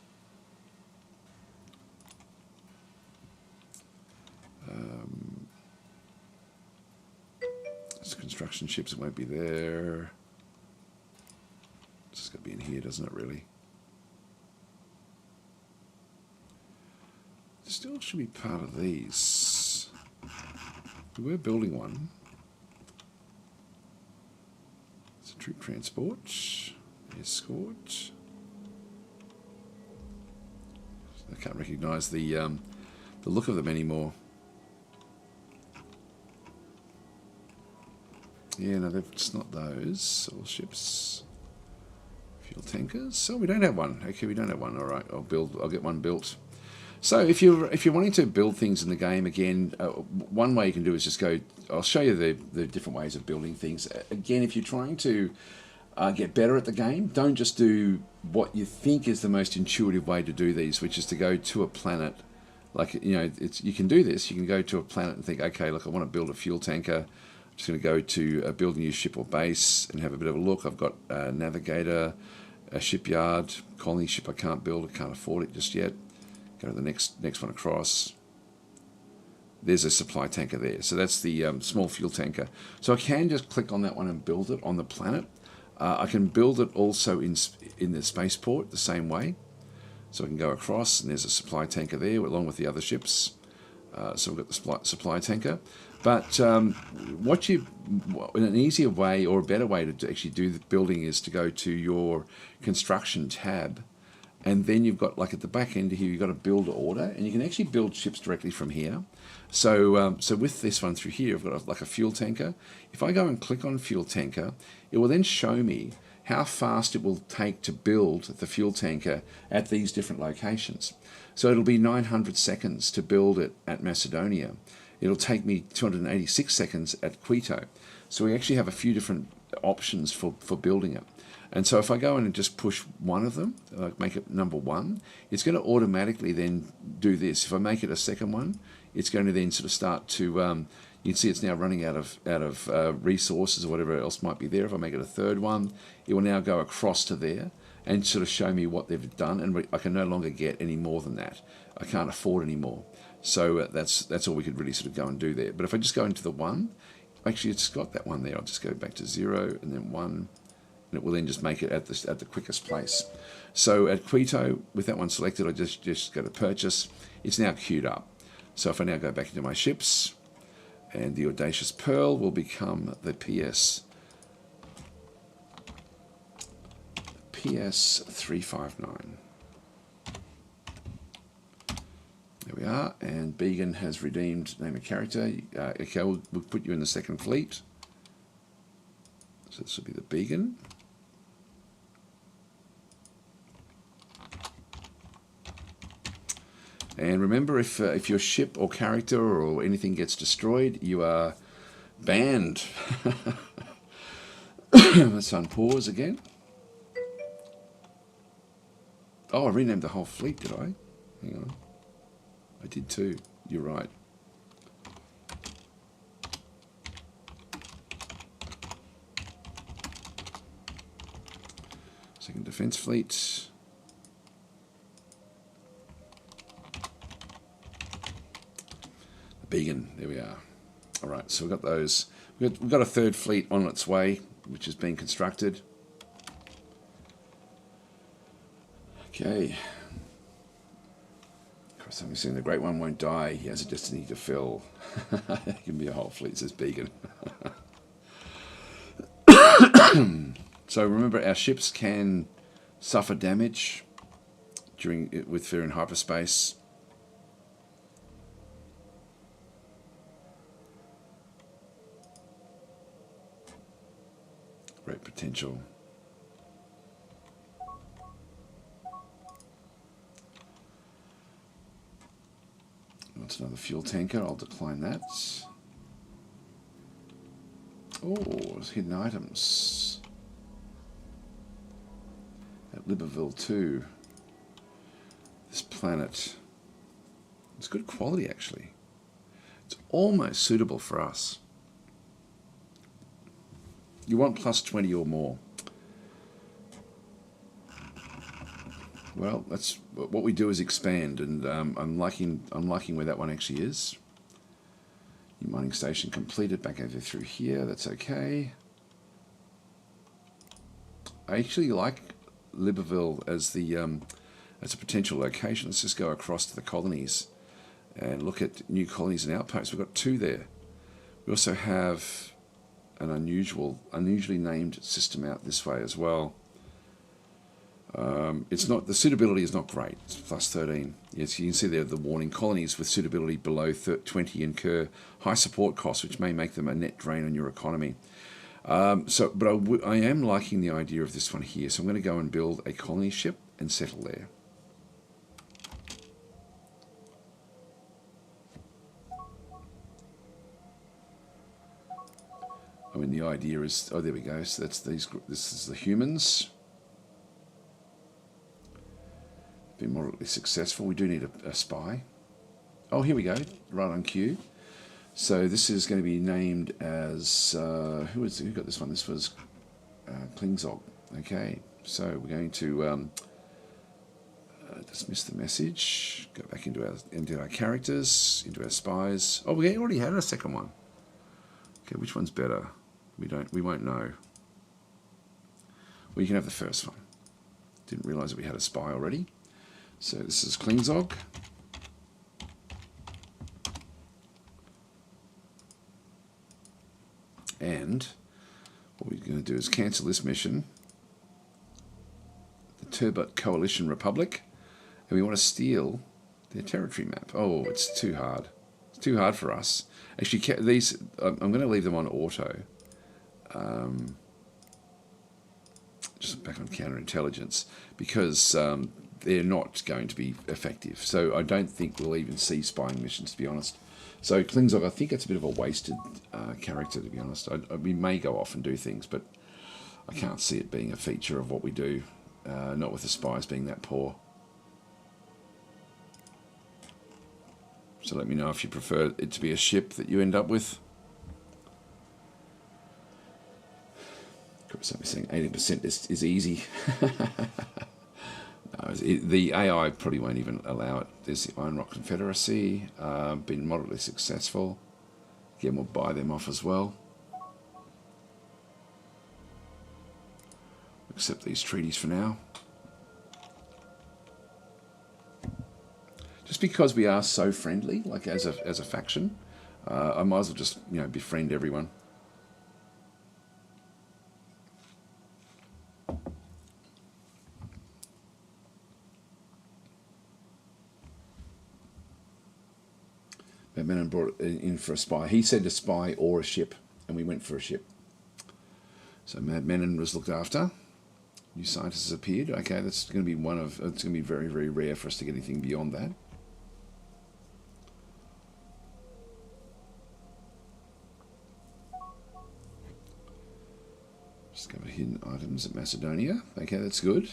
Speaker 1: It's construction ships, it won't be there. It's just got to be in here, doesn't it, really? It still should be part of these. We were building one. It's a troop transport, escort. I can't recognise the look of them anymore. Yeah, no, it's not those. All ships, fuel tankers. So we don't have one. Okay, we don't have one. All right, I'll get one built. So if you're wanting to build things in the game again, one way you can do is just go. I'll show you the different ways of building things. Again, if you're trying to get better at the game, don't just do what you think is the most intuitive way to do these, which is to go to a planet. Like, you know, you can do this. You can go to a planet and think, okay, look, I want to build a fuel tanker. I'm just going to go to build a new ship or base and have a bit of a look. I've got a navigator, a shipyard, colony ship I can't build. I can't afford it just yet. Go to the next one across. there's a supply tanker there. So that's the small fuel tanker. So I can just click on that one and build it on the planet. I can build it also in the spaceport the same way. So I can go across, and there's a supply tanker there along with the other ships. So we've got the supply tanker. But in an easier way or a better way to actually do the building is to go to your construction tab, and then you've got, like at the back end here, you've got a build order, and you can actually build ships directly from here. So so with this one through here, I've got like a fuel tanker. If I go and click on fuel tanker, it will then show me how fast it will take to build the fuel tanker at these different locations. So it'll be 900 seconds to build it at Macedonia. It'll take me 286 seconds at Quito. So we actually have a few different options for building it. And so if I go in and just push one of them, make it number 1, it's going to automatically then do this. If I make it a second one, it's going to then sort of start to, you can see it's now running out of resources or whatever else might be there. If I make it a third one, it will now go across to there and sort of show me what they've done, and I can no longer get any more than that. I can't afford any more. So that's all we could really sort of go and do there. But if I just go into the 1, actually it's got that one there. I'll just go back to 0 and then 1, and it will then just make it at the quickest place. So at Quito, with that one selected, I just go to purchase. It's now queued up. So if I now go back into my ships, and the Audacious Pearl will become the PS359. There we are, and Began has redeemed name of character. Okay, we'll put you in the second fleet. So this will be the Began. And remember, if your ship or character or anything gets destroyed, you are banned. Let's unpause again. Oh, I renamed the whole fleet, did I? Hang on. I did too. You're right. Second Defence Fleet. Began, there we are. All right, so we've got those. We've got a third fleet on its way, which is being constructed. Okay. Somebody saying the Great One won't die. He has a destiny to fill. It can be a whole fleet, says Began. So remember, our ships can suffer damage with fear in hyperspace. Great potential. That's another fuel tanker. I'll decline that. Oh, hidden items. At Libreville 2. This planet. It's good quality, actually. It's almost suitable for us. You want plus 20 or more. Well, that's what we do is expand, and I'm liking where that one actually is. New mining station completed. Back over through here. That's okay. I actually like Libreville as a potential location. Let's just go across to the colonies and look at new colonies and outposts. We've got 2 there. We also have an unusually named system out this way as well. It's not, the suitability is not great. It's plus 13. Yes, you can see there the warning: colonies with suitability below 20 incur high support costs, which may make them a net drain on your economy. But I am liking the idea of this one here. So I'm going to go and build a colony ship and settle there. I mean, the idea is, oh, there we go. So that's this is the humans. Been moderately successful. We do need a spy. Oh, here we go. Right on cue. So this is going to be named as who got this one? This was Klingzog. Okay. So we're going to Dismiss the message. Go back into our characters, into our spies. Oh, we already had a second one. Okay, which one's better? We won't know. Well, you can have the first one. Didn't realise that we had a spy already. So this is Klingzog. And what we're going to do is cancel this mission. The Turbot Coalition Republic. And we want to steal their territory map. Oh, it's too hard. It's too hard for us. Actually, these I'm going to leave them on auto. Just back on counterintelligence, because they're not going to be effective. So I don't think we'll even see spying missions, to be honest. So Klingzog, I think it's a bit of a wasted character, to be honest. We may go off and do things, but I can't see it being a feature of what we do, not with the spies being that poor. So let me know if you prefer it to be a ship that you end up with. Somebody saying 80% is easy. No, the AI probably won't even allow it. There's the Iron Rock Confederacy, been moderately successful. Again, we'll buy them off as well. Accept these treaties for now. Just because we are so friendly, like as a faction, I might as well just befriend everyone. Menon brought in for a spy. He said a spy or a ship, and we went for a ship. So Menon was looked after. New scientists appeared. Okay, that's going to be it's going to be very, very rare for us to get anything beyond that. Discover hidden items at Macedonia. Okay, that's good.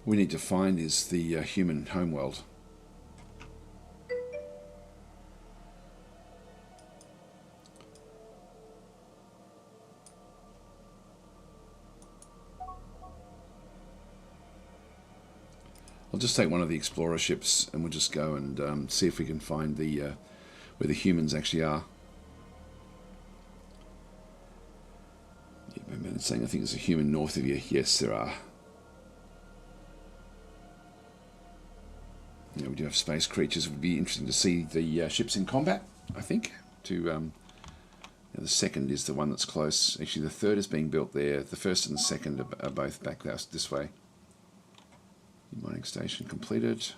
Speaker 1: We need to find is the human homeworld. I'll just take one of the explorer ships and we'll just go and see if we can find the where the humans actually are. Yeah, it's saying I think there's a human north of you. Yes, there are. Yeah, we do have space creatures. It would be interesting to see the ships in combat, I think. The second is the one that's close. Actually, the third is being built there. The first and the second are both back this way. Mining station completed.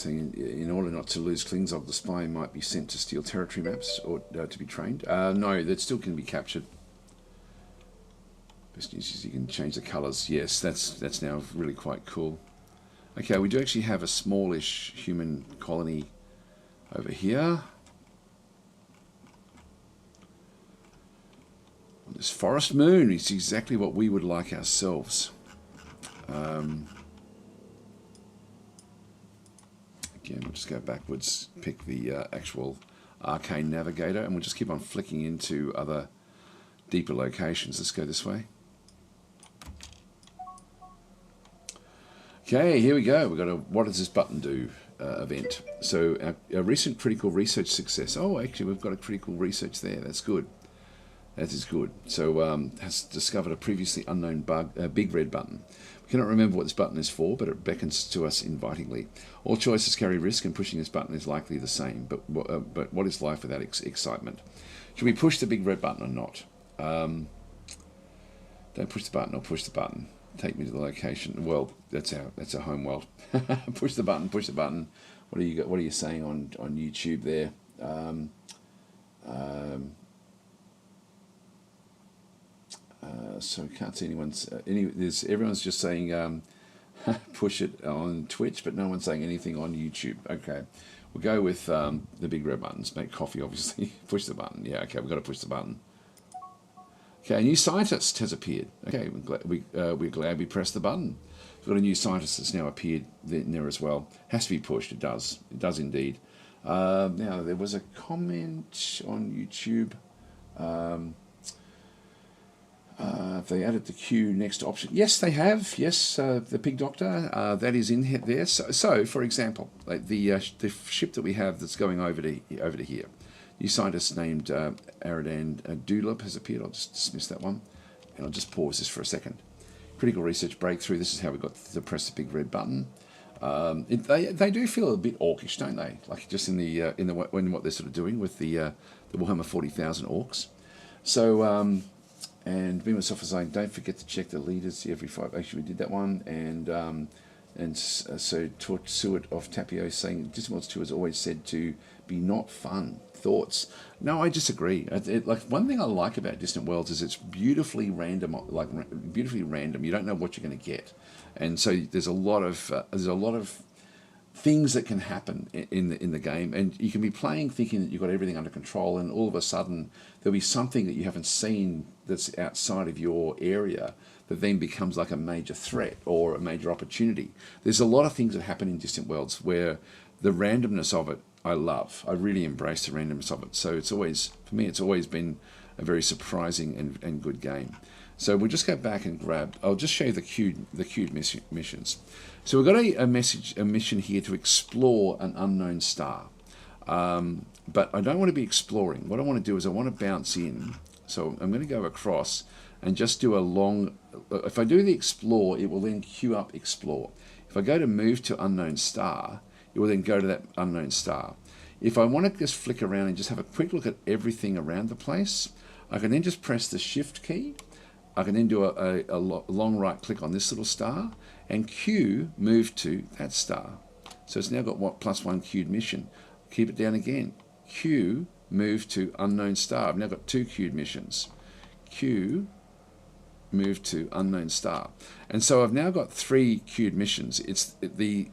Speaker 1: In order not to lose Klingzog, the spy might be sent to steal territory maps or to be trained. No, that still can be captured. Best news is you can change the colours. Yes, that's now really quite cool. Okay, we do actually have a smallish human colony over here. This forest moon is exactly what we would like ourselves. Again, we'll just go backwards, pick the actual arcane navigator, and we'll just keep on flicking into other deeper locations. Let's go this way. Okay, here we go. We've got a what does this button do event. So our recent critical research success. Oh, actually, we've got a critical research there. That's good. That is good. So has discovered a previously unknown bug, big red button. We cannot remember what this button is for, but it beckons to us invitingly. All choices carry risk, and pushing this button is likely the same. But what is life without excitement? Should we push the big red button or not? Don't push the button or push the button. Take me to the location. Well, that's our home world. Push the button. Push the button. What are you saying on YouTube there? So can't see anyone's everyone's just saying push it on Twitch, but no one's saying anything on YouTube. Okay, we'll go with the big red buttons. Make coffee, obviously. Push the button. Yeah, okay, we've got to push the button. Okay, a new scientist has appeared. Okay, we're glad we pressed the button. We've got a new scientist that's now appeared in there as well. Has to be pushed. It does. It does indeed. Now, there was a comment on YouTube. Have they added the queue next option? Yes, they have. Yes, the Pig Doctor, that is in there. So for example, like the ship that we have that's going over to here, new scientist named Aradan Dulab has appeared. I'll just dismiss that one, and I'll just pause this for a second. Critical research breakthrough. This is how we got to press the big red button. They do feel a bit orcish, don't they? Like just in what they're sort of doing with the Warhammer 40,000 orcs. So. And Beamersoft was saying, don't forget to check the leaders every 5. Actually, we did that one. So Tortsuit of Tapio saying, Distant Worlds 2 has always said to be not fun. Thoughts? No, I disagree. Like one thing I like about Distant Worlds is it's beautifully random. You don't know what you're going to get, and so there's a lot of things that can happen in the game, and you can be playing thinking that you've got everything under control, and all of a sudden there'll be something that you haven't seen that's outside of your area that then becomes like a major threat or a major opportunity. There's a lot of things that happen in Distant Worlds where the randomness of it I love. I really embrace the randomness of it. So it's always, for me, it's always been a very surprising and good game. So we'll just go back and I'll just show you the queued missions. So we've got a mission here to explore an unknown star. But I don't want to be exploring. What I want to do is I want to bounce in. So I'm going to go across and just do a long, if I do the explore, it will then queue up explore. If I go to move to unknown star, it will then go to that unknown star. If I want to just flick around and just have a quick look at everything around the place, I can then just press the shift key. I can then do a long right click on this little star and queue move to that star. So it's now got what, +1 queued mission. Keep it down again. Queue move to unknown star. I've now got 2 queued missions. Queue move to unknown star. And so I've now got 3 queued missions. The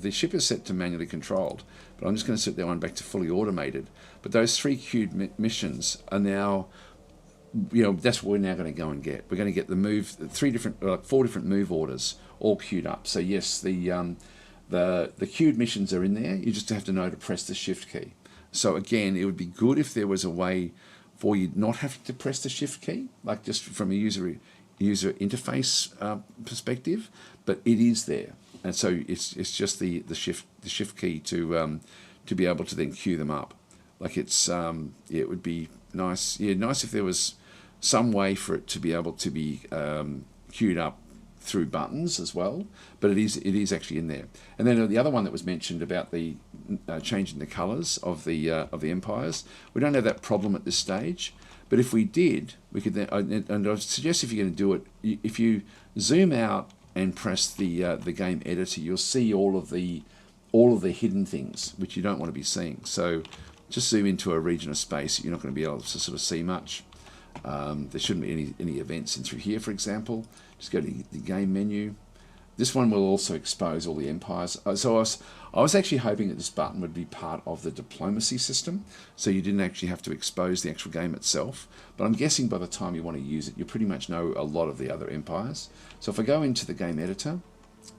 Speaker 1: ship is set to manually controlled, but I'm just going to set that one back to fully automated. But those 3 queued missions are now, that's what we're now going to go and get. We're going to get the move, 4 different move orders all queued up. So yes, the queued missions are in there. You just have to know to press the shift key. So again, it would be good if there was a way for you not having to press the shift key, like just from a user interface perspective. But it is there, and so it's just the shift key to be able to then queue them up. Like it would be nice. Yeah, nice if there was some way for it to be able to be queued up through buttons as well, but it is actually in there. And then the other one that was mentioned about the changing the colours of the empires, we don't have that problem at this stage. But if we did, we could then. And I suggest if you're going to do it, if you zoom out and press the game editor, you'll see all of the hidden things which you don't want to be seeing. So just zoom into a region of space that you're not going to be able to sort of see much. There shouldn't be any events in through here, for example. Just go to the game menu. This one will also expose all the empires. So I was actually hoping that this button would be part of the diplomacy system, so you didn't actually have to expose the actual game itself. But I'm guessing by the time you want to use it, you pretty much know a lot of the other empires. So if I go into the game editor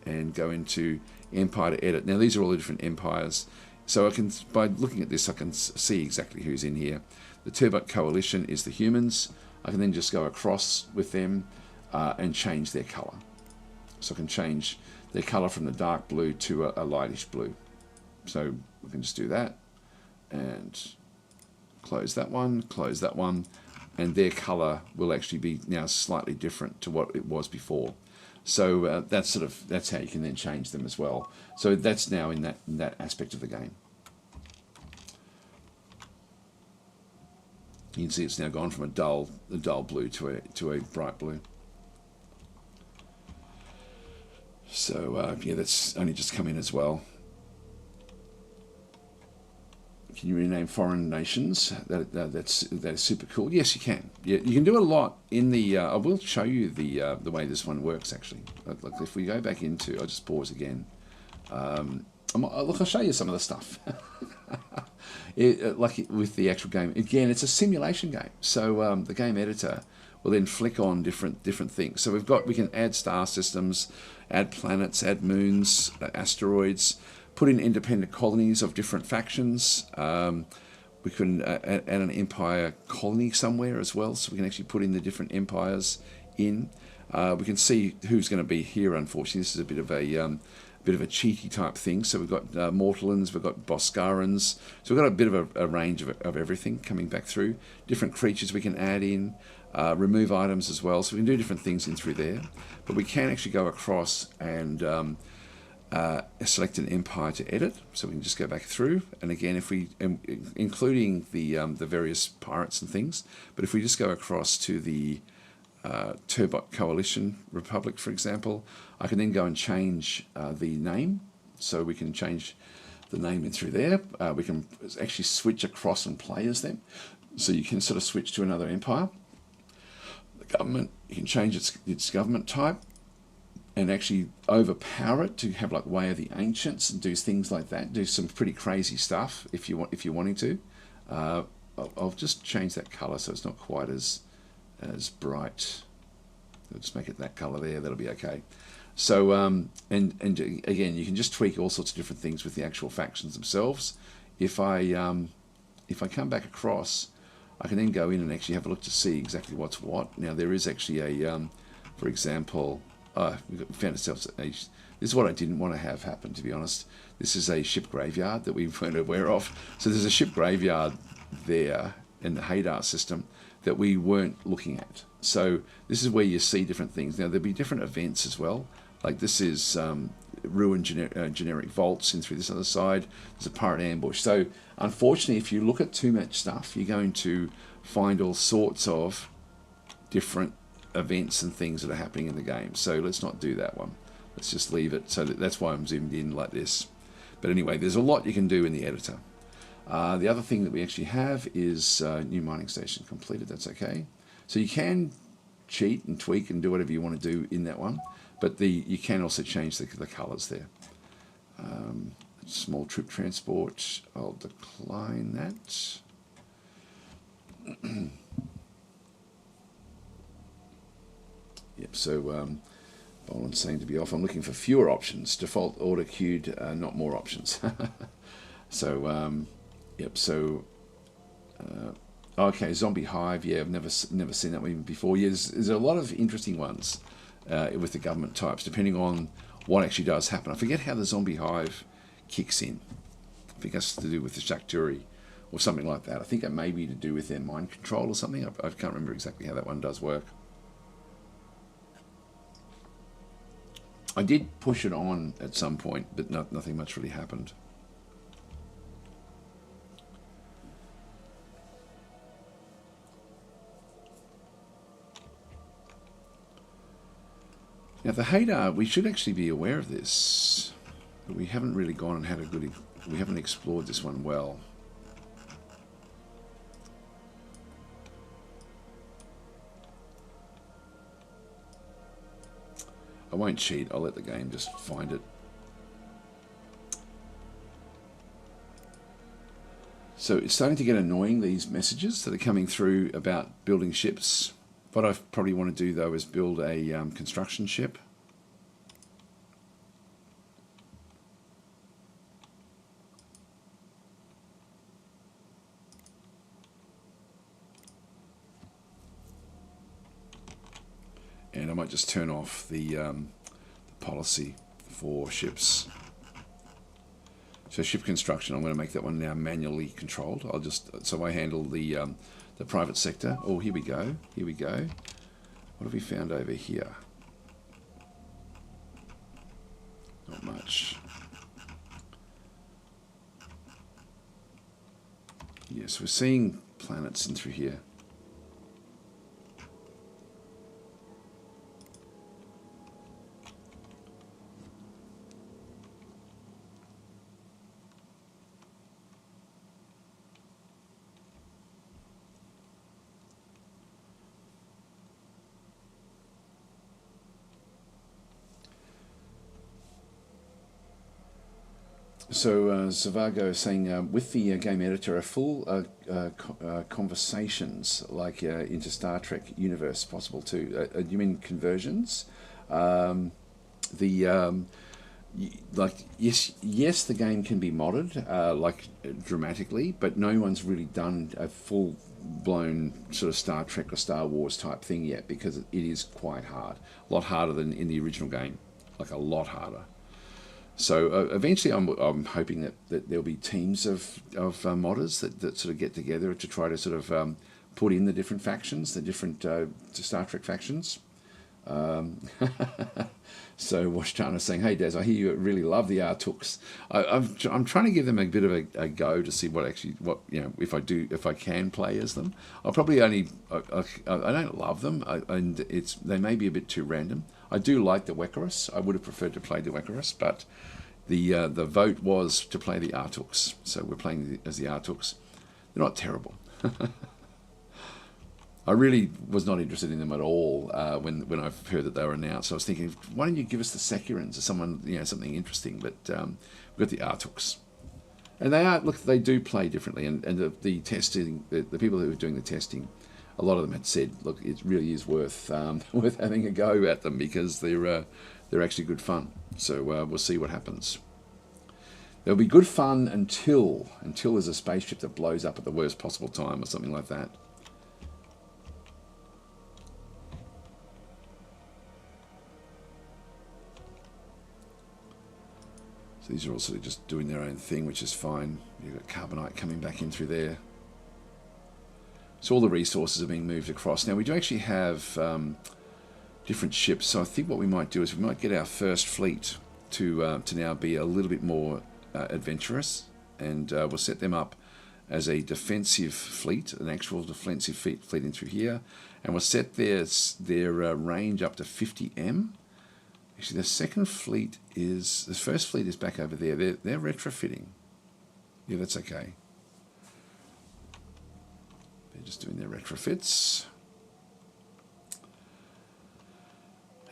Speaker 1: and go into empire to edit, now these are all the different empires. So by looking at this, I can see exactly who's in here. The Turbot Coalition is the humans. I can then just go across with them and change their colour. So I can change their colour from the dark blue to a lightish blue. So we can just do that and close that one, and their colour will actually be now slightly different to what it was before. So that's how you can then change them as well. So that's now in that aspect of the game. You can see it's now gone from a dull blue to a bright blue. So yeah, that's only just come in as well. Can you rename foreign nations? That is super cool. Yes, you can. Yeah, you can do a lot in the. I will show you the way this one works actually. Like if we go back into, I'll just pause again. Look, I'll show you some of the stuff. Like with the actual game. Again, it's a simulation game. So the game editor will then flick on different things. So we can add star systems, add planets, add moons, asteroids, put in independent colonies of different factions. We can add an empire colony somewhere as well, so we can actually put in the different empires in. We can see who's going to be here. Unfortunately, this is a bit of a cheaty type thing. So we've got Mortallans, we've got Boscarans. So we've got a bit of a range of everything coming back through. Different creatures we can add in, remove items as well. So we can do different things in through there. But we can actually go across and select an empire to edit. So we can just go back through. And again, if we, including the various pirates and things, but if we just go across to the Turbot Coalition Republic, for example, I can then go and change the name. So we can change the name in through there. We can actually switch across and play as them. So you can sort of switch to another empire. The government, you can change its government type and actually overpower it to have like Way of the Ancients and do things like that. Do some pretty crazy stuff if you're wanting to. I'll just change that color so it's not quite as bright. I'll just make it that color there. That'll be okay. So and again, you can just tweak all sorts of different things with the actual factions themselves. If I come back across, I can then go in and actually have a look to see exactly what's what. Now there is actually a, for example, we found ourselves. This is what I didn't want to have happen, to be honest. This is a ship graveyard that we weren't aware of. So there's a ship graveyard there in the Hadar system that we weren't looking at. So this is where you see different things. Now there'll be different events as well. Like this is ruined generic vaults in through this other side. There's a pirate ambush. So unfortunately, if you look at too much stuff, you're going to find all sorts of different events and things that are happening in the game. So let's not do that one. Let's just leave it. So that's why I'm zoomed in like this. But anyway, there's a lot you can do in the editor. The other thing that we actually have is new mining station completed. That's okay. So you can cheat and tweak and do whatever you want to do in that one, but you can also change the colors there. Small troop transport, I'll decline that. Yep, so Boland's saying to be off. I'm looking for fewer options. Default order queued, not more options. So, yep, so... okay, Zombie Hive. Yeah, I've never seen that one before. Yeah, there's a lot of interesting ones with the government types, depending on what actually does happen. I forget how the Zombie Hive kicks in. I think that's to do with the Shakturi or something like that. I think it may be to do with their mind control or something. I can't remember exactly how that one does work. I did push it on at some point, but nothing much really happened. Now the Hadar, we should actually be aware of this. But we haven't really gone and had we haven't explored this one well. I won't cheat, I'll let the game just find it. So it's starting to get annoying, these messages that are coming through about building ships. What I probably want to do though is build a construction ship. And I might just turn off the policy for ships. So ship construction, I'm going to make that one now manually controlled. So I handle the private sector. Oh, here we go. Here we go. What have we found over here? Not much. Yes, we're seeing planets in through here. So Zavago is saying, with the game editor, are full conversations like into Star Trek universe possible too? You mean conversions? The yes, the game can be modded like dramatically, but no one's really done a full blown sort of Star Trek or Star Wars type thing yet, because it is quite hard, a lot harder than in the original game, like a lot harder. So eventually, I'm hoping that there'll be teams of modders that sort of get together to try to sort of put in the different factions, the different Star Trek factions. So Washington is saying, "Hey Des, I hear you really love the Atuuks. I'm trying to give them a bit of a go to see what if I can play as them. I'll probably only I don't love them, and they may be a bit too random. I do like the Wekkarus. I would have preferred to play the Wekkarus, but the vote was to play the Atuuks, so we're playing as the Atuuks. They're not terrible." I really was not interested in them at all when I heard that they were announced. I was thinking, why don't you give us the Securans or something interesting? But we've got the Atuuks, and they do play differently. And the testing, the people who were doing the testing, a lot of them had said, look, it really is worth having a go at them, because they're actually good fun. So we'll see what happens. There'll be good fun until there's a spaceship that blows up at the worst possible time or something like that. So these are all sort of just doing their own thing, which is fine. You've got carbonite coming back in through there. So all the resources are being moved across. Now we do actually have different ships. So I think what we might do is we might get our first fleet to now be a little bit more adventurous, and we'll set them up as a defensive fleet, an actual defensive fleet in through here, and we'll set their range up to 50M. Actually, the first fleet is back over there. They're retrofitting. Yeah, that's okay. They're just doing their retrofits.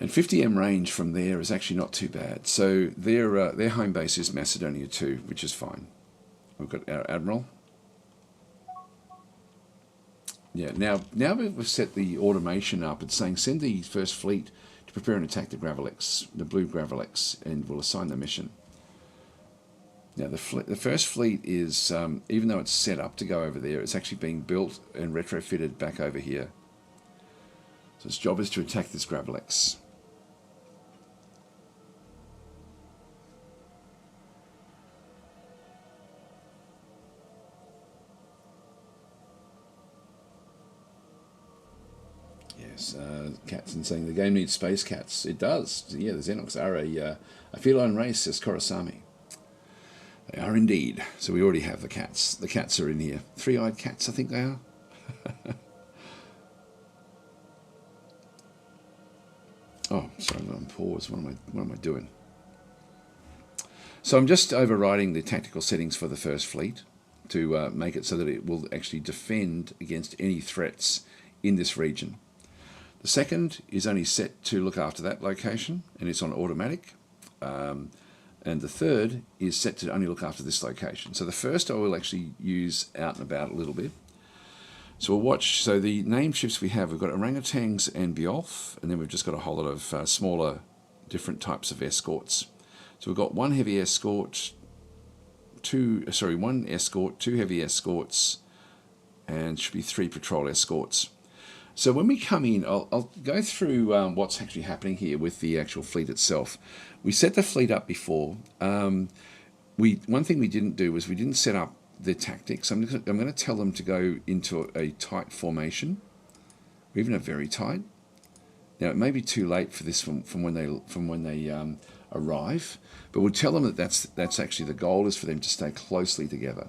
Speaker 1: And 50M range from there is actually not too bad. So their home base is Macedonia 2, which is fine. We've got our Admiral. Yeah, now we've set the automation up. It's saying send the first fleet to prepare and attack the Gravelex, the blue Gravelex, and we'll assign the mission. Now the first fleet is, even though it's set up to go over there, it's actually being built and retrofitted back over here. So its job is to attack this Gravelex. Yes, Catson saying the game needs space cats. It does. Yeah, the Xenox are a feline race, says Korosami. They are indeed. So we already have the cats. The cats are in here. Three-eyed cats, I think they are. Oh, sorry, I'm on pause. What am I doing? So I'm just overriding the tactical settings for the first fleet to make it so that it will actually defend against any threats in this region. The second is only set to look after that location, and it's on automatic. And the third is set to only look after this location. So the first I will actually use out and about a little bit. So we'll watch. So the name ships we have, we've got orangutans and Beowulf, and then we've just got a whole lot of smaller, different types of escorts. So we've got one heavy escort, one escort, two heavy escorts, and should be 3 patrol escorts. So when we come in, I'll go through what's actually happening here with the actual fleet itself. We set the fleet up before. One thing we didn't do was we didn't set up the tactics. I'm going to tell them to go into a tight formation, or even a very tight. Now it may be too late for this from when they arrive, but we'll tell them that that's actually the goal, is for them to stay closely together.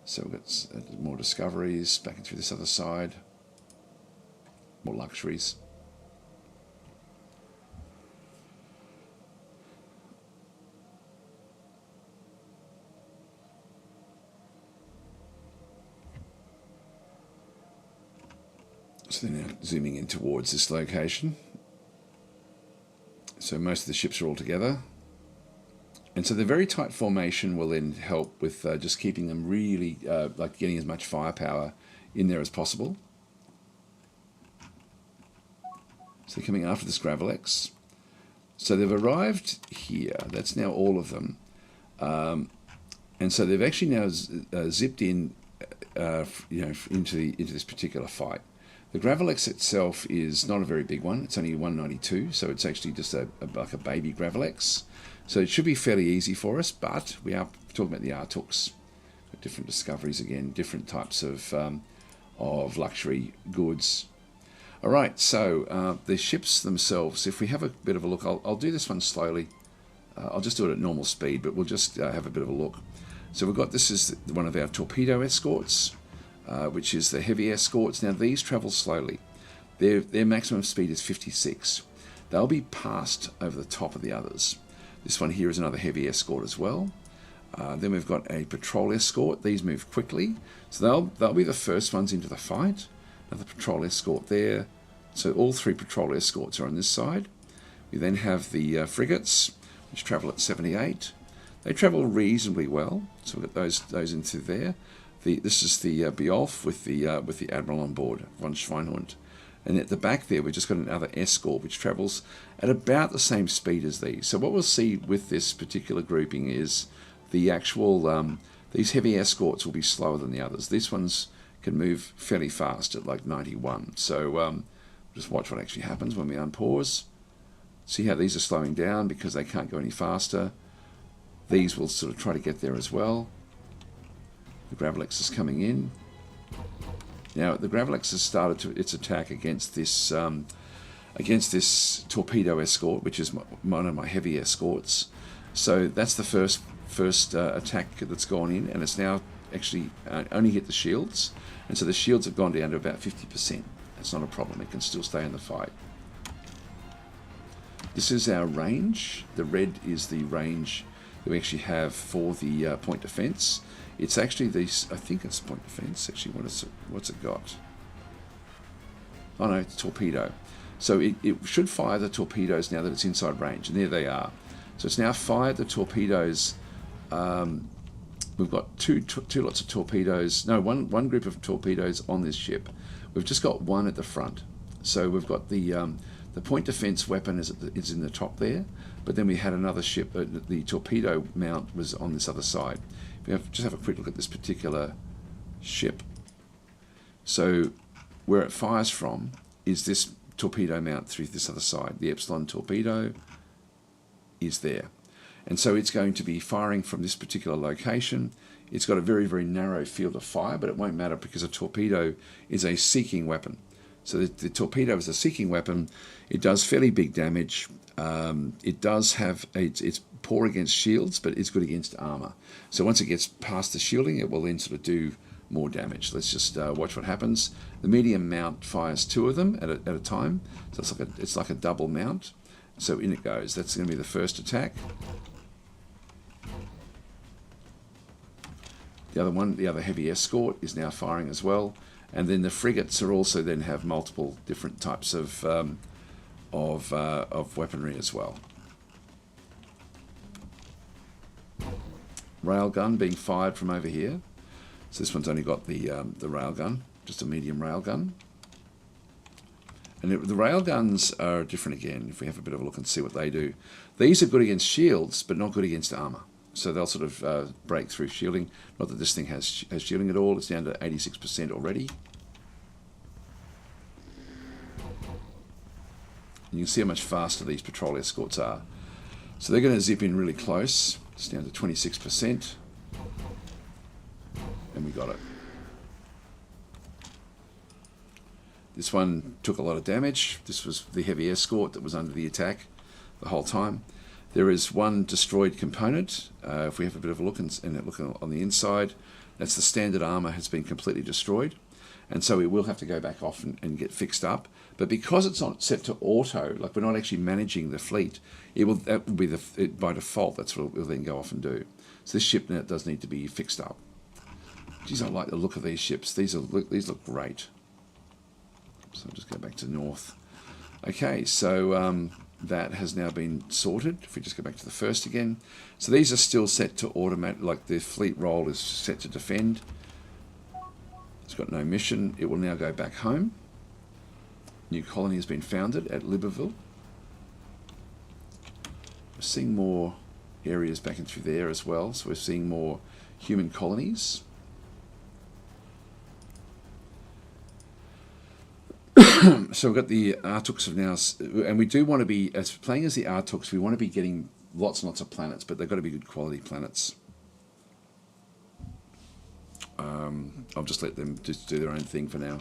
Speaker 1: So we've got more discoveries back through this other side. More luxuries. So they're now zooming in towards this location. So most of the ships are all together. And so the very tight formation will then help with just keeping them really, like getting as much firepower in there as possible. So they're coming after this Gravelex. So they've arrived here. That's now all of them. And so they've actually now zipped in, into this particular fight. The Gravelex itself is not a very big one. It's only 192, so it's actually just like a baby Gravelex. So it should be fairly easy for us, but we are talking about the Atuuks. Different discoveries again, different types of luxury goods. All right, so the ships themselves, if we have a bit of a look, I'll do this one slowly. I'll just do it at normal speed, but we'll just have a bit of a look. So we've got, this is one of our torpedo escorts, which is the heavy escorts. Now these travel slowly. Their maximum speed is 56. They'll be passed over the top of the others. This one here is another heavy escort as well. Then we've got a patrol escort. These move quickly, so they'll be the first ones into the fight. Another patrol escort there. So all three patrol escorts are on this side. We then have the frigates, which travel at 78. They travel reasonably well, so we've got those into there. This is the Beowulf with the Admiral on board, von Schweinhund. And at the back there, we've just got another escort, which travels at about the same speed as these. So what we'll see with this particular grouping is the actual, these heavy escorts will be slower than the others. These ones can move fairly fast at like 91. So just watch what actually happens when we unpause. See how these are slowing down because they can't go any faster. These will sort of try to get there as well. The Gravelex is coming in. Now the Gravelex has started its attack against this torpedo escort, which is one of my heavy escorts. So that's the first attack that's gone in, and it's now actually only hit the shields, and so the shields have gone down to about 50%. That's not a problem. It can still stay in the fight. This is our range. The red is the range that we actually have for the point defense. It's actually these, I think it's point defense. Actually, what's it got? Oh no, it's torpedo. So it should fire the torpedoes now that it's inside range, and there they are. So it's now fired the torpedoes. We've got two lots of torpedoes. No, one group of torpedoes on this ship. We've just got one at the front. So we've got the point defense weapon is in the top there, but then we had another ship. The torpedo mount was on this other side. Just have a quick look at this particular ship. So where it fires from is this torpedo mount through this other side. The Epsilon torpedo is there. And so it's going to be firing from this particular location. It's got a very, very narrow field of fire, but it won't matter because a torpedo is a seeking weapon. So the torpedo is a seeking weapon. It does fairly big damage. It does have, it's poor against shields, but it's good against armor. So once it gets past the shielding, it will then sort of do more damage. Let's just watch what happens. The medium mount fires two of them at a time. So it's like a double mount. So in it goes. That's going to be the first attack. The other heavy escort is now firing as well. And then the frigates are also then have multiple different types of weaponry as well. Railgun being fired from over here. So this one's only got the railgun, just a medium railgun. And the railguns are different again, if we have a bit of a look and see what they do. These are good against shields, but not good against armor. So they'll sort of break through shielding. Not that this thing has shielding at all. It's down to 86% already. And you can see how much faster these patrol escorts are. So they're going to zip in really close. It's down to 26%. And we got it. This one took a lot of damage. This was the heavy escort that was under the attack the whole time. There is one destroyed component. If we have a bit of a look and look on the inside, that's the standard armor has been completely destroyed. And so we will have to go back off and get fixed up. But because it's not set to auto, like we're not actually managing the fleet, that will be by default. That's what we'll then go off and do. So this ship now does need to be fixed up. Geez, I like the look of these ships. These look great. So I'll just go back to north. Okay, so that has now been sorted. If we just go back to the first again. So these are still set to automate, like the fleet role is set to defend. It's got no mission. It will now go back home. New colony has been founded at Libreville. We're seeing more areas back in through there as well. So we're seeing more human colonies. So we've got the Atuuks of now, and we do want to be, as playing as the Atuuks, we want to be getting lots and lots of planets, but they've got to be good quality planets. I'll just let them just do their own thing for now.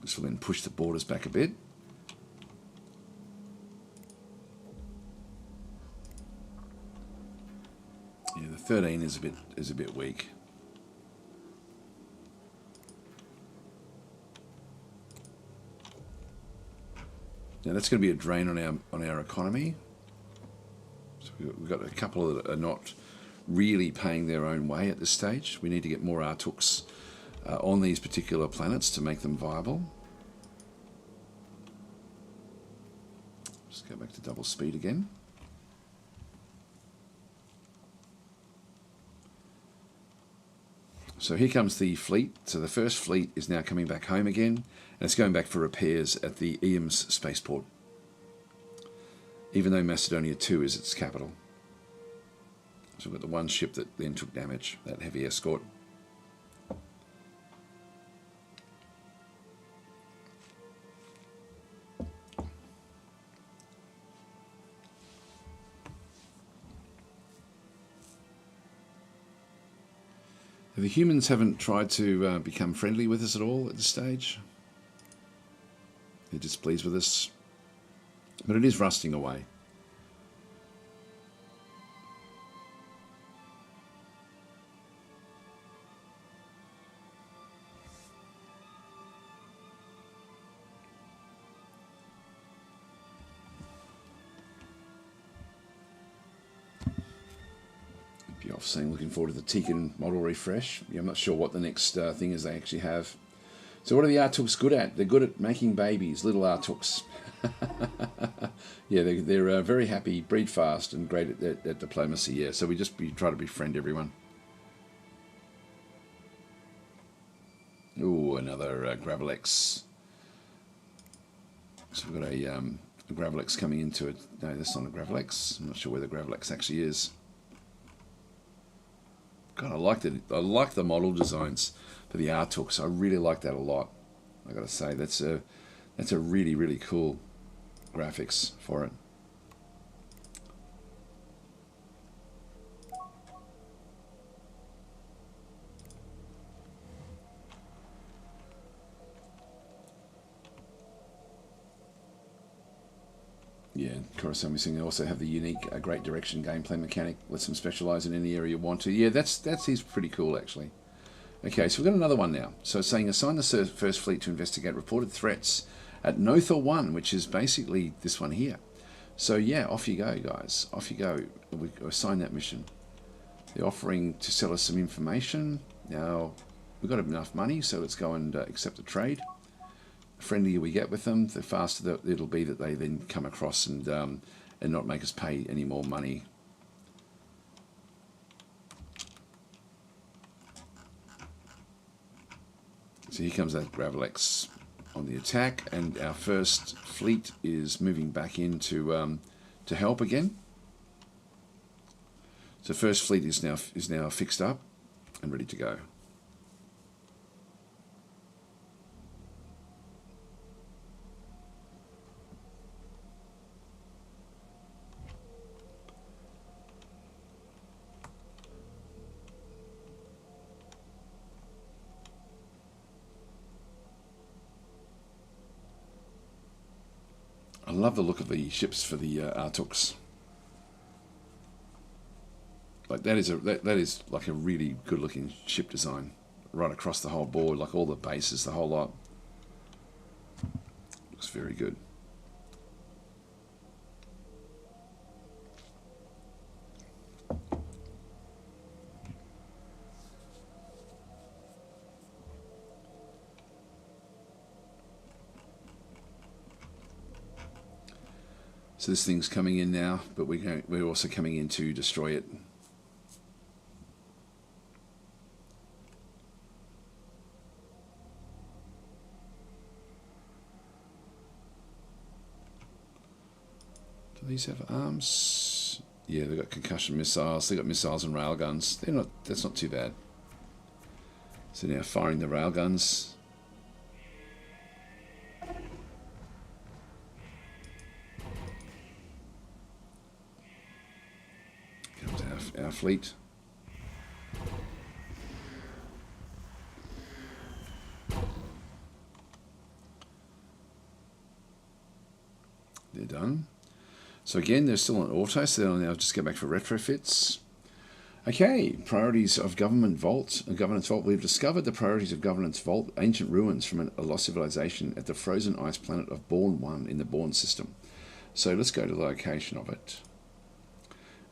Speaker 1: This will then push the borders back a bit. Yeah, the 13 is a bit weak. Now that's going to be a drain on our economy. So we've got a couple that are not really paying their own way at this stage. We need to get more Atuuks on these particular planets to make them viable. Just go back to double speed again. So here comes the fleet. So the first fleet is now coming back home again, and it's going back for repairs at the Eames spaceport, even though Macedonia 2 is its capital. So we've got the one ship that then took damage, that heavy escort. The humans haven't tried to become friendly with us at all at this stage. They're displeased with us. But it is rusting away. Off saying looking forward to the Tekin model refresh. Yeah, I'm not sure what the next thing is they actually have. So what are the Atuuks good at? They're good at making babies, little Atuuks. Yeah, they're very happy, breed fast, and great at diplomacy. Yeah, so we try to befriend everyone. Ooh, another Gravelex. So we've got a Gravelex coming into it. No, that's not a Gravelex. I'm not sure where the Gravelex actually is. God, I like the model designs for the Atuuks. I really like that a lot. I got to say that's a really, really cool graphics for it. Yeah, Coruscant missing. They also have the unique great direction gameplay mechanic. Lets them specialise in any area you want to. Yeah, that's pretty cool actually. Okay, so we've got another one now. So it's saying assign the first fleet to investigate reported threats at Nothor 1, which is basically this one here. So yeah, off you go, guys. Off you go. We assign that mission. They're offering to sell us some information. Now we've got enough money, so let's go and accept the trade. The friendlier we get with them, the faster that it'll be that they then come across and not make us pay any more money. So here comes that Gravelex on the attack, and our first fleet is moving back in to help again. So first fleet is now fixed up and ready to go. I love the look of the ships for the Atuuks. Like that is like a really good looking ship design right across the whole board, like all the bases, the whole lot. Looks very good. So this thing's coming in now, but we're also coming in to destroy it. Do these have arms? Yeah, they've got concussion missiles. They've got missiles and railguns. That's not too bad. So now firing the railguns. Comes our fleet. They're done. So again, they're still on auto, so they'll now just go back for retrofits. Okay, priorities of Government Vault. Governance Vault. We've discovered the priorities of Governance Vault, ancient ruins from a lost civilization at the frozen ice planet of Bourne 1 in the Bourne system. So let's go to the location of it.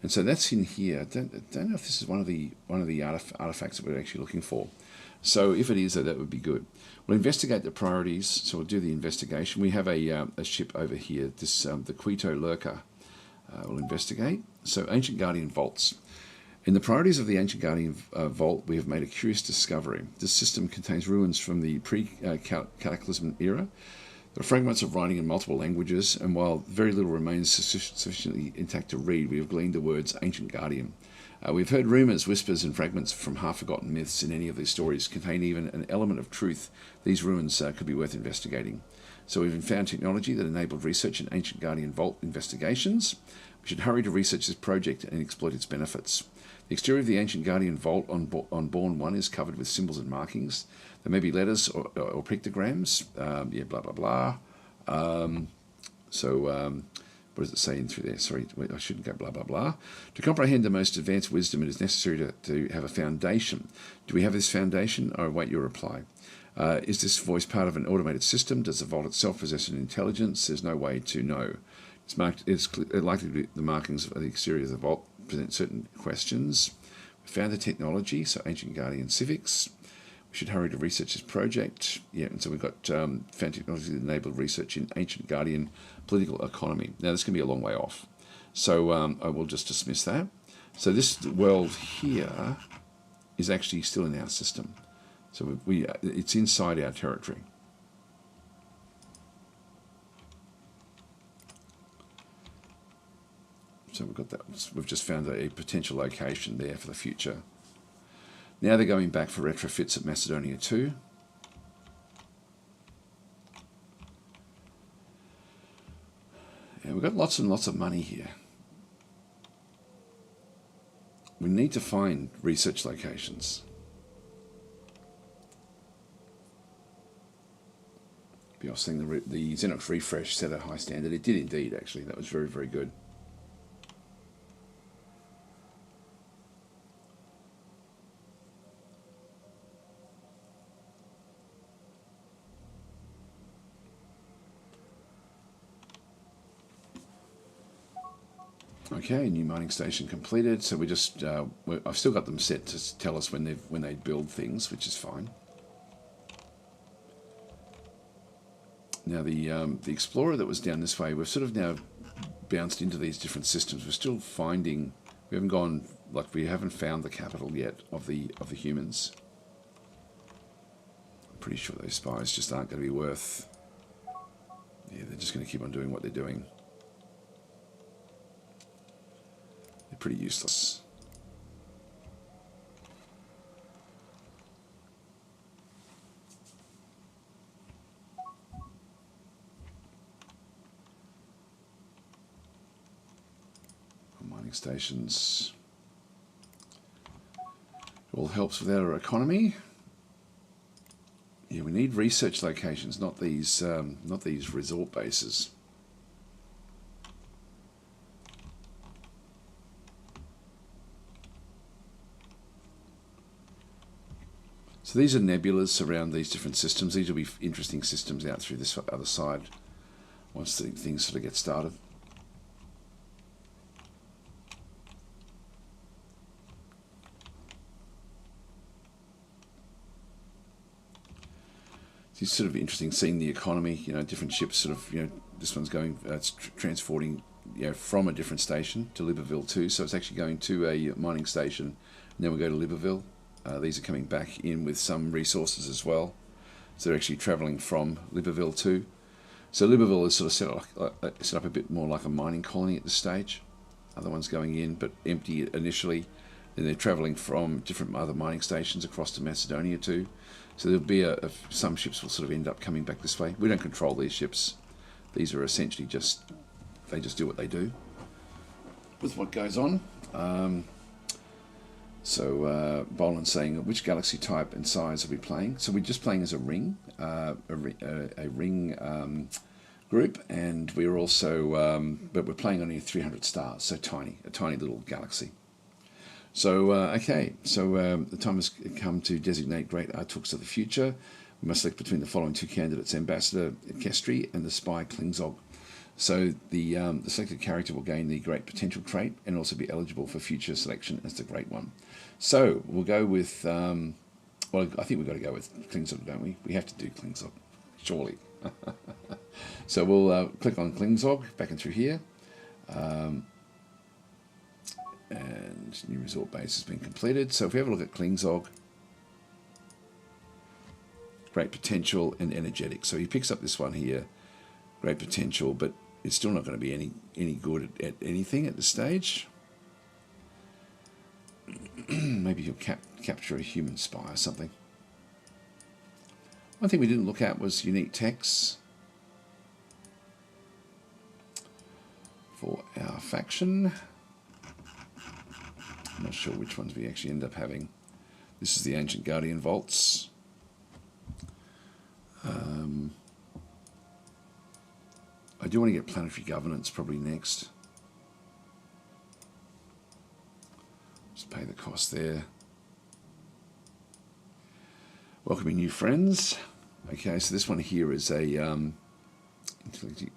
Speaker 1: And so that's in here. I don't know if this is one of the artifacts that we're actually looking for. So if it is, that would be good. We'll investigate the priorities. So we'll do the investigation. We have a ship over here. This the Quito Lurker. We'll investigate. So Ancient Guardian Vaults. In the priorities of the Ancient Guardian Vault, we have made a curious discovery. This system contains ruins from the pre-Cataclysm era. There are fragments of writing in multiple languages, and while very little remains sufficiently intact to read, we have gleaned the words Ancient Guardian. We've heard rumours, whispers, and fragments from half-forgotten myths in any of these stories contain even an element of truth. These ruins could be worth investigating. So we've found technology that enabled research in Ancient Guardian Vault investigations. We should hurry to research this project and exploit its benefits. The exterior of the Ancient Guardian Vault on Bourne 1 is covered with symbols and markings. There may be letters or pictograms. Yeah, blah, blah, blah. What does it say in through there? Sorry, I shouldn't go blah, blah, blah. To comprehend the most advanced wisdom, it is necessary to have a foundation. Do we have this foundation? I await your reply. Is this voice part of an automated system? Does the vault itself possess an intelligence? There's no way to know. It's likely to be the markings of the exterior of the vault present certain questions. We found the technology, so Ancient Guardian Civics. We should hurry to research this project. Yeah, and so we've got found technology that enabled research in Ancient Guardian political economy. Now, this can be a long way off. So I will just dismiss that. So this world here is actually still in our system. So it's inside our territory. So we've got that. We've just found a potential location there for the future. Now they're going back for retrofits at Macedonia 2. And we've got lots and lots of money here. We need to find research locations. I was saying the Xenox refresh set a high standard. It did indeed, actually. That was very, very good. Okay, new mining station completed. So we just I've still got them set to tell us when they build things, which is fine. Now the explorer that was down this way, we've sort of now bounced into these different systems. We're still finding. We haven't found the capital yet of the humans. I'm pretty sure those spies just aren't going to be worth. Yeah, they're just going to keep on doing what they're doing. They're pretty useless. Mining stations. It all helps with our economy. Yeah, we need research locations, not these resort bases. So these are nebulas around these different systems. These will be interesting systems out through this other side once things sort of get started. It's sort of interesting seeing the economy, different ships sort of, this one's going, it's transporting from a different station to Libreville too. So it's actually going to a mining station, and then we'll go to Libreville. These are coming back in with some resources as well. So they're actually travelling from Libreville too. So Libreville is sort of set up a bit more like a mining colony at this stage. Other ones going in, but empty initially. Then they're travelling from different other mining stations across to Macedonia too. So there'll be some ships will sort of end up coming back this way. We don't control these ships. These are essentially they just do what they do with what goes on. So Boland's saying, which galaxy type and size are we playing? So we're just playing as a ring, group, and we're also, but we're playing only 300 stars, so tiny, a tiny little galaxy. So okay, so the time has come to designate great Atuuks of the future. We must select between the following two candidates: Ambassador Kestri and the spy Klingzog. So the selected character will gain the Great Potential trait and also be eligible for future selection as the Great One. So we'll go with, well, I think we've got to go with Klingzog, don't we? We have to do Klingzog, surely. So we'll click on Klingzog, back and through here. And new resort base has been completed. So if we have a look at Klingzog, Great Potential and Energetic. So he picks up this one here, Great Potential, but it's still not going to be any good at anything at this stage. Maybe he'll capture a human spy or something. One thing we didn't look at was unique texts for our faction. I'm not sure which ones we actually end up having. This is the Ancient Guardian Vaults. I do want to get Planetary Governance probably next. Just pay the cost there. Welcoming new friends. Okay, so this one here is a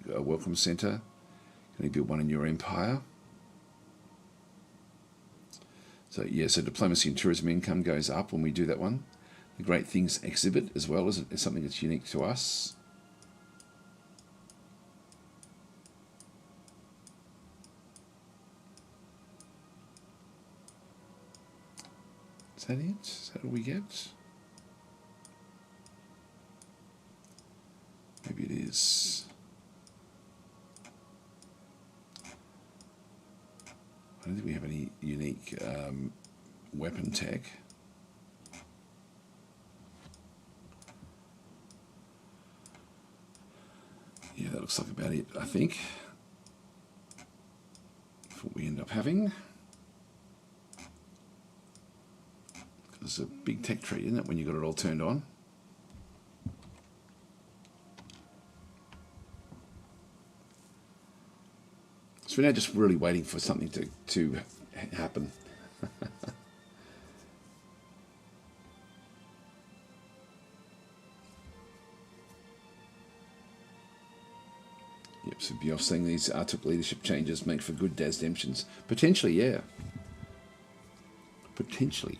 Speaker 1: welcome center. Can you build one in your empire? So yeah, so diplomacy and tourism income goes up when we do that one. The Great Things exhibit as well is something that's unique to us. Is that it? Is that all we get? Maybe it is. I don't think we have any unique weapon tech. Yeah, that looks like about it, I think. That's what we end up having. It's a big tech tree, isn't it, when you got it all turned on? So we're now just really waiting for something to happen. Yep, so Bioff saying these Atuuk leadership changes make for good Desdemptions. Potentially, yeah. Potentially.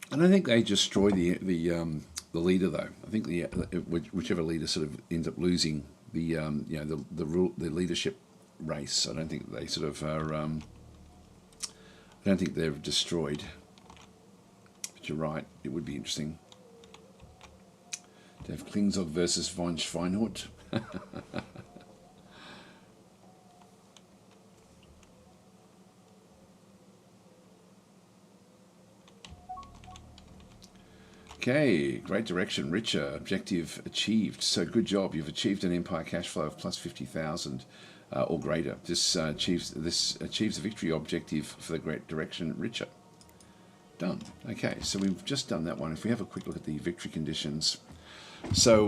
Speaker 1: I don't think they destroy the leader though. I think whichever leader sort of ends up losing the the leadership race. I don't think they sort of are. I don't think they're destroyed. But you're right. It would be interesting to have Klingzog versus von Schweinhut. Okay, great direction, richer, objective achieved. So good job, you've achieved an empire cash flow of plus 50,000 or greater. This achieves the victory objective for the great direction, richer. Done. Okay, so we've just done that one. If we have a quick look at the victory conditions, so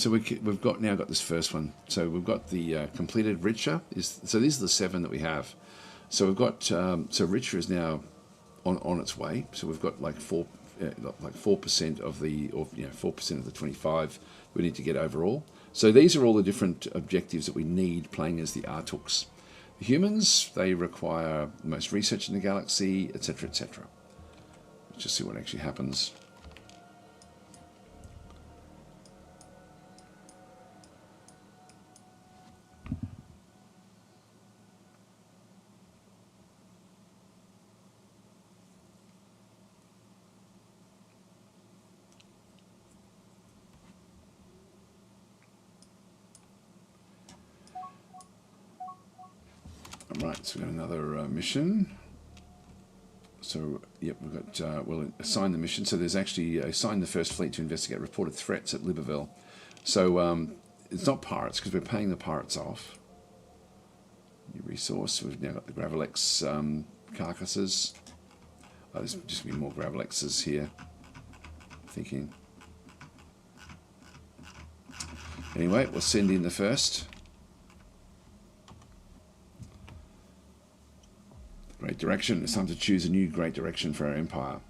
Speaker 1: we've now got this first one. So we've got the completed richer. So these are the 7 that we have. So we've got so richer is now on its way. So we've got like 4% of the, 4% of the 25 we need to get overall. So these are all the different objectives that we need playing as the Atuuks. Humans, they require the most research in the galaxy, etc., etc. Let's just see what actually happens. Right, so we've got another mission. So, yep, we've got, we'll assign the mission. So there's actually, assign the first fleet to investigate reported threats at Libreville. So it's not pirates, because we're paying the pirates off. New resource, we've now got the Gravelex carcasses. Oh, there's just going to be more Gravelexes here. Thinking. Anyway, we'll send in the first. Great direction. It's time to choose a new great direction for our empire.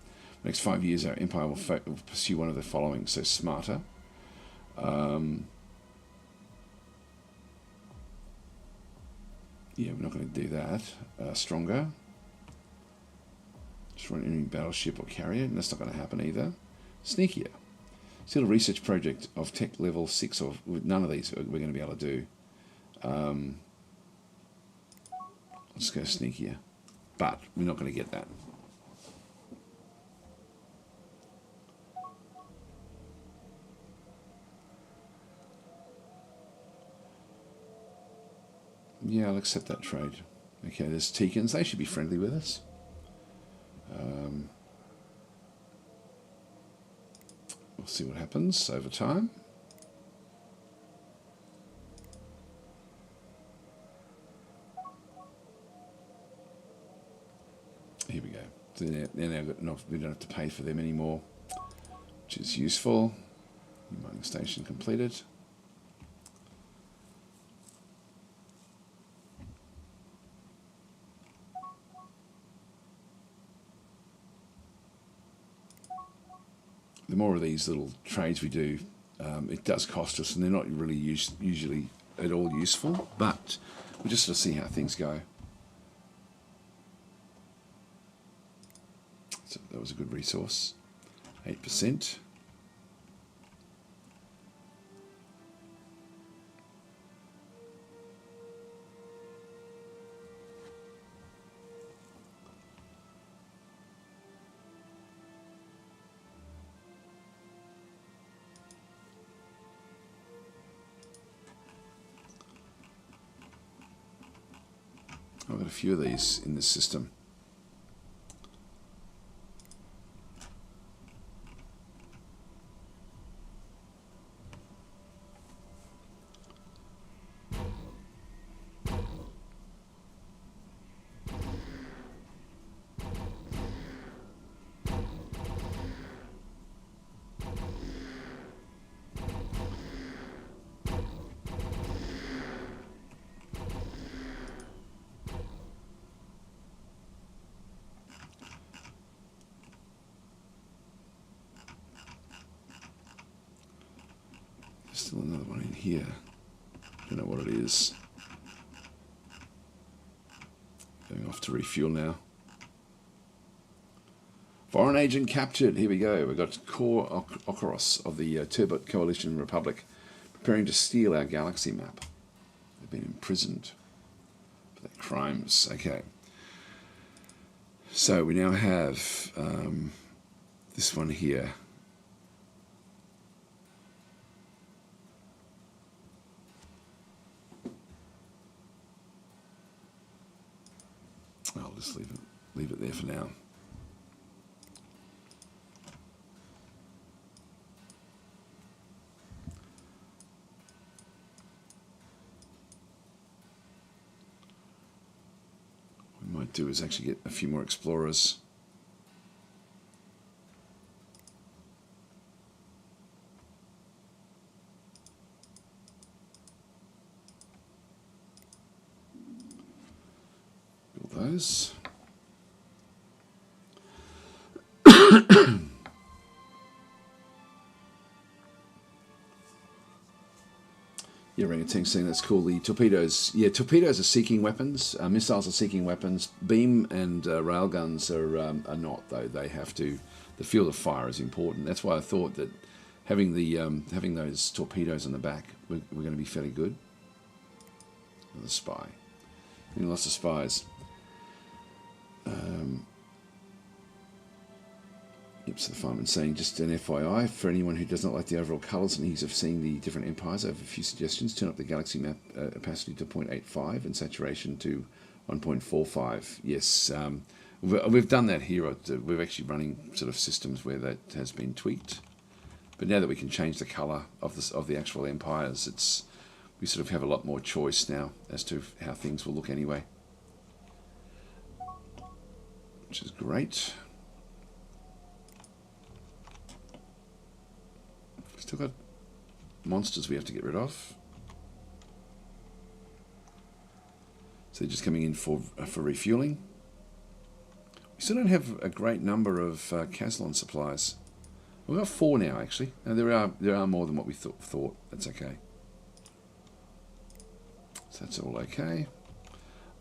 Speaker 1: Next 5 years, our empire will pursue one of the following. So smarter. Yeah, we're not going to do that. Stronger. Destroy an enemy battleship or carrier. And that's not going to happen either. Sneakier. Still a research project of tech level 6 or none of these we're going to be able to do. Let's go sneakier. But we're not going to get that. Yeah, I'll accept that trade. Okay, there's Teekans. They should be friendly with us. We'll see what happens over time. Here we go. So now we don't have to pay for them anymore, which is useful. New mining station completed. The more of these little trades we do, it does cost us, and they're not really usually at all useful, but we'll just sort of see how things go. So that was a good resource. 8%. I've got a few of these in this system. Still another one in here. Don't know what it is. Going off to refuel now. Foreign agent captured. Here we go. We've got core Wekkarus of the Turbot Coalition Republic preparing to steal our galaxy map. They've been imprisoned for their crimes. Okay. So we now have this one here. I'll just leave it there for now. What we might do is actually get a few more explorers. Build those. Yeah, orangutan saying that's cool. The torpedoes, yeah, torpedoes are seeking weapons. Missiles are seeking weapons. Beam and railguns are not, though. They have to. The field of fire is important. That's why I thought that having the having those torpedoes on the back, we're going to be fairly good. Another spy. Lots of spies. Yep, so the fireman's saying, just an FYI, for anyone who does not like the overall colours and ease of seeing the different empires, I have a few suggestions. Turn up the galaxy map opacity to 0.85 and saturation to 1.45. Yes, we've done that here. We're actually running sort of systems where that has been tweaked. But now that we can change the colour of the actual empires, we sort of have a lot more choice now as to how things will look anyway. Which is great. Still got monsters we have to get rid of. So they're just coming in for refueling. We still don't have a great number of Caslon supplies. We've got 4 now, actually. And there are more than what we thought. That's okay. So that's all okay.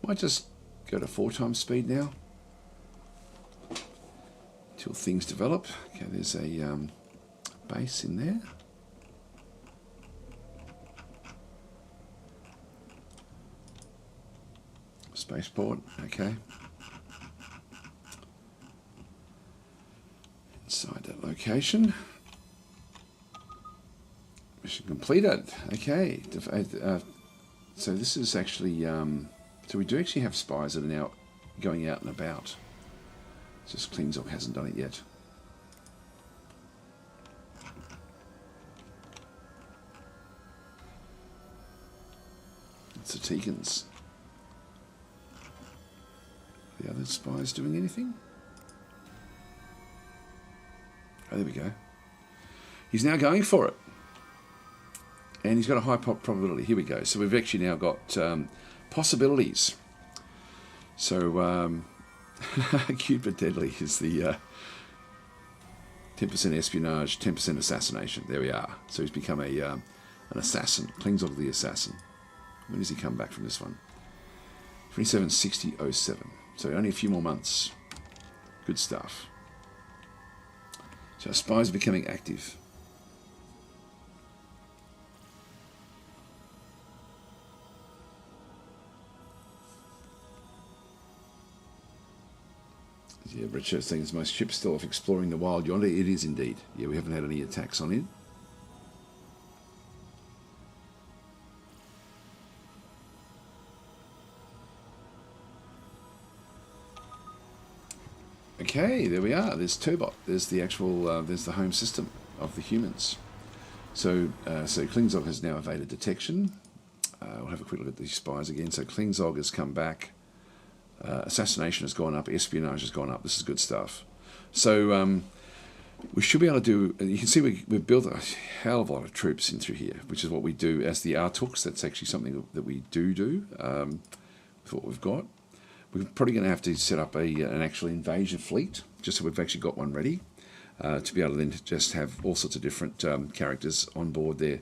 Speaker 1: Might just go to 4 times speed now. Until things develop. Okay, there's a base in there. Spaceport, okay. Inside that location. Mission completed. Okay. So this is actually, so we do actually have spies that are now going out and about. It's just Klingzog hasn't done it yet. It's the Tekans. Are the other spies doing anything? Oh, there we go. He's now going for it. And he's got a high probability. Here we go. So we've actually now got possibilities. So, cute but deadly is the 10% espionage, 10% assassination. There we are. So he's become an assassin. Klingzog the assassin. When does he come back from this one? 276007. So only a few more months. Good stuff. So our spies are becoming active. Yeah, Richard saying my ship's still off exploring the wild yonder. It is indeed. Yeah, we haven't had any attacks on it. Okay, there we are. There's Turbot. There's the actual. There's the home system of the humans. So Klingzog has now evaded detection. We'll have a quick look at these spies again. So Klingzog has come back. Assassination has gone up. Espionage has gone up. This is good stuff. So we should be able to do. You can see we've built a hell of a lot of troops in through here, which is what we do as the Atuuks. That's actually something that we do. With what we've got. We're probably going to have to set up an actual invasion fleet, just so we've actually got one ready, to be able to then just have all sorts of different characters on board there.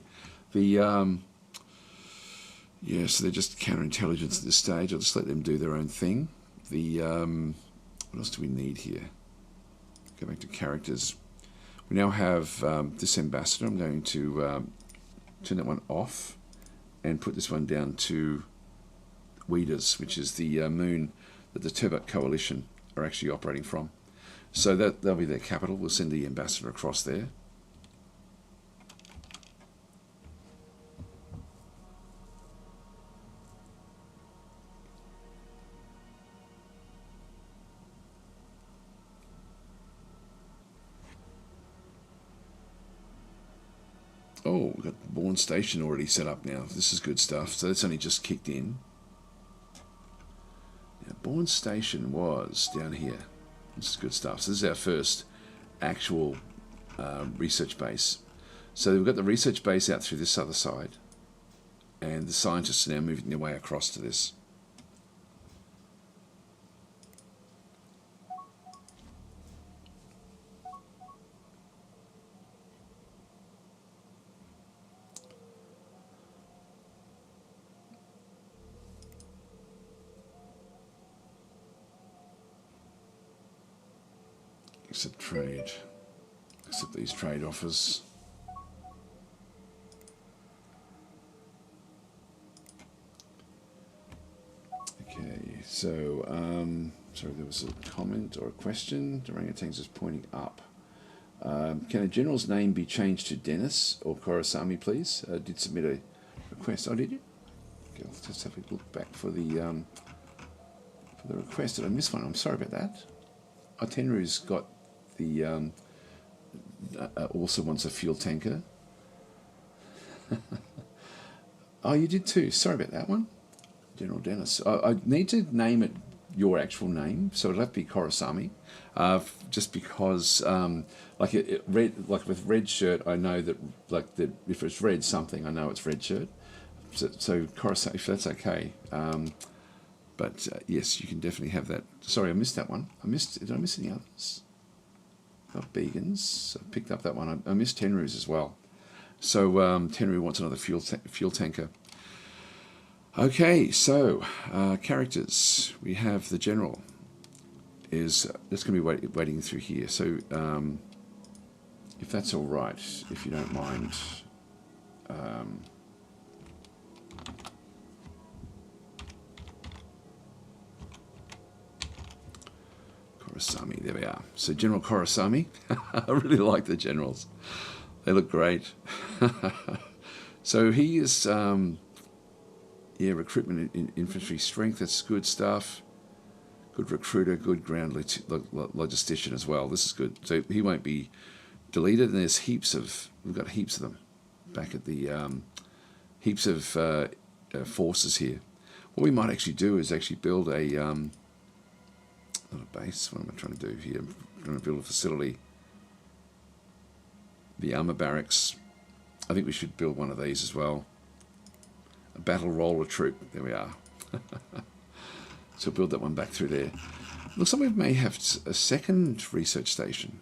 Speaker 1: So they're just counterintelligence at this stage. I'll just let them do their own thing. What else do we need here? Go back to characters. We now have this ambassador. I'm going to turn that one off and put this one down to Weeders, which is the moon that the Turbot Coalition are actually operating from. So that'll be their capital. We'll send the ambassador across there. Oh, we've got Bourne Station already set up now. This is good stuff. So that's only just kicked in. Bourne Station was down here. This is good stuff. So this is our first actual research base. So we've got the research base out through this other side, and the scientists are now moving their way across to this. Accept trade. Accept these trade offers. Okay, so, sorry, there was a comment or a question. Orangutans is pointing up. Can a general's name be changed to Dennis or Korosami, please? Did submit a request. Oh, did you? Okay, let's just have a look back for the request. Did I miss one? I'm sorry about that. Tenru's got the also wants a fuel tanker. Oh, you did too. Sorry about that one, General Dennis. I need to name it your actual name, so it'll have to be Korosami. Just because, like like with red shirt, I know that if it's red something, I know it's red shirt. So Korosami, if that's okay. But yes, you can definitely have that. Sorry, I missed that one. Did I miss any others? Not Begans. I picked up that one. I missed Tenru's as well. So Tenru wants another fuel tanker. Okay, so characters. We have the general. That's going to be waiting through here. So if that's all right, if you don't mind. Korosami, there we are. So General Korosami, I really like the generals. They look great. So he is, recruitment in infantry strength, that's good stuff. Good recruiter, good ground logistician as well. This is good. So he won't be deleted, and there's we've got heaps of them back at the, heaps of forces here. What we might actually do is actually build not a base. What am I trying to do here? I'm trying to build a facility. The armor barracks. I think we should build one of these as well. A battle roller troop. There we are. So we'll build that one back through there. Looks like we may have a second research station.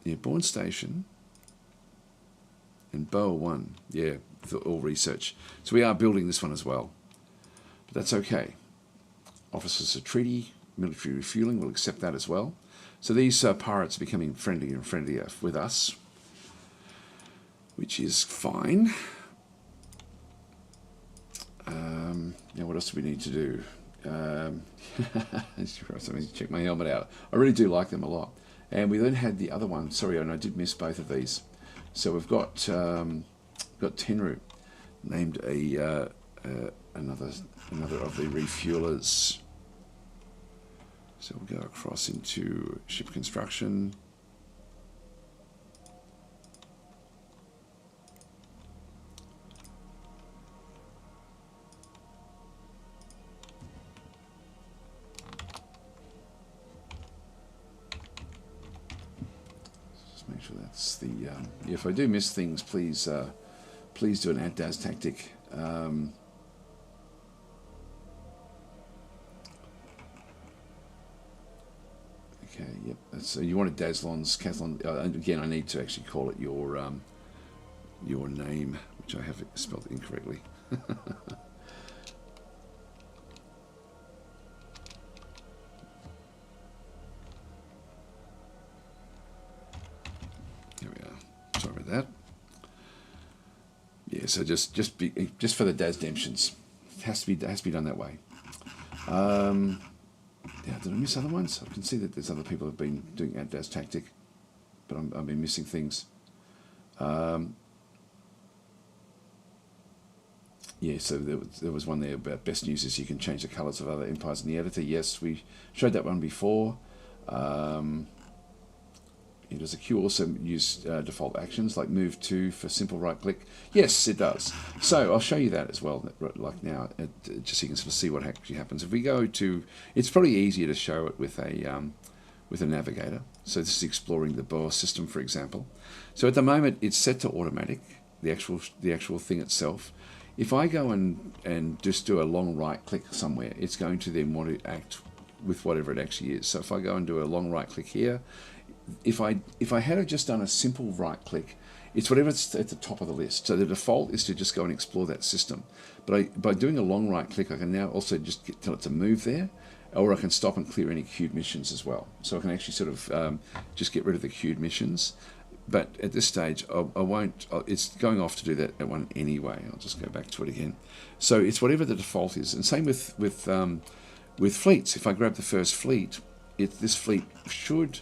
Speaker 1: Yeah, Bourne Station. And Boa 1. Yeah, all research. So we are building this one as well. But that's okay. Officers of treaty, military refueling, we'll accept that as well. So these pirates are becoming friendlier and friendlier with us, which is fine. Now what else do we need to do? Check my helmet out. I really do like them a lot. And we then had the other one. Sorry, and I did miss both of these. So we've got Tenru, named another of the refuelers. So we'll go across into ship construction. Just make sure that's the. If I do miss things, please do an add-DAS tactic. Okay, yep. So you wanted Daslon's Cathlon. Again, I need to actually call it your name, which I have spelled incorrectly. Here we are. Sorry about that. Yeah, so just for the Dasdemptions, it has to be done that way. Yeah, did I miss other ones? I can see that there's other people who have been doing add-DAS tactic, but I've been missing things. Yeah, so there was one there about best news is you can change the colours of other empires in the editor. Yes, we showed that one before. Does a queue also use default actions like move to for simple right click? Yes, it does. So I'll show you that as well, like now, just so you can sort of see what actually happens. If we go to, it's probably easier to show it with a navigator. So this is exploring the Boa system, for example. So at the moment it's set to automatic, the actual thing itself. If I go and just do a long right click somewhere, it's going to then want to act with whatever it actually is. So if I go and do a long right click here, if I had just done a simple right click, it's whatever's at the top of the list. So the default is to just go and explore that system. But by doing a long right click, I can now also just tell it to move there, or I can stop and clear any queued missions as well. So I can actually sort of just get rid of the queued missions. But at this stage, I won't. It's going off to do that one anyway. I'll just go back to it again. So it's whatever the default is, and same with fleets. If I grab the first fleet, this fleet should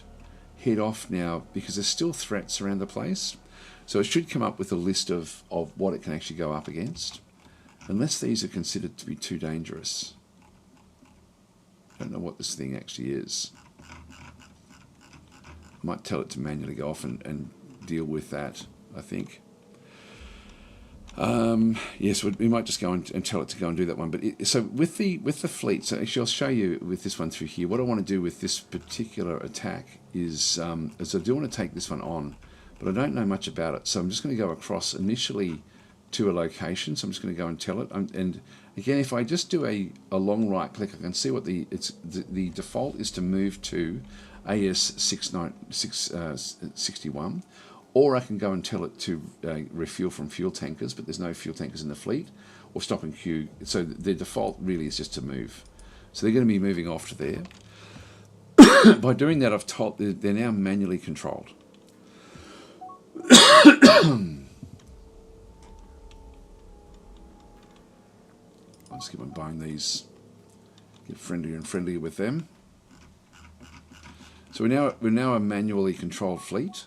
Speaker 1: head off now because there's still threats around the place. So it should come up with a list of what it can actually go up against, unless these are considered to be too dangerous. I don't know what this thing actually is. I might tell it to manually go off and deal with that, I think. Yes, we might just go and tell it to go and do that one. But so with the fleet, so actually I'll show you with this one through here. What I want to do with this particular attack is I do want to take this one on, but I don't know much about it. So I'm just going to go across initially to a location. So I'm just going to go and tell it. And again, if I just do a long right click, I can see what the default is to move to AS 661. Or I can go and tell it to refuel from fuel tankers, but there's no fuel tankers in the fleet, or stop and queue. So their default really is just to move. So they're going to be moving off to there. By doing that, I've told they're now manually controlled. I'll just keep on buying these, get friendlier and friendlier with them. So we're now a manually controlled fleet.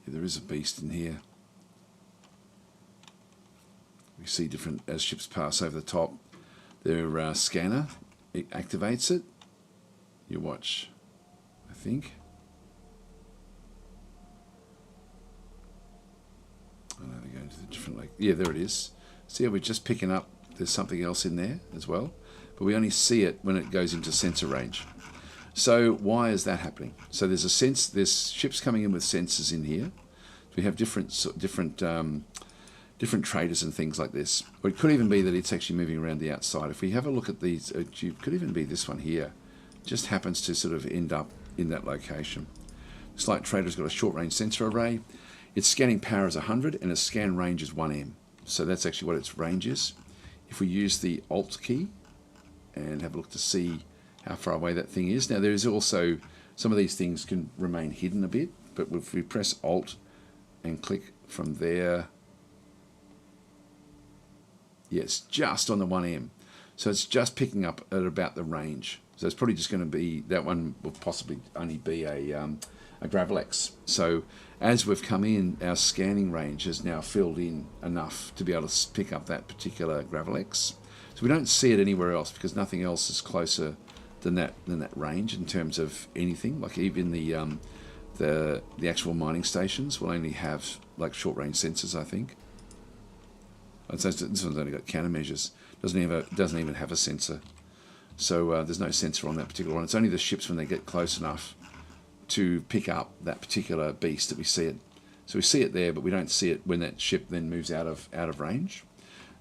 Speaker 1: There is a beast in here. We see different, as ships pass over the top, their scanner, it activates it. You watch, I think. I know they're going to the different, yeah, there it is. See how we're just picking up, there's something else in there as well, but we only see it when it goes into sensor range. So why is that happening? So there's there's ships coming in with sensors in here. We have different traders and things like this. Or it could even be that it's actually moving around the outside. If we have a look at these, it could even be this one here. It just happens to sort of end up in that location. This light trader's got a short range sensor array. Its scanning power is 100 and its scan range is 1M. So that's actually what its range is. If we use the Alt key and have a look to see how far away that thing is. Now there is also, some of these things can remain hidden a bit, but if we press Alt and click from there, yes, just on the 1M. So it's just picking up at about the range. So it's probably just going to be, that one will possibly only be a Gravelex. So as we've come in, our scanning range has now filled in enough to be able to pick up that particular Gravelex. So we don't see it anywhere else because nothing else is closer than that range in terms of anything. Like even the actual mining stations will only have like short range sensors, I think. And so this one's only got countermeasures. Doesn't even have a sensor. So there's no sensor on that particular one. It's only the ships when they get close enough to pick up that particular beast that we see it. So we see it there, but we don't see it when that ship then moves out of range.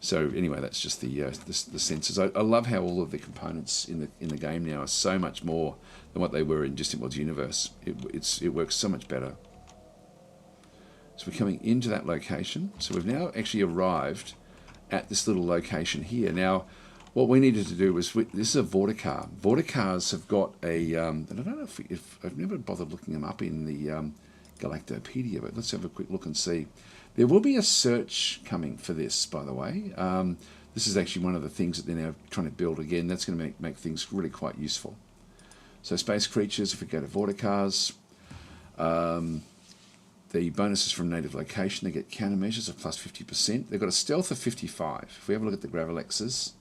Speaker 1: So anyway, that's just the sensors. I love how all of the components in the game now are so much more than what they were in Distant Worlds Universe. It works so much better. So we're coming into that location. So we've now actually arrived at this little location here. Now, what we needed to do was, this is a Vorticar. Vorticars have got a, and I don't know if I've never bothered looking them up in the Galactopedia, but let's have a quick look and see. There will be a search coming for this, by the way. This is actually one of the things that they're now trying to build again. That's going to make things really quite useful. So space creatures, if we go to Vorticars, the bonuses from native location, they get countermeasures of plus 50%. They've got a stealth of 55. If we have a look at the Gravelexes,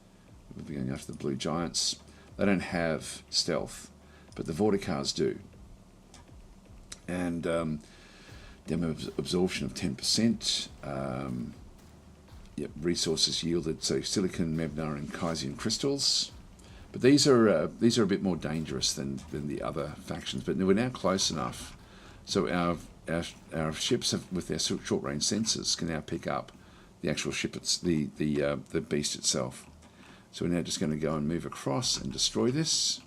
Speaker 1: we'll be going after the Blue Giants. They don't have stealth, but the Vorticars do. And demo absorption of 10%. Yep, resources yielded, so silicon, Mebnar, and Kaisian crystals. But these are a bit more dangerous than the other factions. But we're now close enough, so our ships with their short range sensors can now pick up the actual ship, the beast itself. So we're now just going to go and move across and destroy this.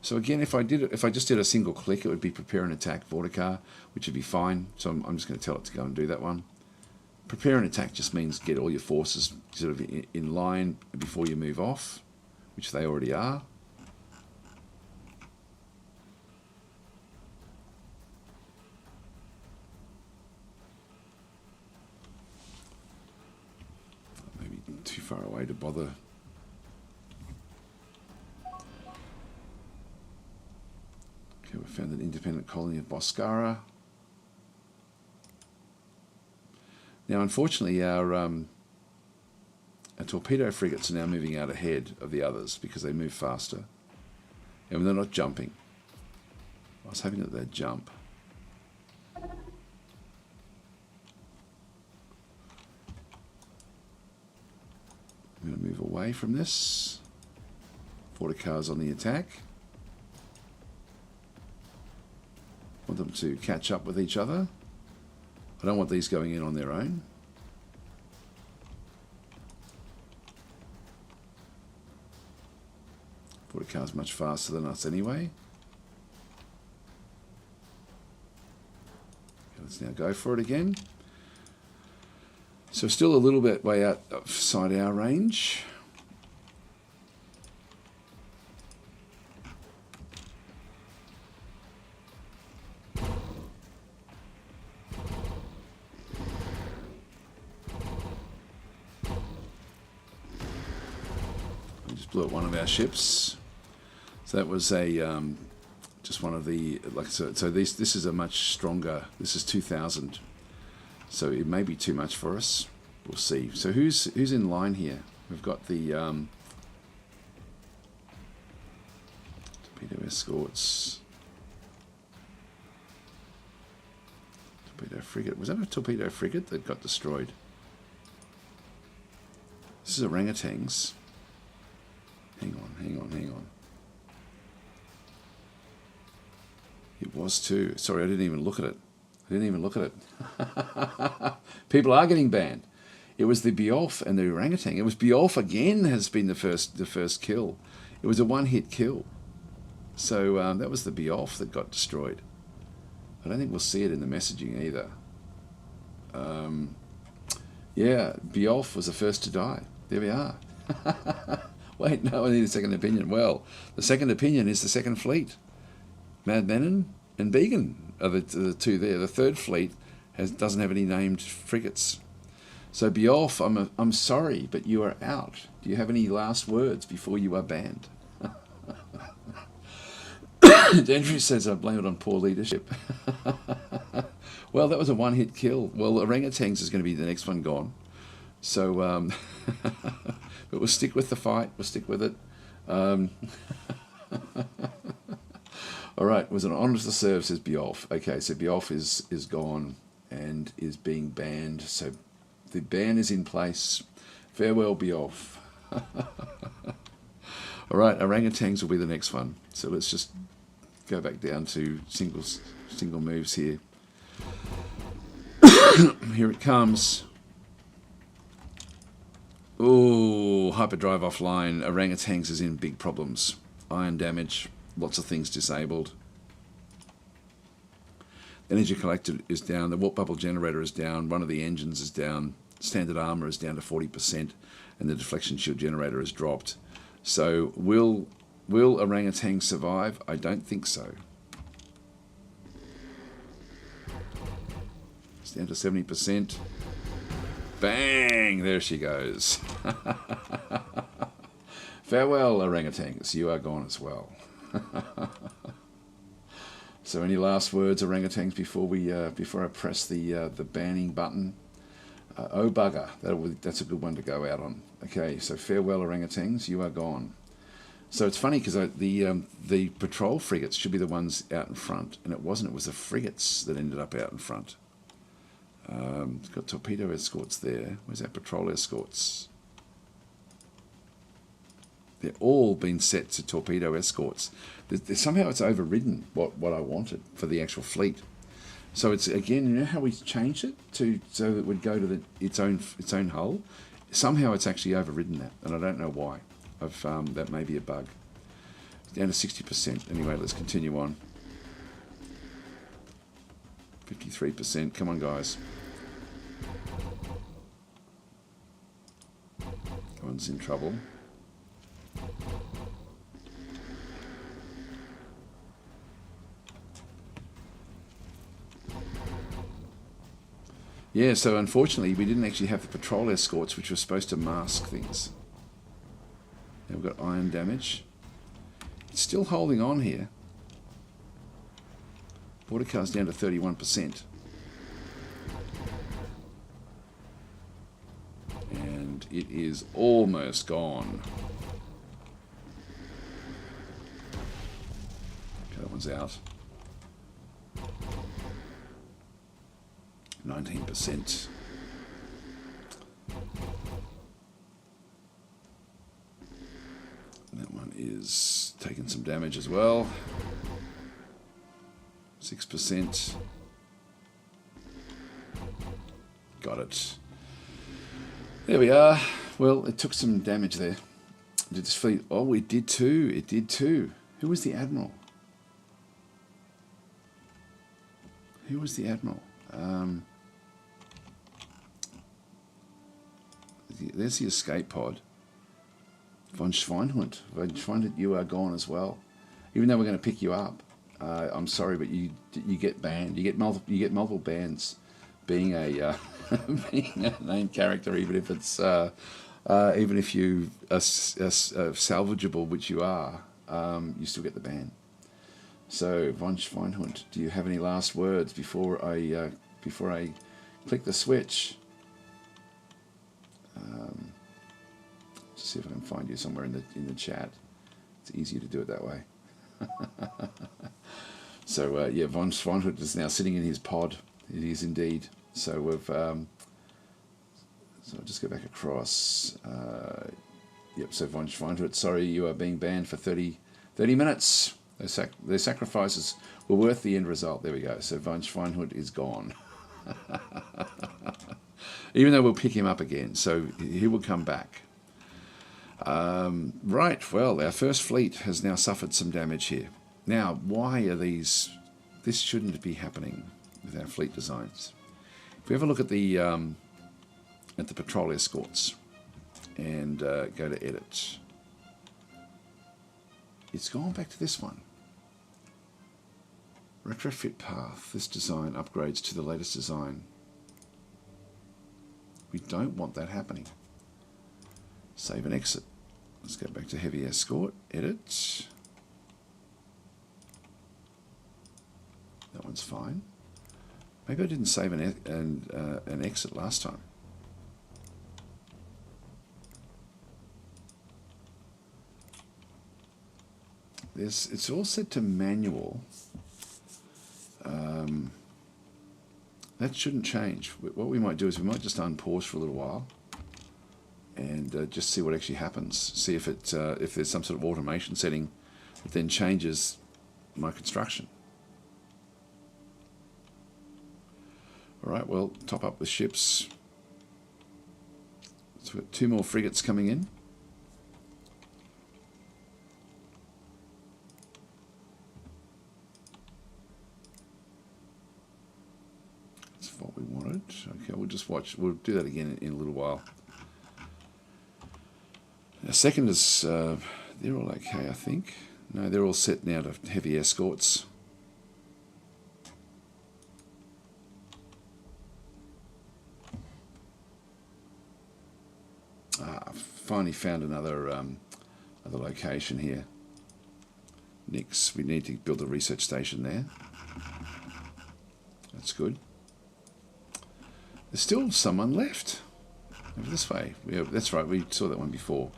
Speaker 1: So again, if I just did a single click, it would be prepare and attack Vortikar, which would be fine. So I'm just going to tell it to go and do that one. Prepare and attack just means get all your forces sort of in line before you move off, which they already are. Maybe too far away to bother. Okay, we found an independent colony of Boscara. Now, unfortunately, our torpedo frigates are now moving out ahead of the others because they move faster. And they're not jumping. I was hoping that they'd jump. I'm going to move away from this. Vortikar's on the attack. I want them to catch up with each other. I don't want these going in on their own. Vortikar's much faster than us anyway. Okay, let's now go for it again. So still a little bit way outside our range. Blew up one of our ships, so that was a just one of the so this is a much stronger. This is 2,000, so it may be too much for us. We'll see. So who's in line here? We've got the torpedo escorts, torpedo frigate. Was that a torpedo frigate that got destroyed? This is orangutans. Hang on. It was too. Sorry, I didn't even look at it. People are getting banned. It was the Beowulf and the orangutan. It was Beowulf again has been the first kill. It was a one-hit kill. So that was the Beowulf that got destroyed. I don't think we'll see it in the messaging either. Yeah, Beowulf was the first to die. There we are. Wait, no, I need a second opinion. Well, the second opinion is the Second Fleet. Madmenon and Began are the two there. The Third Fleet doesn't have any named frigates. So Beowulf, I'm sorry, but you are out. Do you have any last words before you are banned? Andrew says I blame it on poor leadership. Well, that was a one-hit kill. Well, orangutans is going to be the next one gone. So... but we'll stick with the fight. We'll stick with it. All right. Was an honour to serve, says Beowulf. Okay, so Beowulf is gone and is being banned. So the ban is in place. Farewell, Beowulf. All right, orangutans will be the next one. So let's just go back down to single moves here. Here it comes. Oh, hyperdrive offline. Orangutans is in big problems. Iron damage. Lots of things disabled. Energy collector is down. The warp bubble generator is down. One of the engines is down. Standard armor is down to 40%. And the deflection shield generator has dropped. So will orangutan survive? I don't think so. It's down to 70%. Bang! There she goes. Farewell, orangutans. You are gone as well. So, any last words, orangutans, before I press the banning button? Oh bugger! That's a good one to go out on. Okay, so farewell, orangutans. You are gone. So it's funny because the patrol frigates should be the ones out in front, and it wasn't. It was the frigates that ended up out in front. It's got torpedo escorts there. Where's our patrol escorts? They're all been set to torpedo escorts. Somehow it's overridden what I wanted for the actual fleet. So it's again, you know how we changed it so that it would go to its own hull. Somehow it's actually overridden that, and I don't know why. That may be a bug. Down to 60%. Anyway, let's continue on. 53%. Come on, guys. Everyone's in trouble. Yeah, so unfortunately we didn't actually have the patrol escorts, which were supposed to mask things. Now we've got iron damage. It's still holding on here. Border car's down to 31%. And it is almost gone. Okay, that one's out. 19%. That one is taking some damage as well. 6%. Got it. There we are. Well, it took some damage there. Did this fleet? Oh, it did too. It did too. Who was the admiral? Who was the admiral? There's the escape pod. Von Schweinhund. Von Schweinhund, you are gone as well. Even though we're going to pick you up, I'm sorry, but you get banned. You get multiple bans. Being a being a named character, even if it's even if you are salvageable, which you are, you still get the ban. So Von Schweinhund, do you have any last words before I click the switch? See if I can find you somewhere in the chat. It's easier to do it that way. So yeah, Von Schweinhund is now sitting in his pod. It is indeed. So we've so I'll just go back across. Yep. So Von Schweinhund, sorry, you are being banned for 30 minutes. Their sacrifices were worth the end result. There we go. So Von Schweinhund is gone. Even though we'll pick him up again, so he will come back. Right, well, our first fleet has now suffered some damage here. Now, why are these... This shouldn't be happening with our fleet designs. If we have a look at the patrol escorts and go to edit, it's gone back to this one. Retrofit path. This design upgrades to the latest design. We don't want that happening. Save and exit. Let's go back to heavy escort. Edit. That one's fine. Maybe I didn't save an exit last time. It's all set to manual. That shouldn't change. What we might do is we might just unpause for a little while and just see what actually happens. See if there's some sort of automation setting that then changes my construction. All right, well, top up the ships. So we've got 2 more frigates coming in. That's what we wanted. Okay, we'll just watch. We'll do that again in a little while. Now, second is, they're all okay, I think. No, they're all set now to heavy escorts. I've finally found another location here. Next, we need to build a research station there. That's good. There's still someone left over this way. Yeah, that's right, we saw that one before.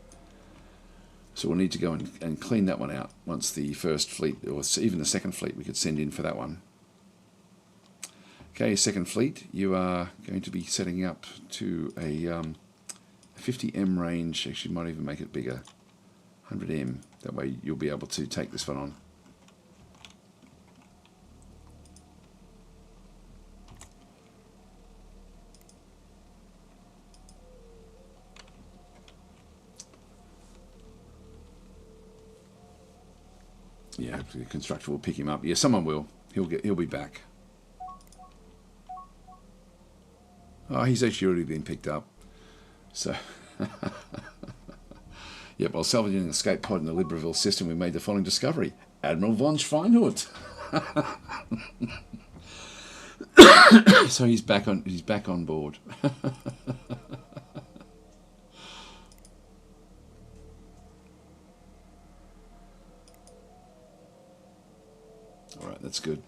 Speaker 1: So we'll need to go and clean that one out once the first fleet, or even the second fleet, we could send in for that one. Okay, second fleet, you are going to be setting up to a 50M range. Actually, might even make it bigger. 100M. That way you'll be able to take this one on. Yeah, the constructor will pick him up. Yeah, someone will. He'll be back. Oh, he's actually already been picked up. So, yep, while salvaging an escape pod in the Libreville system, we made the following discovery. Admiral von Schweinhut. So he's back on board. All right, that's good.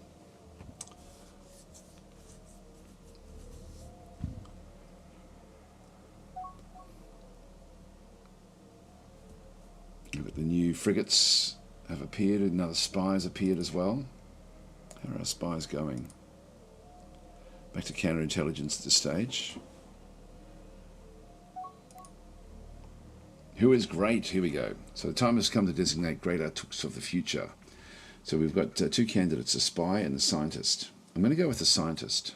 Speaker 1: Look at the new frigates have appeared. Another spy has appeared as well. How are our spies going? Back to counterintelligence at this stage. Who is great? Here we go. So the time has come to designate great Atuuks of the future. So we've got two candidates, a spy and a scientist. I'm going to go with the scientist.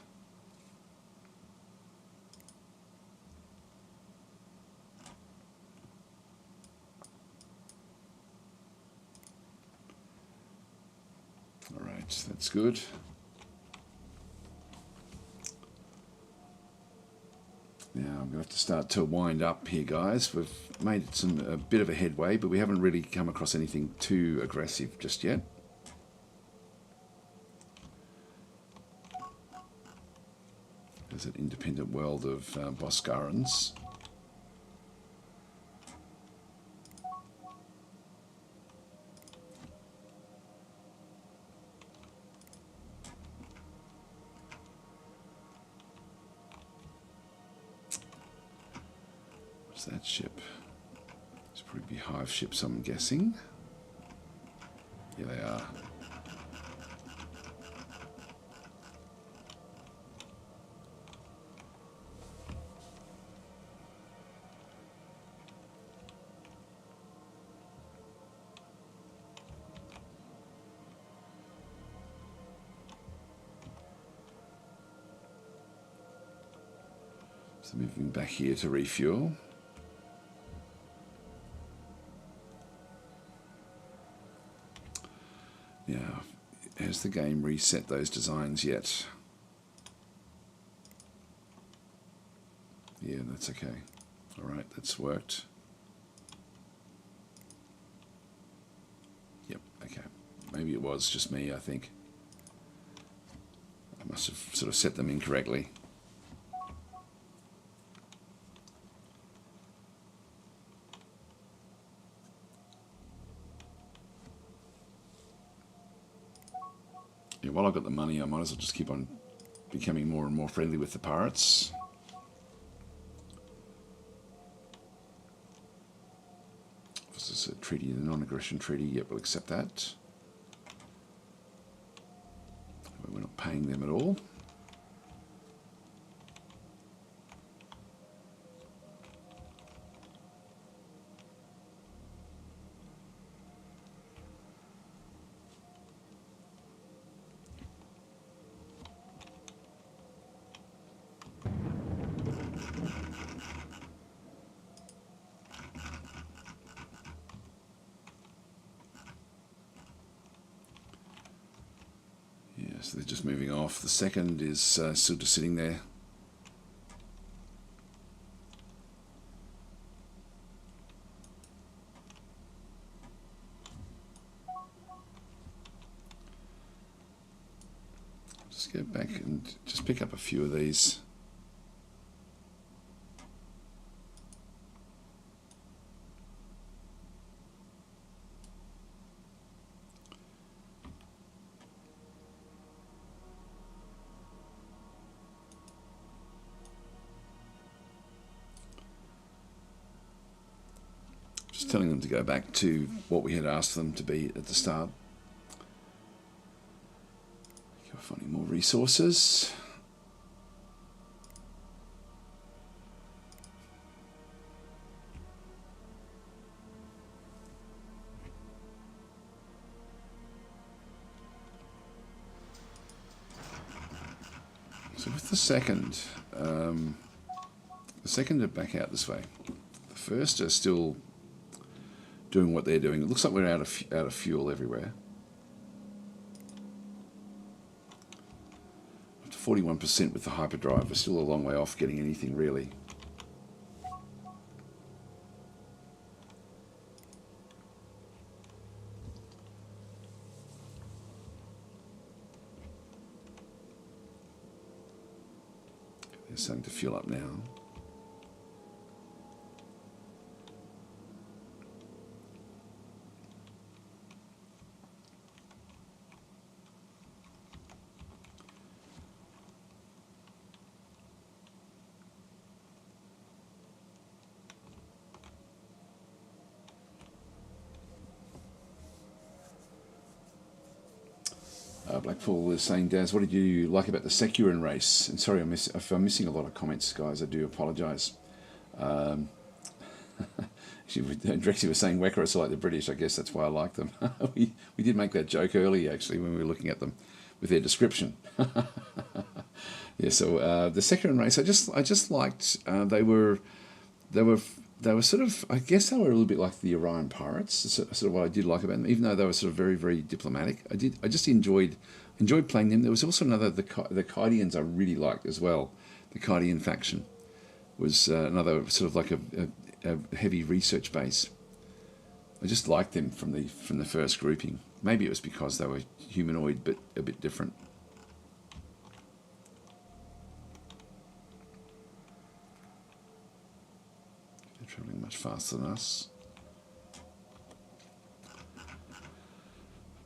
Speaker 1: All right, that's good. Now I'm going to have to start to wind up here, guys. We've made a bit of a headway, but we haven't really come across anything too aggressive just yet. There's an independent world of Boscarans. What's that ship? It's probably Hive ships, I'm guessing. Yeah, they are. So moving back here to refuel. Now, has the game reset those designs yet? Yeah, that's okay. All right, that's worked. Yep, okay. Maybe it was just me, I think. I must have sort of set them incorrectly. Yeah, while I've got the money, I might as well just keep on becoming more and more friendly with the pirates. This is a treaty, a non-aggression treaty. Yep, we'll accept that. We're not paying them at all. So they're just moving off. The second is still just sitting there. Just go back and just pick up a few of these. Just telling them to go back to what we had asked them to be at the start. Finding more resources. So with the second are back out this way. The first are still doing what they're doing. It looks like we're out of fuel everywhere. 41% with the hyperdrive. We're still a long way off getting anything really. They're starting to fuel up now. Blackpool is saying, Daz, what did you like about the Securin race? And sorry, if I'm missing a lot of comments, guys, I do apologise. Drexy was saying Wekkarus are like the British. I guess that's why I like them. we did make that joke earlier, actually, when we were looking at them with their description. Yeah, so the Securin race, I just liked. They were sort of, I guess they were a little bit like the Orion Pirates. That's sort of what I did like about them, even though they were sort of very, very diplomatic. I just enjoyed playing them. There was also another, the Kydians I really liked as well. The Kydian faction was another sort of like a heavy research base. I just liked them from the first grouping. Maybe it was because they were humanoid, but a bit different. Travelling much faster than us.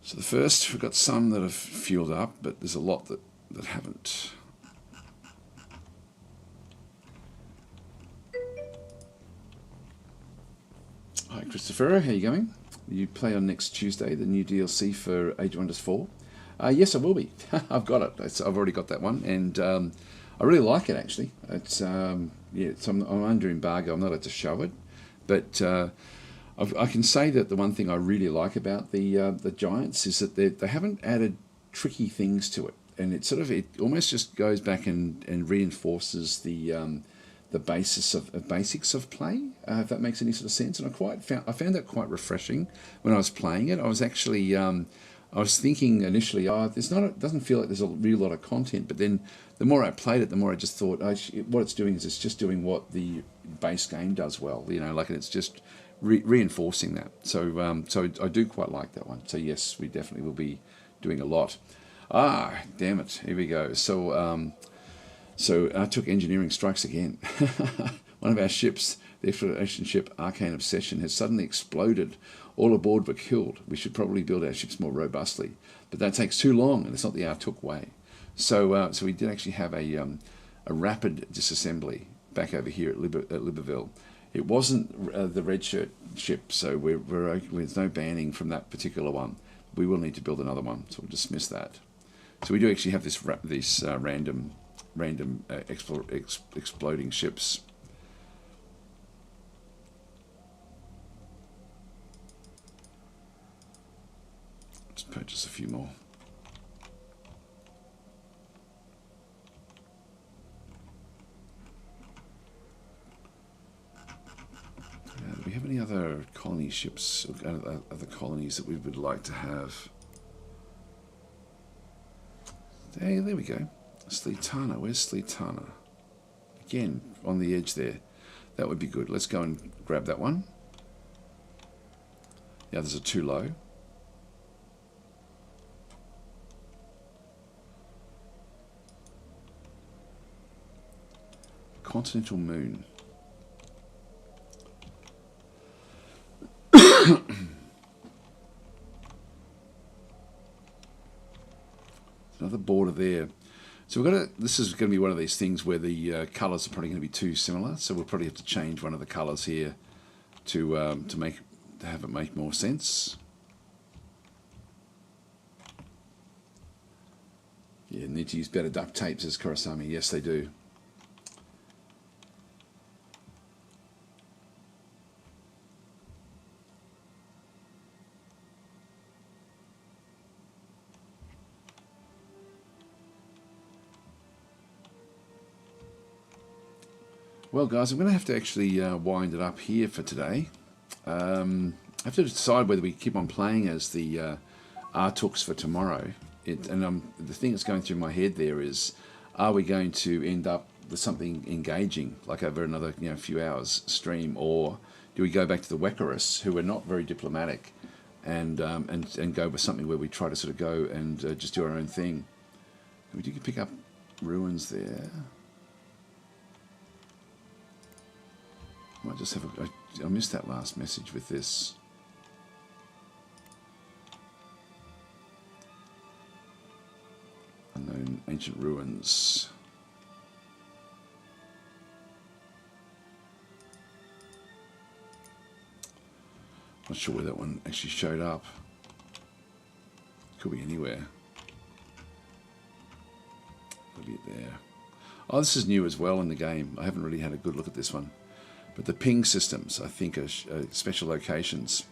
Speaker 1: So the first, we've got some that have fueled up, but there's a lot that haven't. Hi Christopher, how are you going? You play on next Tuesday, the new DLC for Age of Wonders 4? Yes, I will be. I've got it. I've already got that one, and I really like it actually. It's I'm under embargo. I'm not allowed to show it, but I can say that the one thing I really like about the Giants is that they haven't added tricky things to it, and it almost just goes back and reinforces the basics of play. If that makes any sort of sense, and I found that quite refreshing when I was playing it. I was actually I was thinking initially, it doesn't feel like there's a real lot of content, but then the more I played it, the more I just thought, what it's doing is it's just doing what the base game does well, and it's just reinforcing that. So I do quite like that one. So yes, we definitely will be doing a lot. Damn it, here we go. So Atuuk engineering strikes again. One of our ships, the exploration ship Arcane Obsession, has suddenly exploded. All aboard were killed. We should probably build our ships more robustly, but that takes too long, and it's not the Atuuk way. So we did actually have a rapid disassembly back over here at Libreville. It wasn't the red shirt ship, so there's no banning from that particular one. We will need to build another one, so we'll dismiss that. So we do actually have this random exploding ships. Let's purchase a few more. Do we have any other colony ships, other colonies that we would like to have? Hey, there we go. Sleetana, where's Sleetana? Again, on the edge there. That would be good. Let's go and grab that one. The others are too low. Continental Moon. Another border there. So this is going to be one of these things where the colours are probably going to be too similar. So we'll probably have to change one of the colours here to have it make more sense. Yeah, need to use better duct tape, says Kurosami. Yes, they do. Well, guys, I'm going to have to actually wind it up here for today. I have to decide whether we keep on playing as the Atuuks for tomorrow. The thing that's going through my head there is are we going to end up with something engaging, like over another few hours stream, or do we go back to the Wekkarus, who are not very diplomatic, and go with something where we try to sort of go and just do our own thing? We did pick up ruins there. Might just have I missed that last message with this. Unknown ancient ruins. Not sure where that one actually showed up. Could be anywhere. Could be there. Oh, this is new as well in the game. I haven't really had a good look at this one. But the ping systems, I think, are special locations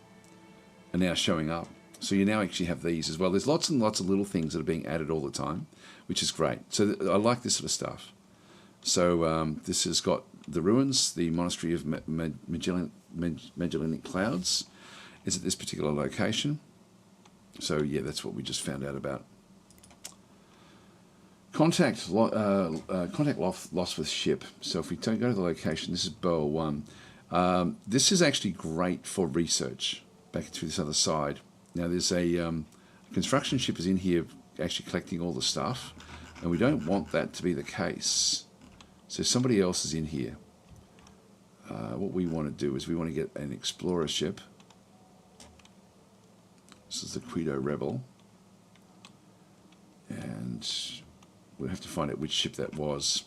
Speaker 1: are now showing up. So you now actually have these as well. There's lots and lots of little things that are being added all the time, which is great. So I like this sort of stuff. So this has got the ruins, the Monastery of Magellanic Clouds is at this particular location. So yeah, that's what we just found out about. Contact lost with ship. So if we don't go to the location, this is Boa 1. This is actually great for research. Back to this other side. Now there's a construction ship is in here actually collecting all the stuff, and we don't want that to be the case. So somebody else is in here. What we want to do is we want to get an explorer ship. This is the Quito Rebel. And we'll have to find out which ship that was.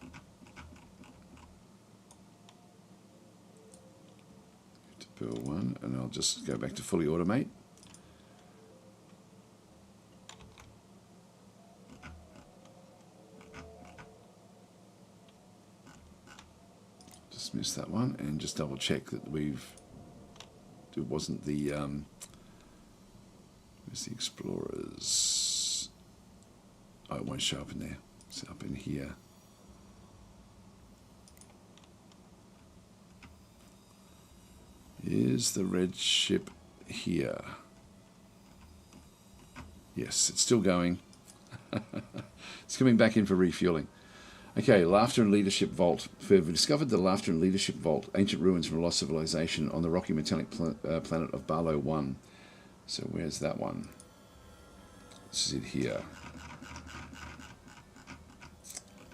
Speaker 1: Go to Pearl 1, and I'll just go back to fully automate. Just missed that one, and just double check that it wasn't the where's the explorers? Oh, it won't show up in there. It's up in here. Is the red ship here? Yes, it's still going. It's coming back in for refueling. Okay, Laughter and Leadership Vault. We've discovered the Laughter and Leadership Vault, ancient ruins from a lost civilization on the rocky metallic planet of Barlow 1. So where's that one? This is it here.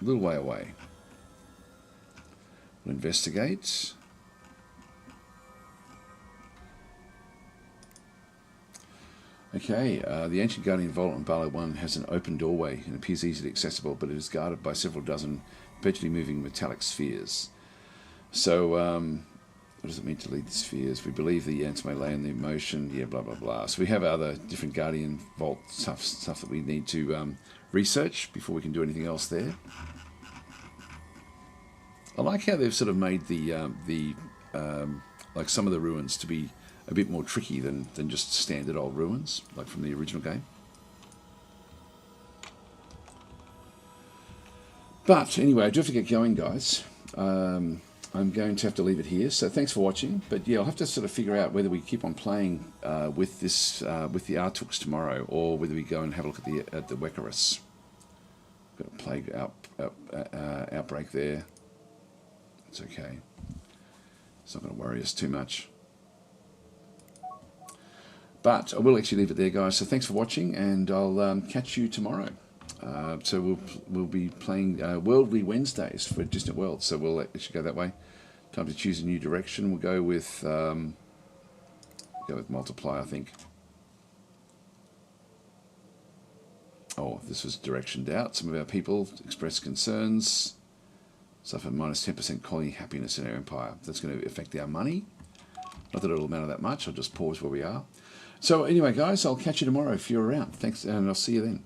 Speaker 1: A little way away. We'll investigate. Okay, the Ancient Guardian Vault on Barlow 1 has an open doorway and appears easily accessible, but it is guarded by several dozen perpetually moving metallic spheres. So, what does it mean to lead the spheres? We believe the answer may lay in the emotion, yeah, blah, blah, blah. So we have other different Guardian Vault stuff that we need to research before we can do anything else there. I like how they've sort of made like some of the ruins to be a bit more tricky than just standard old ruins, like from the original game. But anyway, I do have to get going, guys. I'm going to have to leave it here. So thanks for watching. But yeah, I'll have to sort of figure out whether we keep on playing with this with the Atuuks tomorrow, or whether we go and have a look at the Wekkarus. Got a plague outbreak there. It's okay. It's not going to worry us too much. But I will actually leave it there, guys. So thanks for watching, and I'll catch you tomorrow. So we'll be playing Worldly Wednesdays for Distant Worlds. So we'll actually go that way. Time to choose a new direction. We'll go with Multiply, I think. Oh, this was directioned out. Some of our people expressed concerns. Suffer minus 10% colony happiness in our empire. That's going to affect our money. Not that it'll matter that much. I'll just pause where we are. So anyway, guys, I'll catch you tomorrow if you're around. Thanks, and I'll see you then.